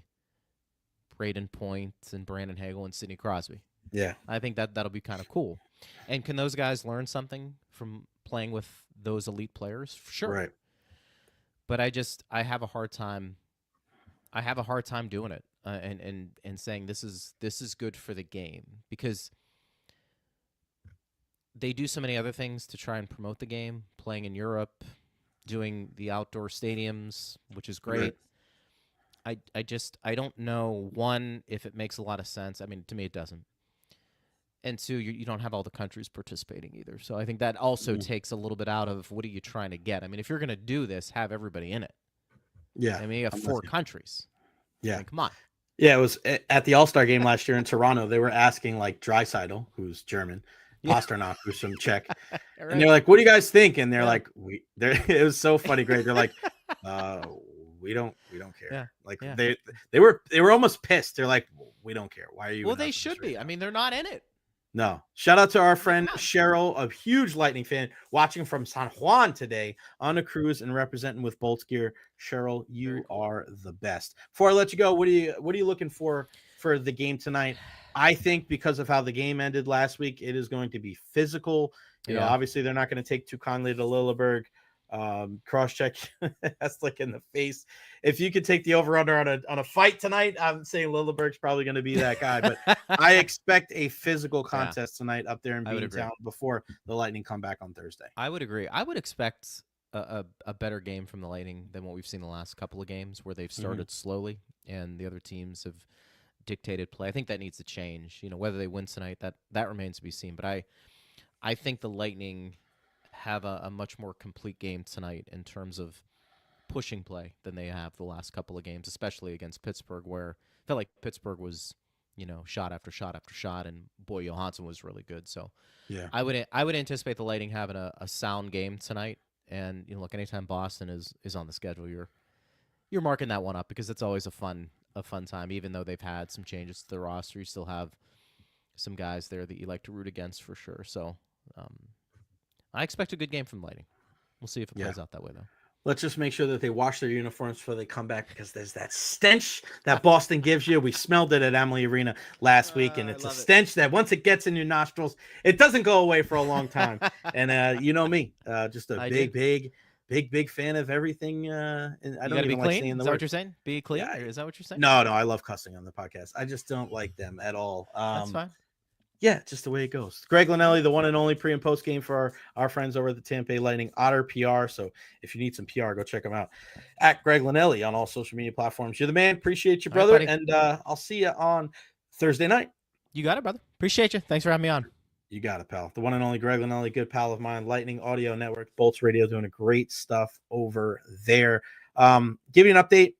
Braden Point and Brandon Hagel and Sidney Crosby. Yeah. I think that'll be kind of cool. And can those guys learn something from playing with those elite players? Sure. Right. But I have a hard time doing it and saying this is good for the game, because they do so many other things to try and promote the game, playing in Europe, doing the outdoor stadiums, which is great. Right. I don't know, one, if it makes a lot of sense. I mean, to me, it doesn't. And two, you don't have all the countries participating either. So I think that also takes a little bit out of what are you trying to get. I mean, if you're going to do this, have everybody in it. Yeah. I mean, you have 4 countries. Yeah. I mean, come on. Yeah, it was at the All-Star game last year in Toronto. They were asking like Draisaitl, who's German, Pasternak, who's from Czech. Right. And they're like, what do you guys think? And they're like, it was so funny, great. They're like, we don't care. Yeah. Like they were almost pissed. They're like, we don't care. Why are you? Well, they should be. I mean, they're not in it. No. Shout out to our friend Cheryl, a huge Lightning fan, watching from San Juan today on a cruise and representing with Bolts gear. Cheryl, you are the best. Before I let you go, what are you looking for the game tonight? I think because of how the game ended last week, it is going to be physical. You know, obviously they're not going to take too kindly to Lilleberg. Cross-check Heslick in the face. If you could take the over-under on a fight tonight, I'm saying Lilleberg's probably going to be that guy. But I expect a physical contest tonight up there in Beantown before the Lightning come back on Thursday. I would agree. I would expect a better game from the Lightning than what we've seen the last couple of games, where they've started slowly and the other teams have dictated play. I think that needs to change. Whether they win tonight, that remains to be seen. But I think the Lightning have a much more complete game tonight in terms of pushing play than they have the last couple of games, especially against Pittsburgh, where I felt like Pittsburgh was, shot after shot after shot, and boy, Johansson was really good. So yeah, I would anticipate the Lightning having a sound game tonight. And look, anytime Boston is on the schedule, you're marking that one up, because it's always a fun time. Even though they've had some changes to the roster, you still have some guys there that you like to root against for sure. So I expect a good game from Lightning. We'll see if it plays out that way, though. Let's just make sure that they wash their uniforms before they come back, because there's that stench that Boston gives you. We smelled it at Emily Arena last week, and it's a stench that once it gets in your nostrils, it doesn't go away for a long time. And you know me, just a big fan of everything. And I don't even like saying the word. Is that what you're saying? Be clean? Yeah. Is that what you're saying? No, I love cussing on the podcast. I just don't like them at all. That's fine. Yeah, just the way it goes. Greg Linnelli, the one and only pre and post game for our friends over at the Tampa Bay Lightning, Otter PR. So if you need some PR, go check them out at Greg Linnelli on all social media platforms. You're the man. Appreciate you, brother. Right, and I'll see you on Thursday night. You got it, brother. Appreciate you. Thanks for having me on. You got it, pal. The one and only Greg Linnelli, good pal of mine, Lightning Audio Network, Bolts Radio, doing a great stuff over there. Give you an update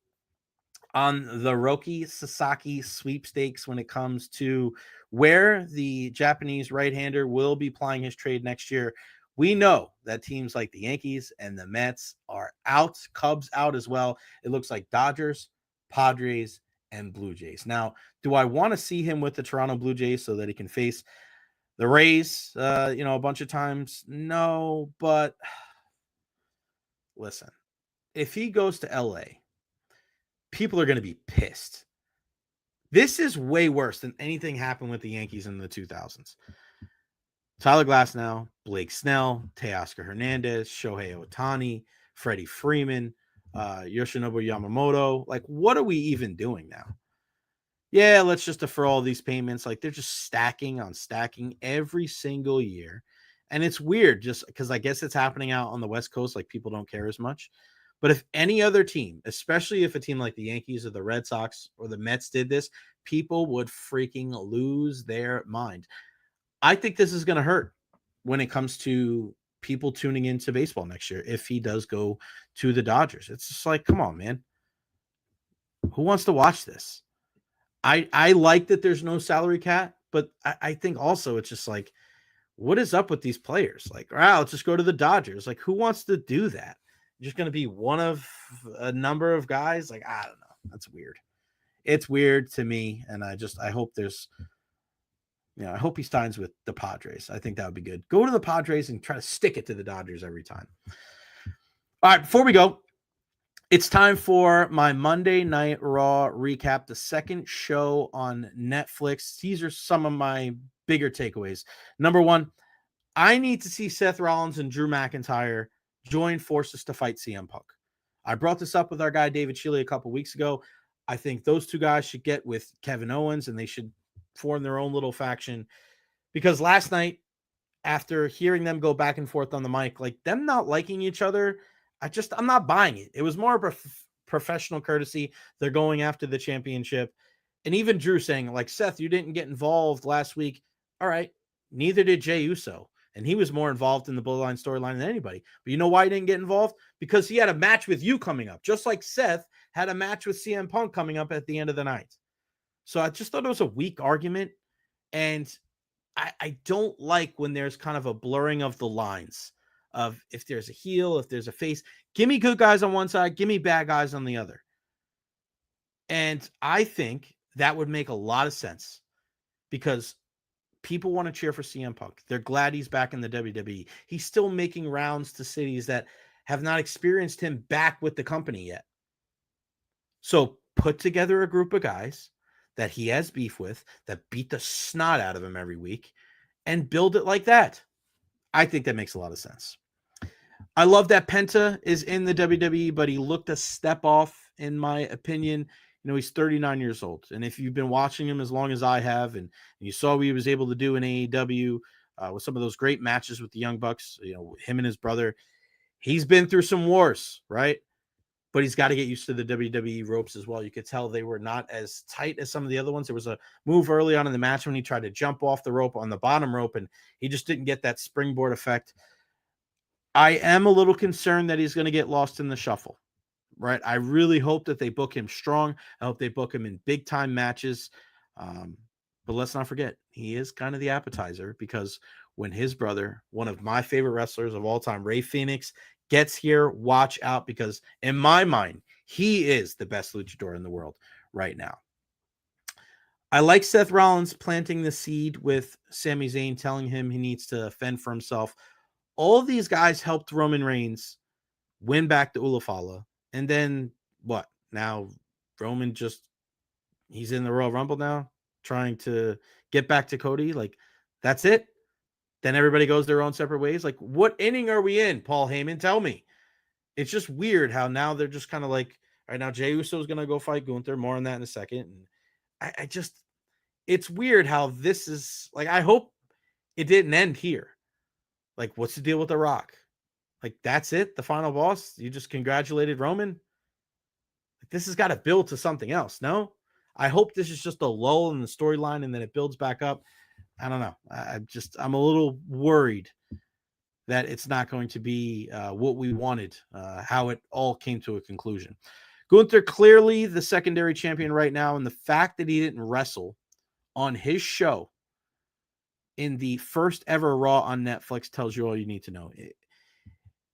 on the Roki Sasaki Sweepstakes when it comes to where the Japanese right-hander will be plying his trade next year. We know that teams like the Yankees and the Mets are out, Cubs out as well. It looks like Dodgers, Padres, and Blue Jays. Now, do I want to see him with the Toronto Blue Jays so that he can face the Rays, a bunch of times? No, but listen, if he goes to LA, people are going to be pissed. This is way worse than anything happened with the Yankees in the 2000s. Tyler Glasnow, Blake Snell, Teoscar Hernandez, Shohei Ohtani, Freddie Freeman, Yoshinobu Yamamoto. Like, what are we even doing now? Yeah, let's just defer all these payments. Like, they're just stacking on stacking every single year. And it's weird just because I guess it's happening out on the West Coast. Like, people don't care as much. But if any other team, especially if a team like the Yankees or the Red Sox or the Mets did this, people would freaking lose their mind. I think this is going to hurt when it comes to people tuning into baseball next year if he does go to the Dodgers. It's just like, come on, man. Who wants to watch this? I like that there's no salary cap, but I think also it's just like, what is up with these players? Like, let's just go to the Dodgers. Like, who wants to do that? You're just going to be one of a number of guys? Like, I don't know. That's weird. It's weird to me, and I hope there's I hope he signs with the Padres. I think that would be good. Go to the Padres and try to stick it to the Dodgers every time. All right, before we go, it's time for my Monday Night Raw recap, the second show on Netflix. These are some of my bigger takeaways. Number one, I need to see Seth Rollins and Drew McIntyre join forces to fight CM Punk. I brought this up with our guy David Shealy a couple weeks ago. I think those two guys should get with Kevin Owens, and they should form their own little faction, because last night, after hearing them go back and forth on the mic, like them not liking each other, I'm not buying it. It was more of a professional courtesy. They're going after the championship. And even Drew saying, like, Seth, you didn't get involved last week. All right. Neither did Jey Uso. And he was more involved in the Bloodline storyline than anybody. But you know why he didn't get involved? Because he had a match with you coming up, just like Seth had a match with CM Punk coming up at the end of the night. So I just thought it was a weak argument. And I don't like when there's kind of a blurring of the lines of if there's a heel, if there's a face. Give me good guys on one side, give me bad guys on the other. And I think that would make a lot of sense because people want to cheer for CM Punk. They're glad he's back in the WWE. He's still making rounds to cities that have not experienced him back with the company yet. So put together a group of guys that he has beef with, that beat the snot out of him every week, and build it like that. I think that makes a lot of sense. I love that Penta is in the WWE, but he looked a step off, in my opinion. You know, he's 39 years old. And if you've been watching him as long as I have, and you saw what he was able to do in AEW with some of those great matches with the Young Bucks, him and his brother, he's been through some wars, right? But he's got to get used to the WWE ropes as well. You could tell they were not as tight as some of the other ones. There was a move early on in the match when he tried to jump off the rope on the bottom rope, and he just didn't get that springboard effect. I am a little concerned that he's going to get lost in the shuffle, right? I really hope that they book him strong. I hope they book him in big-time matches. But let's not forget, he is kind of the appetizer, because when his brother, one of my favorite wrestlers of all time, Rey Fénix, gets here, watch out, because in my mind, he is the best luchador in the world right now. I like Seth Rollins planting the seed with Sami Zayn, telling him he needs to fend for himself. All of these guys helped Roman Reigns win back to Ulafala. And then what? Now Roman he's in the Royal Rumble now, trying to get back to Cody. Like, that's it? Then everybody goes their own separate ways. Like, what inning are we in, Paul Heyman? Tell me. It's just weird how now they're just kind of like, all right, now Jey Uso is going to go fight Gunther. More on that in a second. And it's weird how this is, like, I hope it didn't end here. Like, what's the deal with The Rock? Like, that's it? The final boss? You just congratulated Roman? Like, this has got to build to something else, no? I hope this is just a lull in the storyline and then it builds back up. I don't know. I'm a little worried that it's not going to be what we wanted, how it all came to a conclusion. Gunther clearly the secondary champion right now, and the fact that he didn't wrestle on his show in the first ever Raw on Netflix tells you all you need to know.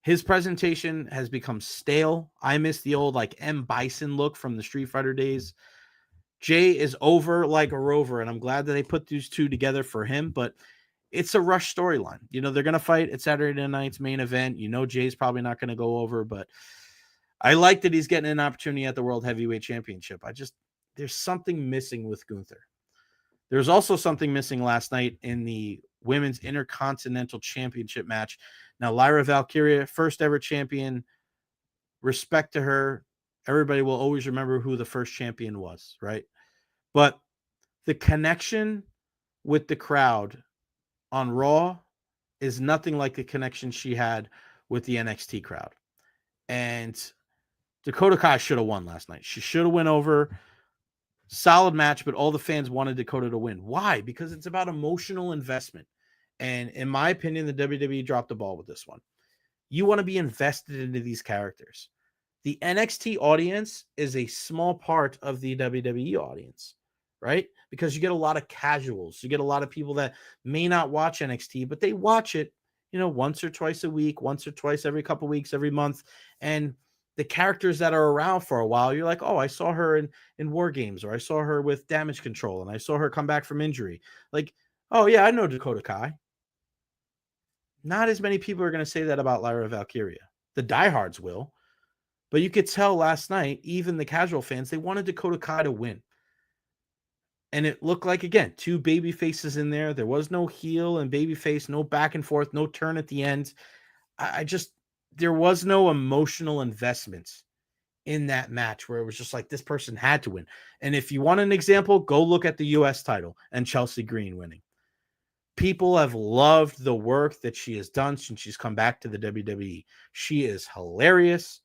His presentation has become stale. I miss the old like M. Bison look from the Street Fighter days. Jay is over like a rover, and I'm glad that they put these two together for him, but it's a rush storyline. You know, they're going to fight at Saturday night's main event. You know, Jay's probably not going to go over, but I like that he's getting an opportunity at the World Heavyweight Championship. There's something missing with Gunther. There's also something missing last night in the Women's Intercontinental Championship match. Now, Lyra Valkyria, first ever champion, respect to her. Everybody will always remember who the first champion was, right? But the connection with the crowd on Raw is nothing like the connection she had with the NXT crowd. And Dakota Kai should have won last night. She should have went over. Solid match, but all the fans wanted Dakota to win. Why? Because it's about emotional investment. And in my opinion, the WWE dropped the ball with this one. You want to be invested into these characters. The NXT audience is a small part of the WWE audience, right? Because you get a lot of casuals. You get a lot of people that may not watch NXT, but they watch it, you know, once or twice a week, once or twice every couple weeks, every month. And the characters that are around for a while, you're like, oh, I saw her in War Games, or I saw her with Damage Control, and I saw her come back from injury. Like, oh, yeah, I know Dakota Kai. Not as many people are going to say that about Lyra Valkyria. The diehards will. But you could tell last night, even the casual fans, they wanted Dakota Kai to win. And it looked like, again, two baby faces in there. There was no heel and baby face, no back and forth, no turn at the end. There was no emotional investment in that match where it was just like this person had to win. And if you want an example, go look at the U.S. title and Chelsea Green winning. People have loved the work that she has done since she's come back to the WWE. She is hilarious.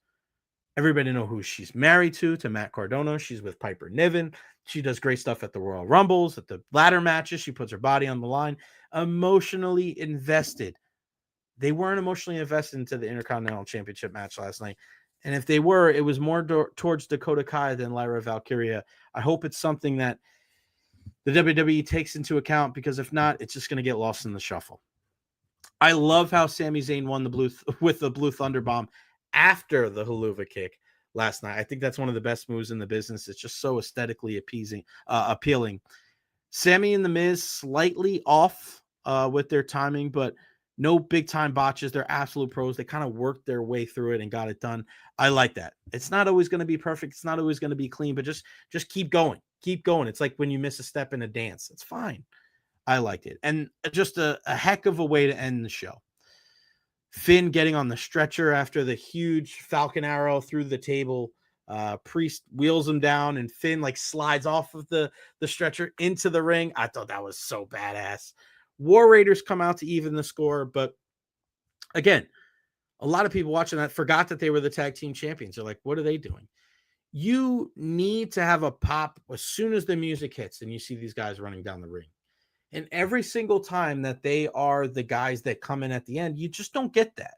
Everybody know who she's married to Matt Cardona. She's with Piper Niven. She does great stuff at the Royal Rumbles, at the ladder matches. She puts her body on the line. Emotionally invested. They weren't emotionally invested into the Intercontinental Championship match last night. And if they were, it was more towards Dakota Kai than Lyra Valkyria. I hope it's something that the WWE takes into account, because if not, it's just going to get lost in the shuffle. I love how Sami Zayn won with the Blue Thunder Bomb after the Helluva Kick last night. I think that's one of the best moves in the business. It's just so aesthetically appealing. Sami and The Miz slightly off with their timing, but no big time botches. They're absolute pros. They kind of worked their way through it and got it done. I like that. It's not always going to be perfect. It's not always going to be clean, but just keep going. Keep going. It's like when you miss a step in a dance. It's fine. I liked it. And just a heck of a way to end the show. Finn getting on the stretcher after the huge Falcon Arrow through the table. Priest wheels him down, and Finn like slides off of the stretcher into the ring. I thought that was so badass. War Raiders come out to even the score, but again, a lot of people watching that forgot that they were the tag team champions. They're like, what are they doing? You need to have a pop as soon as the music hits and you see these guys running down the ring. And every single time that they are the guys that come in at the end, you just don't get that.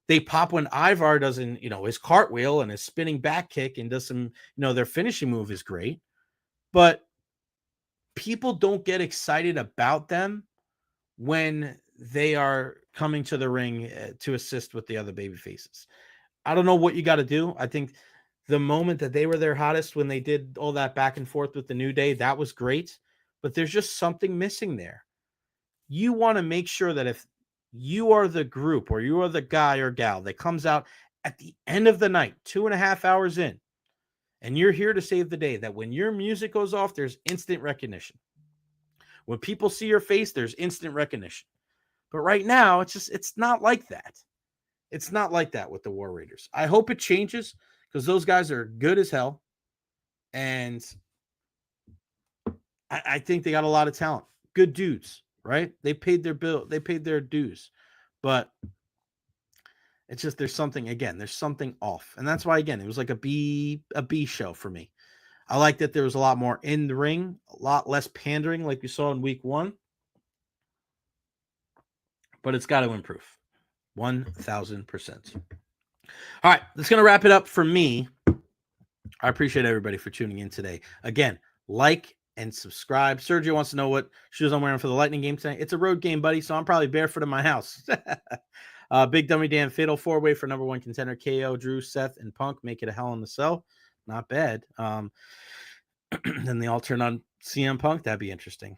They pop when Ivar does his cartwheel and his spinning back kick and does some, their finishing move is great. But people don't get excited about them when they are coming to the ring to assist with the other baby faces. I don't know what you got to do. I think the moment that they were their hottest, when they did all that back and forth with the New Day, that was great. But there's just something missing there. You want to make sure that if you are the group or you are the guy or gal that comes out at the end of the night, 2.5 hours in, and you're here to save the day, that when your music goes off, there's instant recognition. When people see your face, there's instant recognition. But right now, it's not like that. It's not like that with the War Raiders. I hope it changes, because those guys are good as hell. And I think they got a lot of talent. Good dudes, right? They paid their bill. They paid their dues. But it's just there's something off. And that's why, again, it was like a B show for me. I like that there was a lot more in the ring, a lot less pandering like we saw in week 1. But it's got to improve. 1,000%. All right, that's going to wrap it up for me. I appreciate everybody for tuning in today. Again, like and subscribe. Sergio wants to know what shoes I'm wearing for the Lightning game tonight. It's a road game, buddy, so I'm probably barefoot in my house. Big Dummy Dan Fatal 4-way for number 1 contender. KO, Drew, Seth, and Punk make it a Hell in the Cell. Not bad. Then they all turn on CM Punk. That'd be interesting.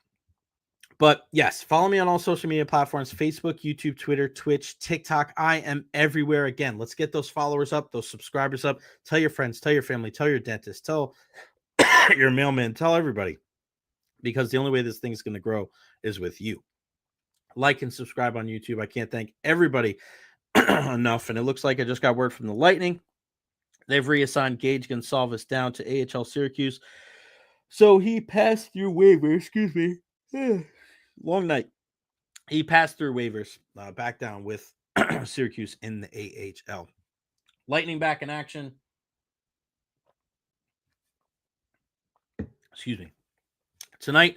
But yes, follow me on all social media platforms, Facebook, YouTube, Twitter, Twitch, TikTok. I am everywhere. Again, let's get those followers up, those subscribers up. Tell your friends, tell your family, tell your dentist, tell your mailman, tell everybody. Because the only way this thing is going to grow is with you. Like and subscribe on YouTube. I can't thank everybody enough. And it looks like I just got word from the Lightning. They've reassigned Gage Gonsalves down to AHL Syracuse. So he passed through waivers. Excuse me. Long night. He passed through waivers back down with Syracuse in the AHL. Lightning back in action. Excuse me. Tonight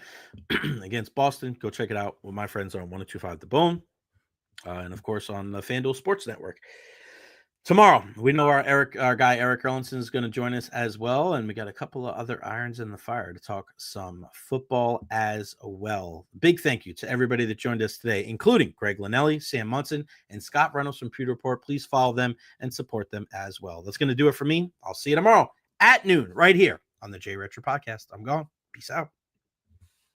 against Boston. Go check it out with my friends on 1025 The Bone. And of course on the FanDuel Sports Network. Tomorrow, we know our guy Eric Erlinson is going to join us as well, and we got a couple of other irons in the fire to talk some football as well. Big thank you to everybody that joined us today, including Greg Linnelli, Sam Monson, and Scott Reynolds from Pewter Report. Please follow them and support them as well. That's going to do it for me. I'll see you tomorrow at noon right here on the J Recher Podcast. I'm gone. Peace out.